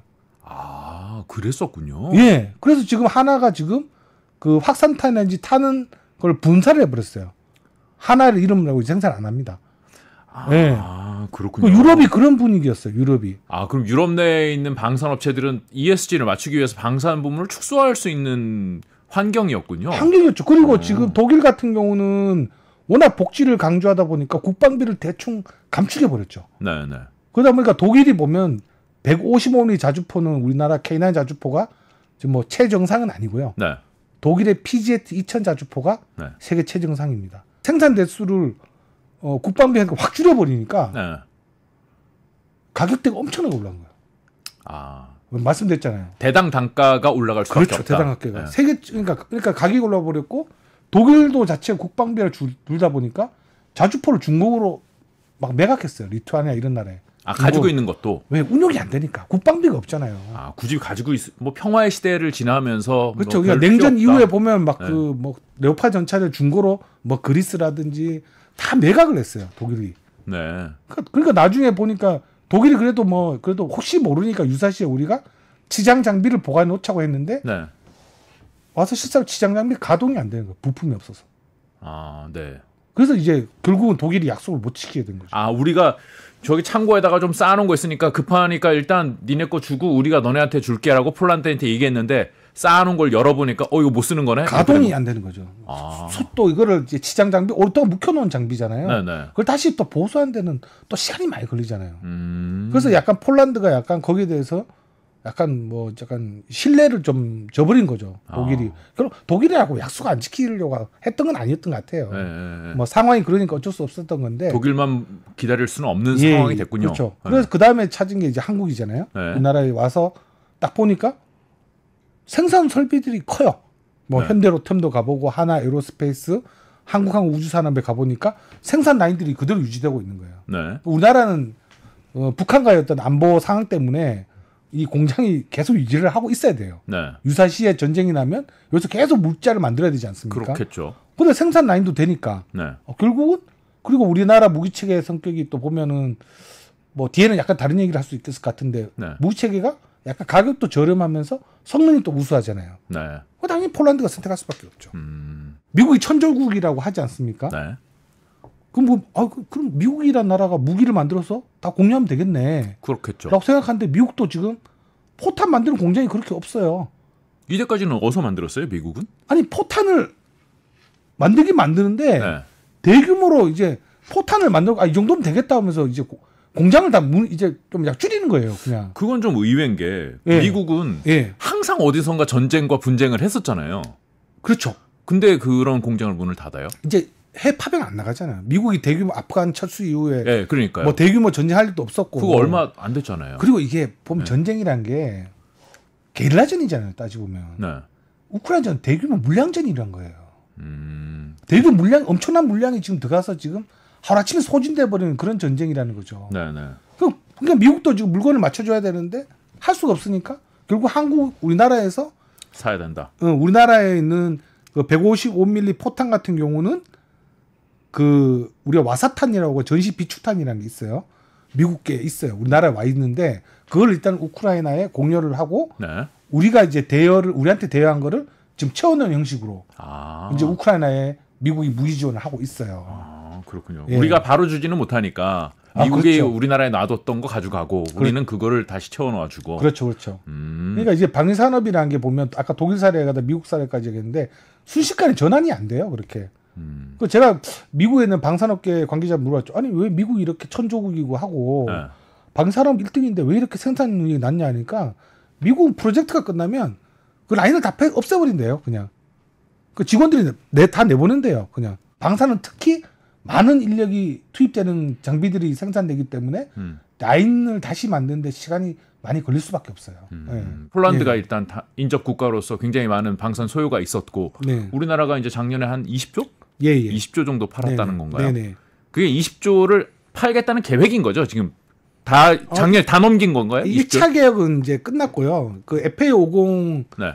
D: 그랬었군요.
E: 그래서 지금 하나가 지금 그 확산탄 에너지 타는 걸 분사를 해버렸어요. 하나를 이름으로 생산 안 합니다.
D: 그렇군요.
E: 유럽이 그런 분위기였어요. 유럽이.
D: 그럼 유럽 내에 있는 방산업체들은 ESG를 맞추기 위해서 방산 부문을 축소할 수 있는 환경이었군요.
E: 환경이었죠. 그리고 지금 독일 같은 경우는 워낙 복지를 강조하다 보니까 국방비를 대충 감축해 버렸죠. 그러다 보니까 독일이 보면 155mm 자주포는 우리나라 K9 자주포가 지금 뭐 최정상은 아니고요. 독일의 PZ-2000 자주포가 세계 최정상입니다. 생산 대수를 국방비가 확 줄여버리니까 가격대가 엄청나게 올라간 거예요. 말씀드렸잖아요.
D: 대당 단가가 올라갈 수밖에 없다.
E: 그렇죠. 대당 단가가. 그러니까 가격이 올라버렸고 독일도 자체 국방비를 줄다 보니까 자주포를 중국으로 막 매각했어요. 리투아니아 이런 나라에.
D: 가지고 있는 것도.
E: 왜 운용이 안 되니까 국방비가 없잖아요.
D: 굳이 가지고 뭐 평화의 시대를 지나면서.
E: 그렇죠. 그러니까 냉전 이후에 보면 막 그 뭐 레오파 전차를 중고로 뭐 그리스라든지 다 매각을 했어요. 독일이. 그러니까 나중에 보니까 독일이 그래도 혹시 모르니까 유사시에 우리가 지장 장비를 보관해 놓자고 했는데 와서 실제로 지장 장비 가동이 안 되는 거예요. 부품이 없어서. 그래서 이제 결국은 독일이 약속을 못 지키게 된 거죠.
D: 우리가 저기 창고에다가 좀 쌓아놓은 거 있으니까 급하니까 일단 니네 거 주고 우리가 너네한테 줄게라고 폴란드한테 얘기했는데 쌓아놓은 걸 열어보니까 이거 못 쓰는 거네.
E: 가동이 안 되는 거죠. 또 이거를 이제 지장 장비 오랫동안 묵혀놓은 장비잖아요. 그걸 다시 또 보수하는 데는 또 시간이 많이 걸리잖아요. 그래서 약간 폴란드가 약간 거기에 대해서 약간 신뢰를 좀 저버린 거죠. 독일이. 그럼 독일이라고 약속 안 지키려고 했던 건 아니었던 것 같아요. 뭐 상황이 그러니까 어쩔 수 없었던 건데.
D: 독일만 기다릴 수는 없는 상황이 됐군요.
E: 그렇죠. 그래서 그 다음에 찾은 게 이제 한국이잖아요. 우리나라에 와서 딱 보니까 생산 설비들이 커요. 뭐
D: 네.
E: 현대로템도 가보고 하나 에어로스페이스, 한국항공우주산업에 가보니까 생산 라인들이 그대로 유지되고 있는 거예요.
D: 네.
E: 우리나라는 북한과의 어떤 안보 상황 때문에 이 공장이 계속 유지를 하고 있어야 돼요.
D: 네.
E: 유사시에 전쟁이 나면 여기서 계속 물자를 만들어야 되지 않습니까?
D: 그렇겠죠.
E: 근데 생산 라인도 되니까
D: 네.
E: 결국은 그리고 우리나라 무기체계 성격이 또 보면은 뭐 뒤에는 약간 다른 얘기를 할 수 있을 것 같은데
D: 네.
E: 무기체계가 약간 가격도 저렴하면서 성능이 또 우수하잖아요.
D: 네.
E: 당연히 폴란드가 선택할 수밖에 없죠. 미국이 천조국이라고 하지 않습니까?
D: 네.
E: 그럼 그럼 미국이란 나라가 무기를 만들어서 다 공유하면 되겠네.
D: 그렇겠죠.
E: 라고 생각하는데 미국도 지금 포탄 만드는 공장이 그렇게 없어요.
D: 이때까지는 어디서 만들었어요, 미국은?
E: 아니 포탄을 만들긴 만드는데
D: 네.
E: 대규모로 이제 포탄을 만들고 이 정도면 되겠다 하면서 이제 공장을 다 이제 좀 줄이는 거예요, 그냥.
D: 그건 좀 의외인 게
E: 예.
D: 미국은
E: 예.
D: 항상 어디선가 전쟁과 분쟁을 했었잖아요.
E: 그렇죠.
D: 근데 그런 공장을 문을 닫아요?
E: 이제 해외 파병 안 나가잖아요. 미국이 대규모 아프간 철수 이후에
D: 예, 그러니까요.
E: 뭐 대규모 전쟁할 일도 없었고.
D: 그거 얼마 안 됐잖아요.
E: 그리고 이게 보면 전쟁이란 게 게릴라전이잖아요, 따지고 보면.
D: 네.
E: 우크라이나전 대규모 물량전이란 거예요. 대규모 엄청난 물량이 지금 들어가서 지금 하루아침에 소진돼 버리는 그런 전쟁이라는 거죠.
D: 네, 네.
E: 그러니까 미국도 지금 물건을 맞춰줘야 되는데 할 수가 없으니까 결국 우리나라에서
D: 사야 된다.
E: 우리나라에 있는 그 155mm 포탄 같은 경우는 그 우리가 와사탄이라고 전시 비축탄이라는 게 있어요. 미국에 있어요. 우리나라에 와 있는데 그걸 일단 우크라이나에 공여를 하고
D: 네.
E: 우리가 이제 우리한테 대여한 거를 지금 채워넣은 형식으로 이제 우크라이나에 미국이 무기 지원을 하고 있어요.
D: 그렇군요.
E: 예.
D: 우리가 바로 주지는 못하니까 미국이
E: 그렇죠.
D: 우리나라에 놔뒀던 거 가져가고 우리는 그거를 다시 채워넣어주고.
E: 그렇죠, 그렇죠. 그러니까 이제 방위산업이라는 게 보면 아까 독일 사례에 가다 미국 사례까지 얘기했는데 순식간에 전환이 안 돼요, 그렇게. 그 제가 미국에 있는 방산업계 관계자 물어봤죠. 아니 왜 미국이 이렇게 천조국이고 하고
D: 네.
E: 방산업 1등인데 왜 이렇게 생산력이 낮냐 하니까 미국 프로젝트가 끝나면 그 라인을 다 없애버린대요, 그냥. 그 직원들이 다 내보낸대요, 그냥. 방산은 특히 많은 인력이 투입되는 장비들이 생산되기 때문에 라인을 다시 만드는데 시간이 많이 걸릴 수밖에 없어요. 네.
D: 폴란드가
E: 예.
D: 일단 인접 국가로서 굉장히 많은 방산 소요가 있었고
E: 네.
D: 우리나라가 이제 작년에 한 20조?
E: 예.
D: 20조 정도 팔았다는
E: 네네.
D: 건가요?
E: 네네.
D: 그게 20조를 팔겠다는 계획인 거죠? 지금 다 작년에 다 넘긴 건가요? 20조?
E: 1차 계획은 이제 끝났고요. 그 FA50
D: 네.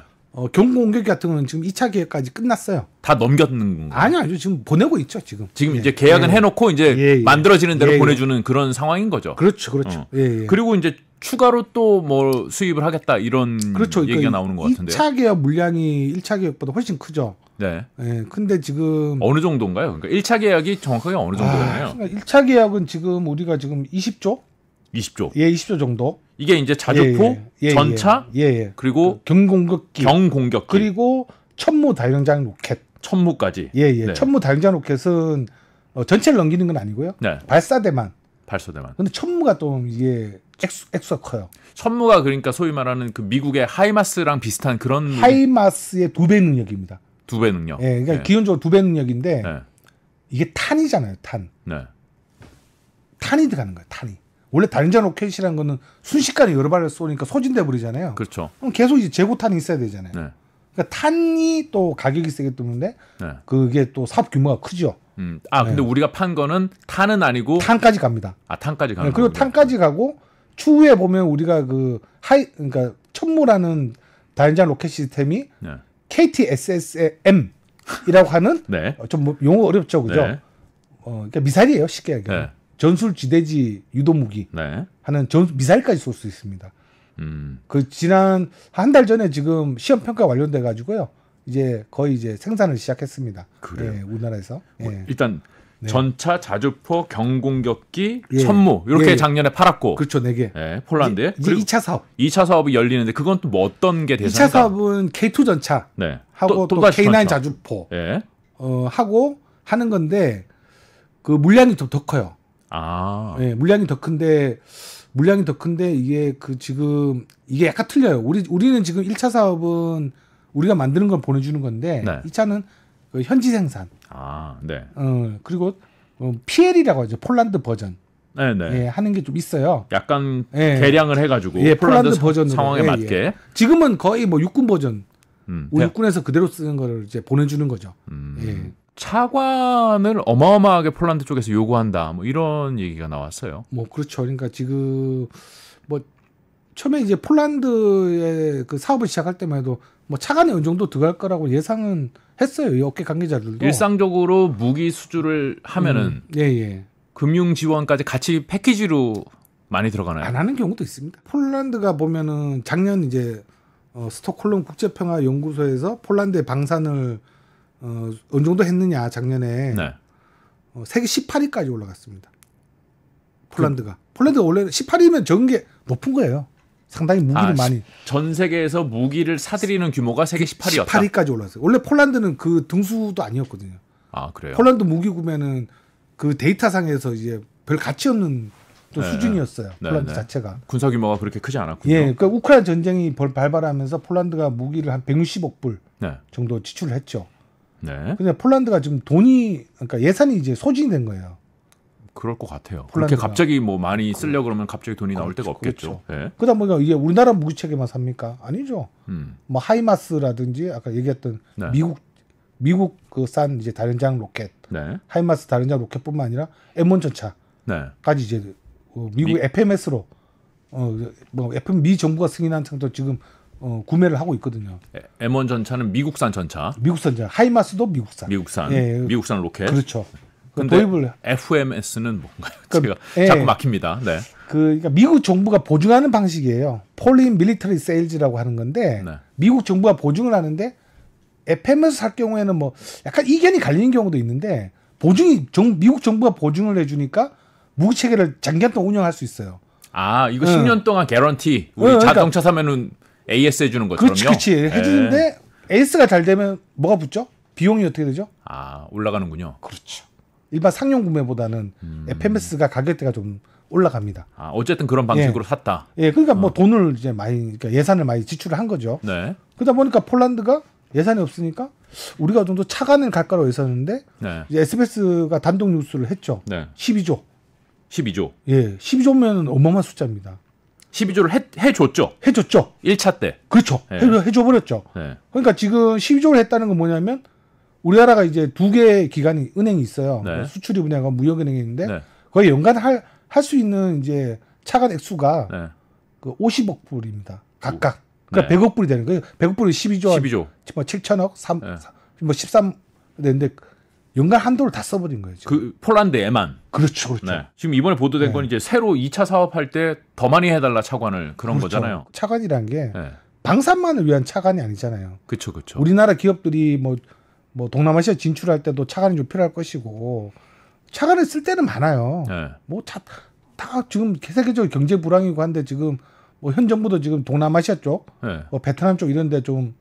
E: 경공격기 같은 거는 지금 2차 계획까지 끝났어요.
D: 다 넘겼는 건가요?
E: 아니요, 지금 보내고 있죠, 지금.
D: 지금
E: 예.
D: 이제 계약은
E: 예.
D: 해놓고 이제
E: 예.
D: 만들어지는 대로
E: 예.
D: 보내주는 그런 상황인 거죠.
E: 그렇죠. 예.
D: 그리고 이제 추가로 또 뭐 수입을 하겠다 이런
E: 그렇죠.
D: 얘기가 나오는 것 같은데요.
E: 2차 계획 물량이 1차 계획보다 훨씬 크죠.
D: 네.
E: 예. 근데 지금
D: 어느 정도인가요? 그러니까 1차 계약이 정확하게 어느 정도 되나요?
E: 1차 계약은 지금 우리가 지금 20조?
D: 20조.
E: 예, 20조 정도.
D: 이게 이제 자주포, 전차, 그리고
E: 경공격기,
D: 경공격기,
E: 그리고 천무 다연장 로켓.
D: 천무까지.
E: 예.
D: 네.
E: 천무 다연장 로켓은 전체를 넘기는 건 아니고요.
D: 네.
E: 발사대만.
D: 발사대만.
E: 근데 천무가 또 이게 액수가 커요.
D: 천무가 그러니까 소위 말하는 그 미국의 하이마스랑 비슷한 그런
E: 하이마스의 2배 능력입니다.
D: 2배 능력.
E: 예, 그러니까
D: 네.
E: 기본적으로 2배 능력인데
D: 네.
E: 이게 탄이잖아요, 탄.
D: 네.
E: 탄이 들어가는 거예요, 탄이. 원래 다연장 로켓이라는 거는 순식간에 여러 발을 쏘니까 소진돼 버리잖아요.
D: 그렇죠.
E: 그럼 계속 이제 재고탄이 있어야 되잖아요.
D: 네.
E: 그러니까 탄이 또 가격이 세기 때문에
D: 네.
E: 그게 또 사업 규모가 크죠.
D: 근데 우리가 판 거는 탄은 아니고
E: 탄까지 갑니다.
D: 탄까지 가는
E: 네, 그리고
D: 거군요.
E: 탄까지 가고 추후에 보면 우리가 그러니까 천무라는 다연장 로켓 시스템이
D: 네.
E: KTSSM이라고 하는
D: 네.
E: 좀 뭐 용어 어렵죠, 그죠?
D: 네.
E: 그러니까 미사일이에요, 쉽게 얘기하면.
D: 네.
E: 전술 지대지 유도 무기
D: 네.
E: 하는 미사일까지 쏠 수 있습니다.
D: 음.
E: 그 지난 한 달 전에 지금 시험 평가 완료돼 가지고요. 이제 거의 이제 생산을 시작했습니다.
D: 그래요?
E: 예, 우리나라에서. 예.
D: 일단
E: 네.
D: 전차, 자주포, 경공격기,
E: 예.
D: 천무 이렇게
E: 예.
D: 작년에 팔았고
E: 그렇죠, 4개.
D: 예, 폴란드에
E: 이제
D: 그리고
E: 2차 사업.
D: 2차 사업이 열리는데 그건 또 뭐 어떤 게
E: 2차
D: 대상인가?
E: 사업은 K2 전차
D: 네.
E: 하고 또
D: 다시
E: K9
D: 전차.
E: 자주포
D: 예.
E: 하고 하는 건데 그 물량이 좀 더 커요.
D: 아.
E: 예, 물량이 더 큰데 이게 그 지금 이게 약간 틀려요. 우리는 지금 1차 사업은 우리가 만드는 걸 보내주는 건데
D: 네.
E: 2차는 그 현지 생산.
D: 아, 네.
E: 그리고 PL이라고 하죠. 폴란드 버전.
D: 네네.
E: 예, 하는 게 좀 있어요.
D: 약간
E: 예.
D: 개량을 해가지고
E: 예,
D: 폴란드
E: 폴란드 버전으로.
D: 상황에
E: 예,
D: 맞게.
E: 예. 지금은 거의 뭐 육군 버전, 우리
D: 네.
E: 육군에서 그대로 쓰는 거를 이제 보내주는 거죠. 예.
D: 차관을 어마어마하게 폴란드 쪽에서 요구한다. 뭐 이런 얘기가 나왔어요.
E: 뭐 그렇죠. 그러니까 지금 뭐 처음에 이제 폴란드의 그 사업을 시작할 때만 해도 뭐 차관이 어느 정도 들어갈 거라고 예상은 했어요. 이 업계 관계자들도.
D: 일상적으로 무기 수주를 하면은
E: 예.
D: 금융 지원까지 같이 패키지로 많이 들어가나요?
E: 안 하는 경우도 있습니다. 폴란드가 보면은 작년 이제 스톡홀름 국제평화연구소에서 폴란드의 방산을 어느 정도 했느냐 작년에
D: 네.
E: 세계 18위까지 올라갔습니다. 폴란드가 원래 18위면 적은 게 높은 거예요. 상당히 무기를 많이.
D: 전 세계에서 무기를 사들이는 규모가 세계 18위였다.
E: 18위까지 올랐어요. 원래 폴란드는 그 등수도 아니었거든요.
D: 아 그래요?
E: 폴란드 무기 구매는 그 데이터상에서 이제 별 가치 없는 또
D: 네.
E: 수준이었어요.
D: 네,
E: 폴란드
D: 네.
E: 자체가.
D: 군사 규모가 그렇게 크지 않았군요.
E: 예, 그러니까 우크라이나 전쟁이 발발하면서 폴란드가 무기를 한 160억 불
D: 네.
E: 정도 지출을 했죠.
D: 네.
E: 근데 폴란드가 지금 그러니까 예산이 이제 소진이 된 거예요.
D: 그럴 것 같아요. 그렇게
E: 폴란드가.
D: 갑자기 뭐 많이 쓰려고 그러면 갑자기 돈이 나올 데가 없겠죠. 네.
E: 그러다 보니까 이게 우리나라 무기 체계만 삽니까? 아니죠. 뭐 하이마스라든지 아까 얘기했던
D: 네.
E: 미국 그 싼 이제 다연장 로켓,
D: 네.
E: 하이마스 다연장 로켓뿐만 아니라 M1 전차까지
D: 네.
E: 이제 미국 FMS로 뭐 FM 미 정부가 승인한 창도 지금 구매를 하고 있거든요.
D: M1 전차는 미국산 전차.
E: 미국산 전차, 하이마스도 미국산.
D: 미국산 로켓.
E: 그렇죠.
D: 근데
E: 도입을
D: FMS는 뭔가요?
E: 그러니까,
D: 제가 자꾸 막힙니다. 네.
E: 그러니까 미국 정부가 보증하는 방식이에요. Foreign Military Sales라고 하는 건데
D: 네.
E: 미국 정부가 보증을 하는데 FM에서 살 경우에는 뭐 약간 이견이 갈리는 경우도 있는데 미국 정부가 보증을 해주니까 무기 체계를 장기간 동안 운영할 수 있어요.
D: 아 이거 10년 동안 개런티. 우리
E: 그러니까,
D: 자동차 사면은 AS 해주는 것처럼요.
E: 그렇지. 해주는데 AS가 잘 되면 뭐가 붙죠? 비용이 어떻게 되죠?
D: 아 올라가는군요.
E: 그렇죠. 일반 상용 구매보다는 FMS가 가격대가 좀 올라갑니다.
D: 아 어쨌든 그런 방식으로 샀다.
E: 예, 그러니까 뭐 돈을 이제 그러니까 예산을 많이 지출을 한 거죠.
D: 네.
E: 그러다 보니까 폴란드가 예산이 없으니까 우리가 어느 정도 차관을 갈까로 했었는데
D: 네.
E: 이제 SBS가 단독 뉴스를 했죠.
D: 네.
E: 12조.
D: 12조.
E: 예, 12조면 어마어마한 숫자입니다.
D: 12조를 해줬죠.
E: 해줬죠.
D: 1차 때.
E: 그렇죠.
D: 네.
E: 해줘버렸죠.
D: 네.
E: 그러니까 지금 12조를 했다는 건 뭐냐면 우리나라가 이제 두 개의 기관이 은행이 있어요.
D: 네.
E: 수출입은행하고 무역은행이 있는데
D: 네.
E: 거의 연간 할 수 있는 이제 차관 액수가
D: 네.
E: 그 50억 불입니다. 각각. 그러니까
D: 네.
E: 100억 불이 되는 거예요. 100억 불이 12조.
D: 12조.
E: 뭐 7천억,
D: 네.
E: 뭐 13 되는데 연간 한도를 다 써버린 거예요. 지금.
D: 그 폴란드에만.
E: 그렇죠.
D: 네. 지금 이번에 보도된
E: 네.
D: 건 이제 새로 2차 사업할 때 더 많이 해달라 차관을 그런
E: 그렇죠.
D: 거잖아요.
E: 차관이란 게
D: 네.
E: 방산만을 위한 차관이 아니잖아요.
D: 그렇죠, 그렇죠.
E: 우리나라 기업들이 뭐 동남아시아 진출할 때도 차관이 좀 필요할 것이고 차관을 쓸 때는 많아요.
D: 네.
E: 뭐 다 지금 세계적으로 경제 불황이고 한데 지금 뭐 현 정부도 지금 동남아시아 쪽,
D: 네.
E: 베트남 쪽 이런데 좀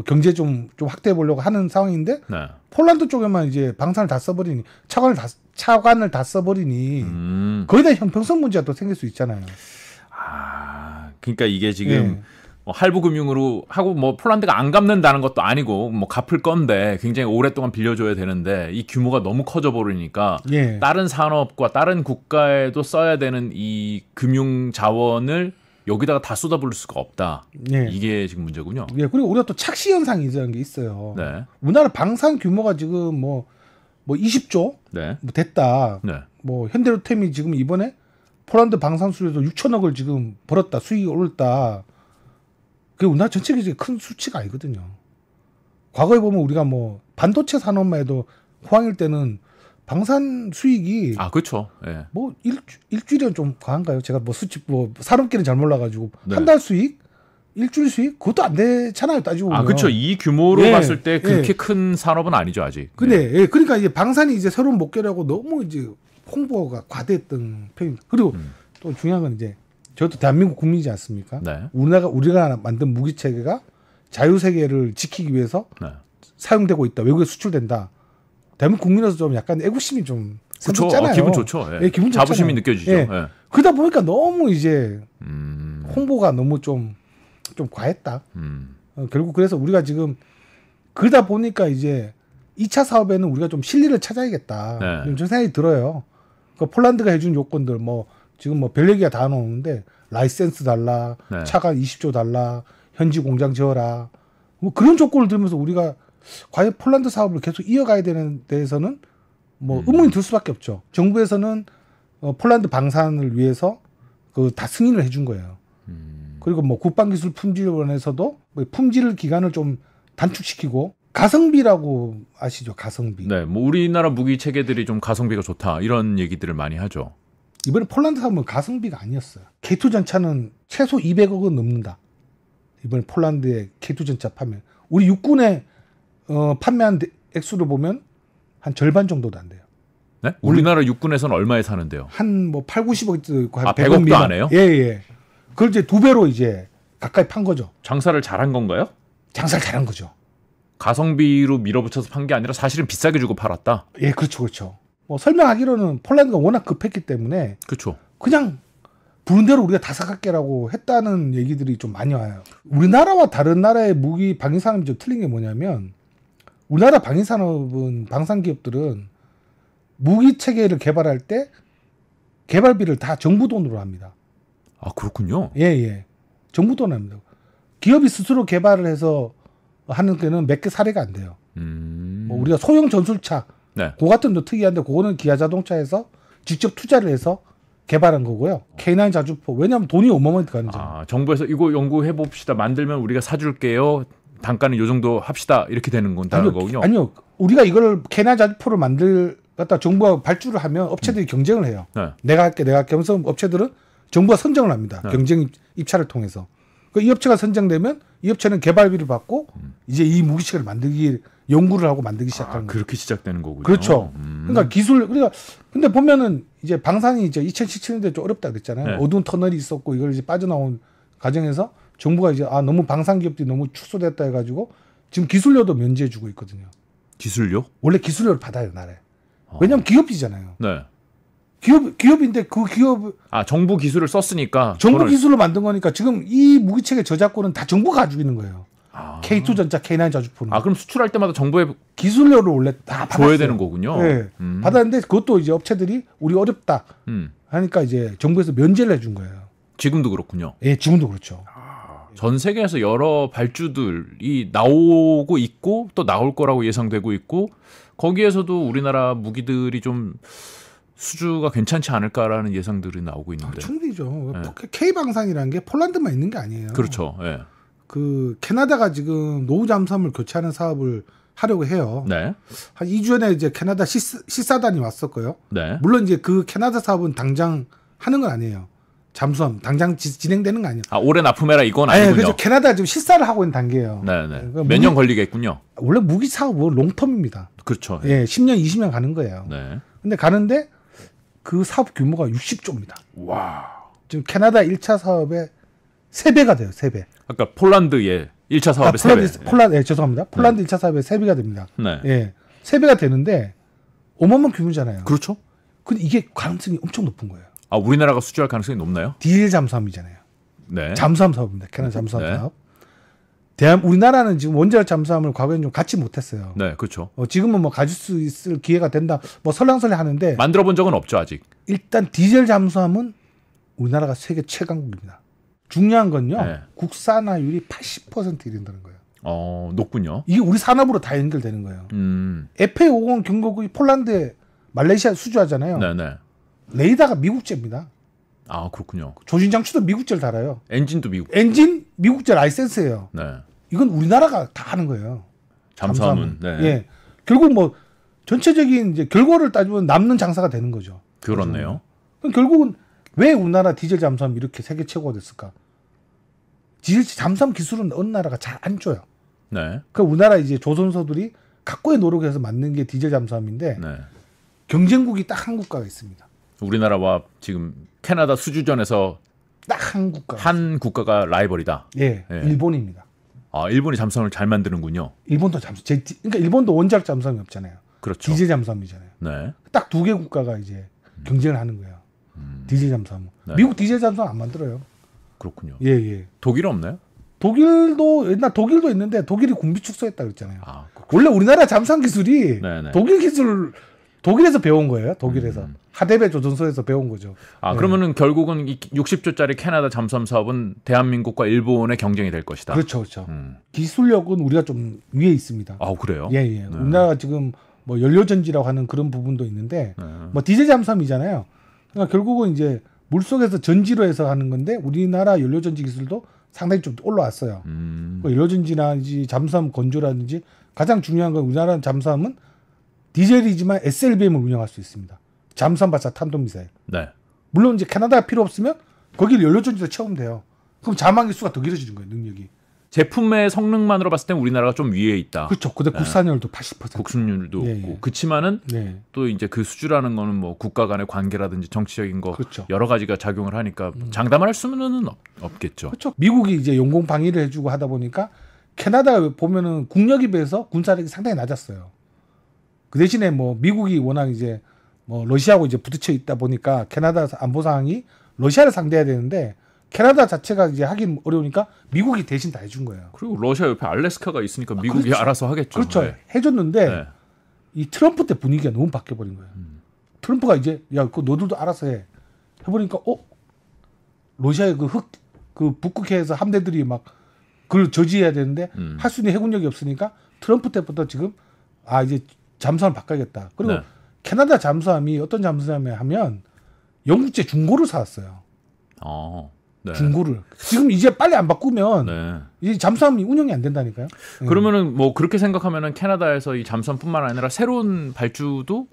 E: 경제 좀 확대해 보려고 하는 상황인데
D: 네.
E: 폴란드 쪽에만 이제 방산을 다 써버리니 차관을 다 써버리니 거기다 형평성 문제가 또 생길 수 있잖아요.
D: 아, 그러니까 이게 지금
E: 네.
D: 뭐 할부 금융으로 하고 뭐 폴란드가 안 갚는다는 것도 아니고 뭐 갚을 건데 굉장히 오랫동안 빌려줘야 되는데 이 규모가 너무 커져 버리니까
E: 예.
D: 다른 산업과 다른 국가에도 써야 되는 이 금융 자원을 여기다가 다 쏟아부을 수가 없다.
E: 예.
D: 이게 지금 문제군요.
E: 예, 그리고 우리가 또 착시 현상이라는 게 있어요.
D: 네.
E: 우리나라 방산 규모가 지금 뭐 20조
D: 네.
E: 뭐 됐다.
D: 네.
E: 뭐 현대로템이 지금 이번에 폴란드 방산 수주에서 6천억을 지금 벌었다. 수익이 오르다. 그게 우리나라 전체 경제의 큰 수치가 아니거든요. 과거에 보면 우리가 뭐 반도체 산업만 해도 호황일 때는 방산 수익이
D: 아, 그렇죠. 예.
E: 뭐 일주일은 좀 과한가요? 제가 뭐 수치 뭐 산업계는 잘 몰라가지고
D: 네.
E: 한 달 수익, 일주일 수익 그것도 안 되잖아요. 따지고 보면.
D: 아, 그렇죠. 이 규모로
E: 예,
D: 봤을 때 그렇게
E: 예.
D: 큰 산업은 아니죠, 아직.
E: 근데 예, 그러니까 이제 방산이 이제 새로운 목표라고 너무 이제 홍보가 과대했던 편이. 그리고 또 중요한 건 이제 저도 대한민국 국민이지 않습니까?
D: 네.
E: 우리가 만든 무기 체계가 자유 세계를 지키기 위해서
D: 네.
E: 사용되고 있다. 외국에 수출된다. 대한민국 국민으로서 좀 약간 애국심이 좀
D: 그렇죠.
E: 생겼잖아요.
D: 기분 좋죠. 예.
E: 예, 기분 좋잖아요.
D: 자부심이 느껴지죠.
E: 예.
D: 예.
E: 그러다 보니까 너무 이제 홍보가 너무 좀 과했다. 결국 그래서 우리가 지금 그러다 보니까 이제 2차 사업에는 우리가 좀 실리를 찾아야겠다.
D: 네.
E: 좀 생각이 들어요. 그 폴란드가 해준 요건들 뭐 지금 뭐 별 얘기가 다 나오는데 라이센스 달라,
D: 네.
E: 차가 20조 달라, 현지 공장 지어라. 뭐 그런 조건을 들면서 우리가 과연 폴란드 사업을 계속 이어가야 되는 데에서는 뭐 의문이 들 수밖에 없죠. 정부에서는 폴란드 방산을 위해서 그 다 승인을 해준 거예요. 그리고 뭐 국방기술품질원에서도 품질 기간을 좀 단축시키고 가성비라고 아시죠? 가성비.
D: 네, 뭐 우리나라 무기 체계들이 좀 가성비가 좋다 이런 얘기들을 많이 하죠.
E: 이번에 폴란드 사업은 가성비가 아니었어요. K2 전차는 최소 200억은 넘는다. 이번에 폴란드의 K2 전차 판매. 우리 육군에 판매한 액수를 보면 한 절반 정도도 안 돼요.
D: 네? 우리나라 육군에서는 얼마에 사는데요?
E: 한 뭐 8, 90억, 한 100억
D: 100억도
E: 미만.
D: 안 해요?
E: 예, 예. 그걸 이제 2배로 이제 가까이 판 거죠.
D: 장사를 잘한 건가요?
E: 장사를 잘한 거죠.
D: 가성비로 밀어붙여서 판 게 아니라 사실은 비싸게 주고 팔았다.
E: 예, 그렇죠, 그렇죠. 뭐 설명하기로는 폴란드가 워낙 급했기 때문에
D: 그렇죠.
E: 그냥 부른 대로 우리가 다 사갈게라고 했다는 얘기들이 좀 많이 와요. 우리나라와 다른 나라의 무기 방위산업이 좀 틀린 게 뭐냐면 우리나라 방위산업은 방산기업들은 무기 체계를 개발할 때 개발비를 다 정부 돈으로 합니다.
D: 아 그렇군요.
E: 예, 예. 정부 돈으로 합니다. 기업이 스스로 개발을 해서 하는 게는 몇 개 사례가 안 돼요. 뭐 우리가 소형 전술차
D: 네.
E: 그거 같은 거 특이한데 그거는 기아자동차에서 직접 투자를 해서 개발한 거고요. K9 자주포. 왜냐하면 돈이 어마어마하게 들어가잖아요.
D: 아 정부에서 이거 연구해 봅시다. 만들면 우리가 사줄게요. 단가는 요 정도 합시다. 이렇게 되는 거군요.
E: 아니요. 우리가 이걸 K9 자주포를 갖다 정부가 발주를 하면 업체들이 경쟁을 해요.
D: 네.
E: 내가 할게 하면서 업체들은 정부가 선정을 합니다.
D: 네.
E: 경쟁 입찰을 통해서. 이 업체가 선정되면 이 업체는 개발비를 받고 이제 이 무기체계를 만들기 연구를 하고 만들기 시작하는 거예요.
D: 그렇게 시작되는 거군요.
E: 그렇죠. 그러니까 근데 보면은 이제 방산이 이제 2017년도에 좀 어렵다 그랬잖아요.
D: 네.
E: 어두운 터널이 있었고 이걸 이제 빠져나온 과정에서 정부가 이제 너무 방산 기업들이 너무 축소됐다 해가지고 지금 기술료도 면제해주고 있거든요.
D: 기술료?
E: 원래 기술료를 받아요 나라에. 왜냐하면 기업이잖아요.
D: 네.
E: 기업인데 그 기업
D: 정부 기술을 썼으니까
E: 정부 기술로 만든 거니까 지금 이 무기체계 저작권은 다 정부가 가지고 있는 거예요. K2 전차, K9 자주포는.
D: 그럼 수출할 때마다 정부에
E: 기술료를 원래 다 받았어요.
D: 줘야 되는 거군요.
E: 네. 받았는데 그것도 이제 업체들이 우리 어렵다 하니까 이제 정부에서 면제를 해준 거예요.
D: 지금도 그렇군요.
E: 예, 지금도 그렇죠.
D: 전 세계에서 여러 발주들이 나오고 있고 또 나올 거라고 예상되고 있고 거기에서도 우리나라 무기들이 좀 수주가 괜찮지 않을까라는 예상들이 나오고 있는데.
E: 충분히죠.
D: 네.
E: K방산이라는 게 폴란드만 있는 게 아니에요.
D: 그렇죠. 네.
E: 그 캐나다가 지금 노후 잠수함을 교체하는 사업을 하려고 해요.
D: 네.
E: 한 2주 전에 이제 캐나다 시사단이 왔었고요.
D: 네.
E: 물론 이제 그 캐나다 사업은 당장 하는 건 아니에요. 잠수함 당장 진행되는 거 아니에요.
D: 올해 납품해라 이건 아니군요.
E: 그렇죠. 캐나다 지금 시사를 하고 있는 단계예요.
D: 네네.
E: 그러니까
D: 몇 년 걸리겠군요.
E: 원래 무기 사업은 롱텀입니다.
D: 그렇죠.
E: 예, 10년, 20년 가는 거예요.
D: 네.
E: 근데 가는데 그 사업 규모가 60조입니다.
D: 와.
E: 지금 캐나다 1차 사업의 3배가 돼요. 3배.
D: 아까 폴란드의 1차 사업의 3배.
E: 죄송합니다. 폴란드 1차 사업의 3배가 됩니다.
D: 네.
E: 예. 3배가 되는데 어마어마한 규모잖아요.
D: 그렇죠.
E: 근데 이게 가능성이 엄청 높은 거예요.
D: 우리나라가 수주할 가능성이 높나요?
E: 디젤 잠수함이잖아요.
D: 네.
E: 잠수함 사업입니다. 캐나다 잠수함
D: 네.
E: 사업. 우리나라는 지금 원자력 잠수함을 과거에는 좀 갖지 못했어요.
D: 네, 그렇죠.
E: 지금은 뭐 가질 수 있을 기회가 된다. 뭐 설랑설레 하는데
D: 만들어 본 적은 없죠, 아직.
E: 일단 디젤 잠수함은 우리나라가 세계 최강국입니다. 중요한 건요.
D: 네.
E: 국산화율이 80% 이른다는 거예요.
D: 높군요.
E: 이게 우리 산업으로 다 연결되는 거예요. FA50 경보국이 폴란드에 말레이시아 수주하잖아요.
D: 네네.
E: 레이더가 미국제입니다.
D: 그렇군요.
E: 조준 장치도 미국제를 달아요.
D: 엔진도 미국.
E: 엔진 미국제 라이센스예요.
D: 네.
E: 이건 우리나라가 다 하는 거예요.
D: 잠수함은. 네.
E: 예. 결국 뭐 전체적인 이제 결과를 따지면 남는 장사가 되는 거죠.
D: 그렇네요.
E: 그럼 결국은 왜 우리나라 디젤 잠수함이 이렇게 세계 최고가 됐을까? 디젤 잠수함 기술은 어느 나라가 잘 안 줘요.
D: 네.
E: 그 우리나라 이제 조선소들이 각고의 노력해서 만든 게 디젤 잠수함인데
D: 네.
E: 경쟁국이 딱 한 국가가 있습니다.
D: 우리나라와 지금 캐나다 수주전에서
E: 딱 한 국가.
D: 한 국가가 라이벌이다.
E: 예,
D: 예.
E: 일본입니다.
D: 일본이 잠수함을 잘 만드는군요.
E: 일본도 그러니까 일본도 원자력 잠수함이 없잖아요.
D: 그렇죠.
E: 디젤 잠수함이잖아요.
D: 네.
E: 딱 2개 국가가 이제 경쟁을 하는 거예요. 디젤 잠수함.
D: 네.
E: 미국 디젤 잠수함 안 만들어요.
D: 그렇군요.
E: 예, 예.
D: 독일은 없나요?
E: 옛날 독일도 있는데 독일이 군비 축소했다 그랬잖아요.
D: 그렇군요.
E: 원래 우리나라 잠수함 기술이
D: 네네.
E: 독일 기술 독일에서 배운 거예요. 독일에서 하데베 조선소에서 배운 거죠.
D: 아 그러면은 결국은 이 60조짜리 캐나다 잠수함 사업은 대한민국과 일본의 경쟁이 될 것이다.
E: 그렇죠, 그렇죠. 기술력은 우리가 좀 위에 있습니다.
D: 아 그래요?
E: 예, 예. 우리나라가 지금 뭐 연료전지라고 하는 그런 부분도 있는데 뭐 디젤 잠수함이잖아요. 그러니까 결국은 이제 물 속에서 전지로 해서 하는 건데 우리나라 연료전지 기술도 상당히 좀 올라왔어요. 뭐 연료전지나 잠수함 건조라든지 가장 중요한 건 우리나라 잠수함은 디젤이지만 SLBM을 운영할 수 있습니다. 잠수함 발사 탄도미사일.
D: 네.
E: 물론 이제 캐나다가 필요 없으면 거기를 연료전지로 채우면 돼요. 그럼 자망 기수가 더 길어지는 거예요, 능력이.
D: 제품의 성능만으로 봤을 때 우리나라가 좀 위에 있다.
E: 그렇죠. 근데 국산율도 80%.
D: 국산율도
E: 예,
D: 없고.
E: 예.
D: 그치만은
E: 네.
D: 또 이제 그 수주라는 거는 뭐 국가 간의 관계라든지 정치적인 거
E: 그렇죠.
D: 여러 가지가 작용을 하니까 장담할 수는 없겠죠.
E: 그렇죠. 미국이 이제 용공 방위를 해주고 하다 보니까 캐나다 보면은 국력에 비해서 군사력이 상당히 낮았어요. 그 대신에 뭐 미국이 워낙 이제 뭐 러시아하고 이제 부딪혀 있다 보니까 캐나다 안보 상황이 러시아를 상대해야 되는데 캐나다 자체가 이제 하긴 어려우니까 미국이 대신 다 해준 거예요.
D: 그리고 러시아 옆에 알래스카가 있으니까 미국이
E: 그렇죠.
D: 알아서 하겠죠.
E: 그렇죠.
D: 네.
E: 해줬는데
D: 네.
E: 이 트럼프 때 분위기가 너무 바뀌어버린 거예요. 트럼프가 이제 야, 그 너들도 알아서 해. 해보니까 러시아의 그 북극해에서 함대들이 막 그걸 저지해야 되는데 할 수 있는 해군력이 없으니까 트럼프 때부터 지금 이제 잠수함을 바꿔야겠다. 그리고
D: 네.
E: 캐나다 잠수함이 어떤 잠수함에 하면 영국제 중고를 사왔어요.
D: 네.
E: 중고를. 지금 이제 빨리 안 바꾸면
D: 네.
E: 이 잠수함이 운영이 안 된다니까요.
D: 그러면은 뭐 그렇게 생각하면은 캐나다에서 이 잠수함뿐만 아니라 새로운 발주도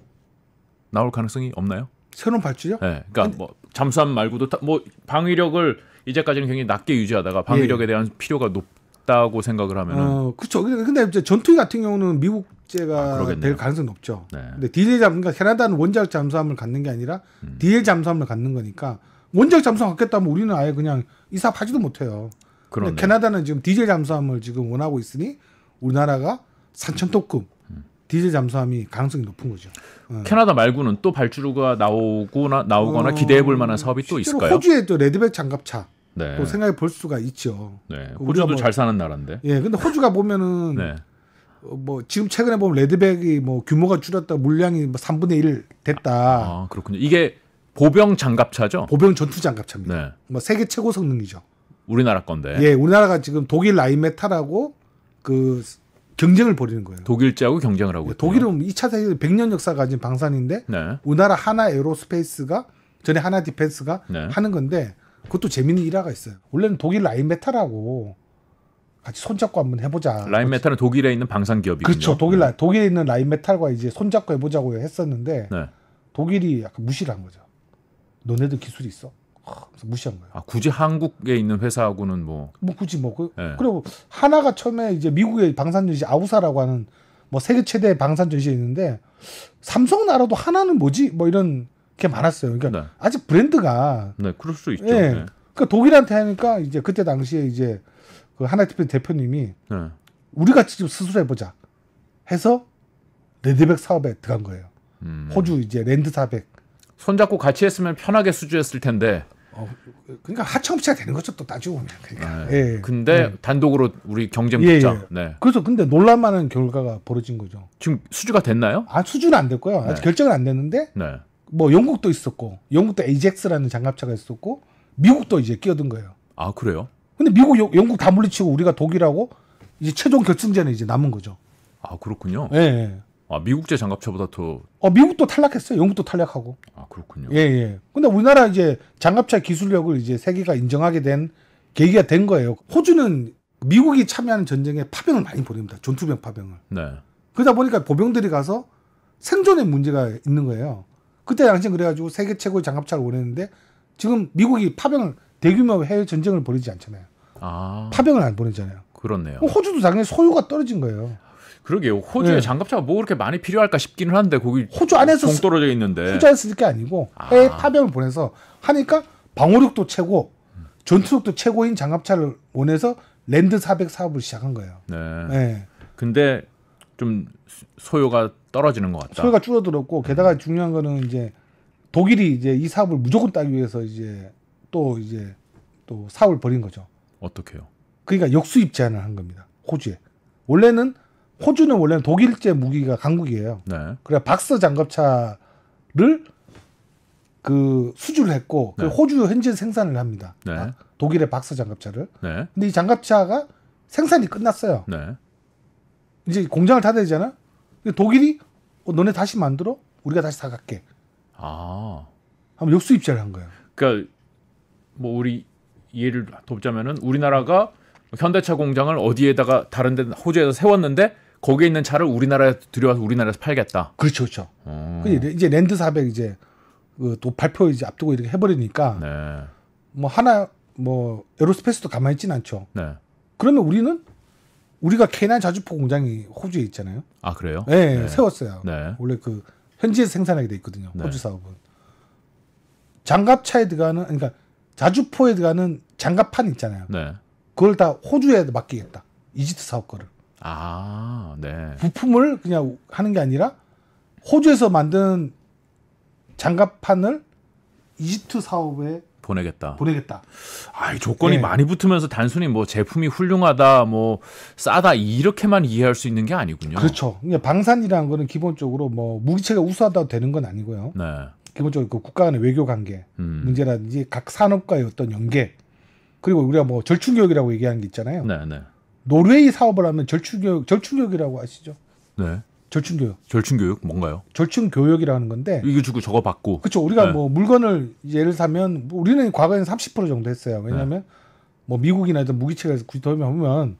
D: 나올 가능성이 없나요?
E: 새로운 발주요?
D: 네. 그러니까 뭐 잠수함 말고도 뭐 방위력을 이제까지는 굉장히 낮게 유지하다가 방위력에 대한 필요가 높다고 생각을 하면은
E: 그렇죠. 근데 이제 전투기 같은 경우는 미국제가
D: 그러겠네요.
E: 될 가능성이 높죠.
D: 네.
E: 근데 디젤 그러니까 캐나다는 원자력 잠수함을 갖는 게 아니라 디젤 잠수함을 갖는 거니까 원자력 잠수함 갖겠다면 우리는 아예 그냥 이 사업 하지도 못해요.
D: 그런데
E: 캐나다는 지금 디젤 잠수함을 지금 원하고 있으니 우리나라가 3,000톤급 디젤 잠수함이 가능성이 높은 거죠.
D: 캐나다 말고는 또 발주가 나오거나 기대해 볼 만한 사업이 또 있을까요?
E: 호주의 또 레드백 장갑차
D: 네.
E: 또 생각해 볼 수가 있죠.
D: 네.
E: 우리가
D: 호주도 잘 사는 나라인데.
E: 예, 근데 호주가 보면은
D: 네.
E: 뭐 지금 최근에 보면 레드백이 뭐 규모가 줄었다, 물량이 뭐 3분의 1 됐다.
D: 아, 그렇군요. 이게 보병 장갑차죠?
E: 보병 전투 장갑차입니다.
D: 네.
E: 뭐 세계 최고 성능이죠.
D: 우리나라 건데.
E: 예, 우리나라가 지금 독일 라인메탈하고 그 경쟁을 벌이는 거예요.
D: 독일제하고 경쟁을 하고 있고.
E: 독일은 2차 세계 100년 역사 가진 방산인데
D: 네.
E: 우리나라 하나 에어로스페이스가 전에 하나 디펜스가
D: 네.
E: 하는 건데 그것도 재미있는 일화가 있어요. 원래는 독일 라인메탈하고 같이 손잡고 한번 해보자.
D: 라인메탈은 독일에 있는 방산 기업이군요.
E: 그렇죠. 독일에 있는 라인메탈과 이제 손잡고 해보자고 했었는데
D: 네.
E: 독일이 약간 무시를 한 거죠. 너네들 기술이 있어? 그래서 무시한 거예요.
D: 아, 굳이 한국에 있는 회사하고는 뭐
E: 굳이
D: 네.
E: 그리고 하나가 처음에 이제 미국의 방산 전시 아우사라고 하는 뭐 세계 최대 방산 전시에 있는데 삼성은 알아도 하나는 뭐지? 뭐 이런 게 많았어요. 그러니까
D: 네.
E: 아직 브랜드가
D: 네, 그럴 수 있죠.
E: 예.
D: 네.
E: 그러니까 독일한테 하니까 이제 그때 당시에 이제 그 하나티펜 대표님이
D: 네.
E: 우리가 직접 스스로 해보자 해서 레드백 사업에 들어간 거예요. 호주 이제 랜드 400.
D: 손잡고 같이 했으면 편하게 수주했을 텐데.
E: 그러니까 하청업체가 되는 거죠. 또 따지고 보면. 그러니까. 예.
D: 근데 단독으로 우리 경쟁
E: 예,
D: 붙자.
E: 예.
D: 네.
E: 그래서 근데 놀랄만한 결과가 벌어진 거죠.
D: 지금 수주가 됐나요?
E: 수주는 안 됐고요. 아직
D: 네.
E: 결정은 안 됐는데
D: 네.
E: 뭐 영국도 있었고 영국도 AJAX라는 장갑차가 있었고 미국도 이제 끼어든 거예요.
D: 아, 그래요?
E: 근데 미국, 영국 다 물리치고 우리가 독일하고 이제 최종 결승전에 이제 남은 거죠.
D: 아, 그렇군요.
E: 예. 예.
D: 아, 미국제 장갑차보다 더.
E: 미국도 탈락했어요. 영국도 탈락하고.
D: 아, 그렇군요.
E: 예, 예. 근데 우리나라 이제 장갑차 기술력을 이제 세계가 인정하게 된 계기가 된 거예요. 호주는 미국이 참여하는 전쟁에 파병을 많이 보냅니다. 전투병 파병을.
D: 네.
E: 그러다 보니까 보병들이 가서 생존에 문제가 있는 거예요. 그때 당시 그래가지고 세계 최고의 장갑차를 원했는데 지금 미국이 파병을 대규모 해외 전쟁을 벌이지 않잖아요.
D: 아,
E: 파병을 안 보내잖아요.
D: 그렇네요.
E: 호주도 당연히 소유가 떨어진 거예요.
D: 그러게요. 호주에
E: 네.
D: 장갑차가 뭐 그렇게 많이 필요할까 싶기는 한데 거기
E: 호주 안에서
D: 동 떨어져 있는데.
E: 호주 안에서 쓸 게 아니고 해외 파병을 보내서 하니까 방어력도 최고, 전투력도 최고인 장갑차를 원해서 랜드 400 사업을 시작한 거예요.
D: 네.
E: 네.
D: 근데 좀 소요가 떨어지는 것 같다.
E: 소요가 줄어들었고 게다가 중요한 거는 이제 독일이 이제 이 사업을 무조건 따기 위해서 이제 또 사업을 벌인 거죠.
D: 어떻게요?
E: 그러니까 역수입 제한을 한 겁니다. 호주에. 원래는 호주는 원래는 독일제 무기가 강국이에요.
D: 네.
E: 그래 박스 장갑차를 그 수주를 했고
D: 네.
E: 호주 현지 생산을 합니다.
D: 네.
E: 독일의 박스 장갑차를.
D: 네.
E: 근데 이 장갑차가 생산이 끝났어요.
D: 네.
E: 이제 공장을 닫아야 되잖아. 근데 독일이 너네 다시 만들어? 우리가 다시 사갈게.
D: 아.
E: 하면 역수 입찰을 한 거예요.
D: 그러니까 뭐 우리 예를 돕자면은 우리나라가 현대차 공장을 어디에다가 다른 데 호주에서 세웠는데 거기에 있는 차를 우리나라에 들여와서 우리나라에서 팔겠다.
E: 그렇죠, 그렇죠. 이제 랜드 400 이제 또 발표 이제 앞두고 이렇게 해버리니까
D: 네.
E: 뭐 하나 뭐 에로스페이스도 가만히 있지는 않죠.
D: 네.
E: 그러면 우리가 K9 자주포 공장이 호주에 있잖아요.
D: 아 그래요?
E: 네,
D: 네.
E: 세웠어요.
D: 네.
E: 원래 그 현지에서 생산하게 돼 있거든요.
D: 네.
E: 호주 사업은 장갑차에 들어가는 그러니까 자주포에 들어가는 장갑판 있잖아요.
D: 네.
E: 그걸 다 호주에 맡기겠다. 이집트 사업 거를.
D: 아, 네.
E: 부품을 그냥 하는 게 아니라 호주에서 만든 장갑판을 이집트 사업에
D: 보내겠다.
E: 보내겠다.
D: 이 조건이
E: 네.
D: 많이 붙으면서 단순히 뭐 제품이 훌륭하다, 뭐 싸다 이렇게만 이해할 수 있는 게 아니군요.
E: 그렇죠. 그러니까 방산이라는 거는 기본적으로 뭐 무기체가 우수하다고 되는 건 아니고요.
D: 네.
E: 기본적으로 그 국가 간의 외교 관계 문제라든지 각 산업과의 어떤 연계 그리고 우리가 뭐 절충교육이라고 얘기하는 게 있잖아요.
D: 네, 네.
E: 노르웨이 사업을 하면 절충교육이라고 아시죠?
D: 네.
E: 절충교육.
D: 절충교육 뭔가요?
E: 절충교육이라는 건데
D: 이거 주고 저거 받고.
E: 그렇죠. 우리가
D: 네.
E: 뭐 물건을 예를 사면 우리는 과거에는 30% 정도 했어요. 왜냐하면 뭐 미국이나 어떤 무기체계에서 도입하면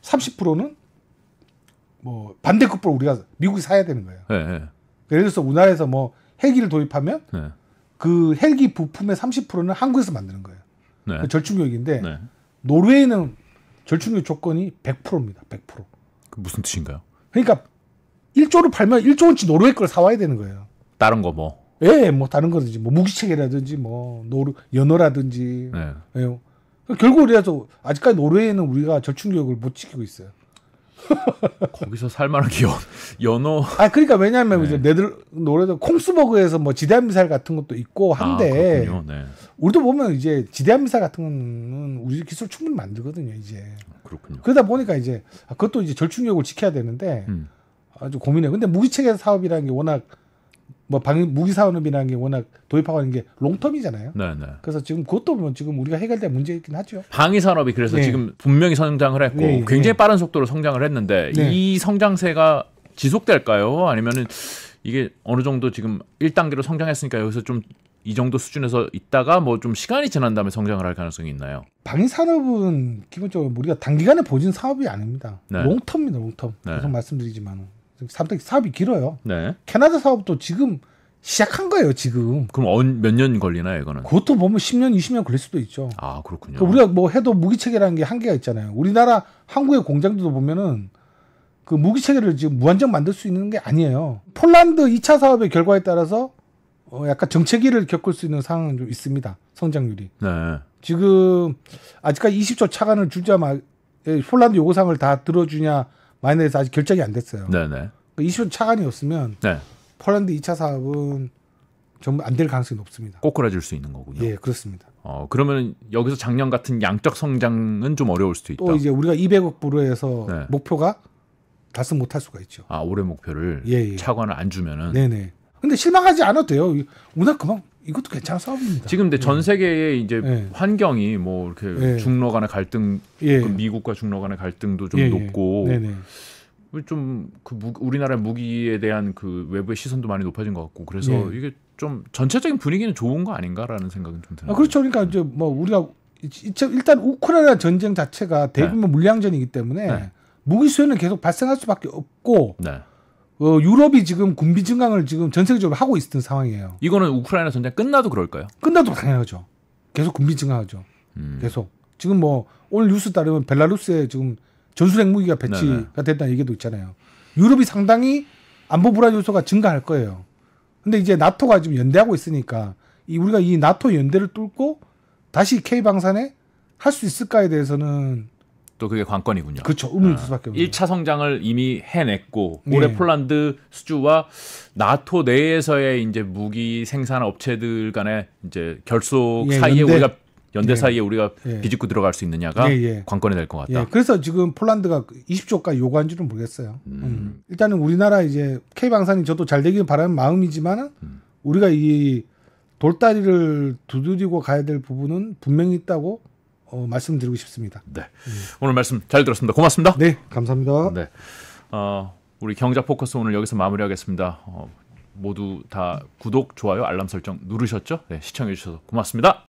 E: 30%는 뭐 반대급부로 우리가 미국이 사야 되는 거예요.
D: 네, 네.
E: 예를 들어서 우리나라에서 뭐 헬기를 도입하면
D: 네.
E: 그 헬기 부품의 30%는 한국에서 만드는 거예요.
D: 네.
E: 그 절충교육인데
D: 네.
E: 노르웨이는 절충교육 조건이 100%입니다. 100%.
D: 그 무슨 뜻인가요?
E: 그러니까 1조를 팔면 1조원치 노르웨이 걸 사와야 되는 거예요.
D: 다른 거 뭐.
E: 예, 뭐 다른 거든지 뭐 무기체계라든지 뭐 연어라든지.
D: 네.
E: 예. 결국 그래서 아직까지 노르웨이는 우리가 절충교육을 못 지키고 있어요.
D: 거기서 살만한 게 연어.
E: 그러니까 왜냐하면
D: 네.
E: 이제 노르웨이 콩스버그에서 뭐 지대함 미사일 같은 것도 있고 한데
D: 그렇군요. 네.
E: 우리도 보면 이제 지대함 미사일 같은 거는 우리 기술 충분히 만들거든요. 이제
D: 그렇군요.
E: 그러다 보니까 이제 그것도 이제 절충교육을 지켜야 되는데 아주 고민해요. 근데 무기체계 사업이라는 게 워낙 뭐 무기 산업이라는 게 워낙 도입하고 하는 게 롱텀이잖아요.
D: 네, 네.
E: 그래서 지금 그것도 보면 지금 우리가 해결될 문제이긴 하죠.
D: 방위 산업이 그래서
E: 네.
D: 지금 분명히 성장을 했고
E: 네,
D: 굉장히
E: 네.
D: 빠른 속도로 성장을 했는데
E: 네.
D: 이 성장세가 지속될까요? 아니면은 이게 어느 정도 지금 1단계로 성장했으니까 여기서 좀 이 정도 수준에서 있다가 뭐 좀 시간이 지난 다음에 성장을 할 가능성이 있나요?
E: 방위 산업은 기본적으로 우리가 단기간에 보진 사업이 아닙니다.
D: 네.
E: 롱텀입니다. 롱텀.
D: 네.
E: 계속 말씀드리지만 사업이 길어요.
D: 네.
E: 캐나다 사업도 지금 시작한 거예요. 지금.
D: 그럼 몇 년 걸리나요, 이거는?
E: 그것도 보면 10년, 20년 걸릴 수도 있죠.
D: 아, 그렇군요.
E: 그러니까 우리가 뭐 해도 무기체계라는 게 한계가 있잖아요. 우리나라 한국의 공장들도 보면은 그 무기체계를 지금 무한정 만들 수 있는 게 아니에요. 폴란드 2차 사업의 결과에 따라서 약간 정체기를 겪을 수 있는 상황은 좀 있습니다. 성장률이.
D: 네.
E: 지금 아직까지 20조 차관을 주자마자 폴란드 요구사항을 다 들어주냐 마에 대해서 아직 결정이 안 됐어요.
D: 네, 네.
E: 20조 차관이 없으면
D: 네.
E: 폴란드 2차 사업은 전부 안 될 가능성이 높습니다.
D: 꼬꾸라질 수 있는 거군요.
E: 예, 그렇습니다.
D: 그러면 여기서 작년 같은 양적 성장은 좀 어려울 수도 있다.
E: 또 이제 우리가 200억 불어에서
D: 네.
E: 목표가 달성 못할 수가 있죠.
D: 올해 목표를
E: 예.
D: 차관을 안 주면은
E: 네네. 근데 실망하지 않아도 돼요. 우리나라 그만 이것도 괜찮은 사업입니다.
D: 지금 근데 전 세계의 이제
E: 예.
D: 환경이 뭐 이렇게
E: 예.
D: 중러 간의 갈등,
E: 예.
D: 그 미국과 중러 간의 갈등도 좀
E: 예,
D: 높고
E: 예. 네네.
D: 좀 우리나라의 무기에 대한 그 외부의 시선도 많이 높아진 것 같고 그래서
E: 예.
D: 이게 좀 전체적인 분위기는 좋은 거 아닌가라는 생각은 좀 드네요.
E: 그렇죠. 그러니까 이제 뭐 우리가 일단 우크라이나 전쟁 자체가 대규모 물량전이기 때문에
D: 네.
E: 무기 수요는 계속 발생할 수밖에 없고
D: 네.
E: 유럽이 지금 군비 증강을 지금 전 세계적으로 하고 있는 상황이에요.
D: 이거는 우크라이나 전쟁 끝나도 그럴까요?
E: 끝나도 당연하죠. 계속 군비 증강하죠. 계속. 지금 뭐 오늘 뉴스 따르면 벨라루스에 지금 전술 핵무기가 배치가 됐다는 얘기도 있잖아요. 유럽이 상당히 안보 불안 요소가 증가할 거예요. 근데 이제 나토가 지금 연대하고 있으니까 우리가 이 나토 연대를 뚫고 다시 K 방산에 할 수 있을까에 대해서는
D: 또 그게 관건이군요.
E: 그렇죠. 의문이 들 수밖에 없어요.
D: 1차 성장을 이미 해냈고
E: 네.
D: 올해 폴란드 수주와 나토 내에서의 이제 무기 생산 업체들 간의 이제 결속
E: 예,
D: 사이에
E: 연대.
D: 우리가 연대
E: 예.
D: 사이에 우리가
E: 예.
D: 비집고 들어갈 수 있느냐가 관건이 될 것 같다.
E: 예. 그래서 지금 폴란드가 20조까지 요구한 줄은 모르겠어요. 일단은 우리나라 이제 K방산이 저도 잘 되길 바라는 마음이지만은 우리가 이 돌다리를 두드리고 가야 될 부분은 분명히 있다고 말씀드리고 싶습니다.
D: 네. 오늘 말씀 잘 들었습니다. 고맙습니다.
E: 네, 감사합니다.
D: 네. 우리 경자 포커스 오늘 여기서 마무리하겠습니다. 모두 다 구독, 좋아요, 알람 설정 누르셨죠? 네, 시청해 주셔서 고맙습니다.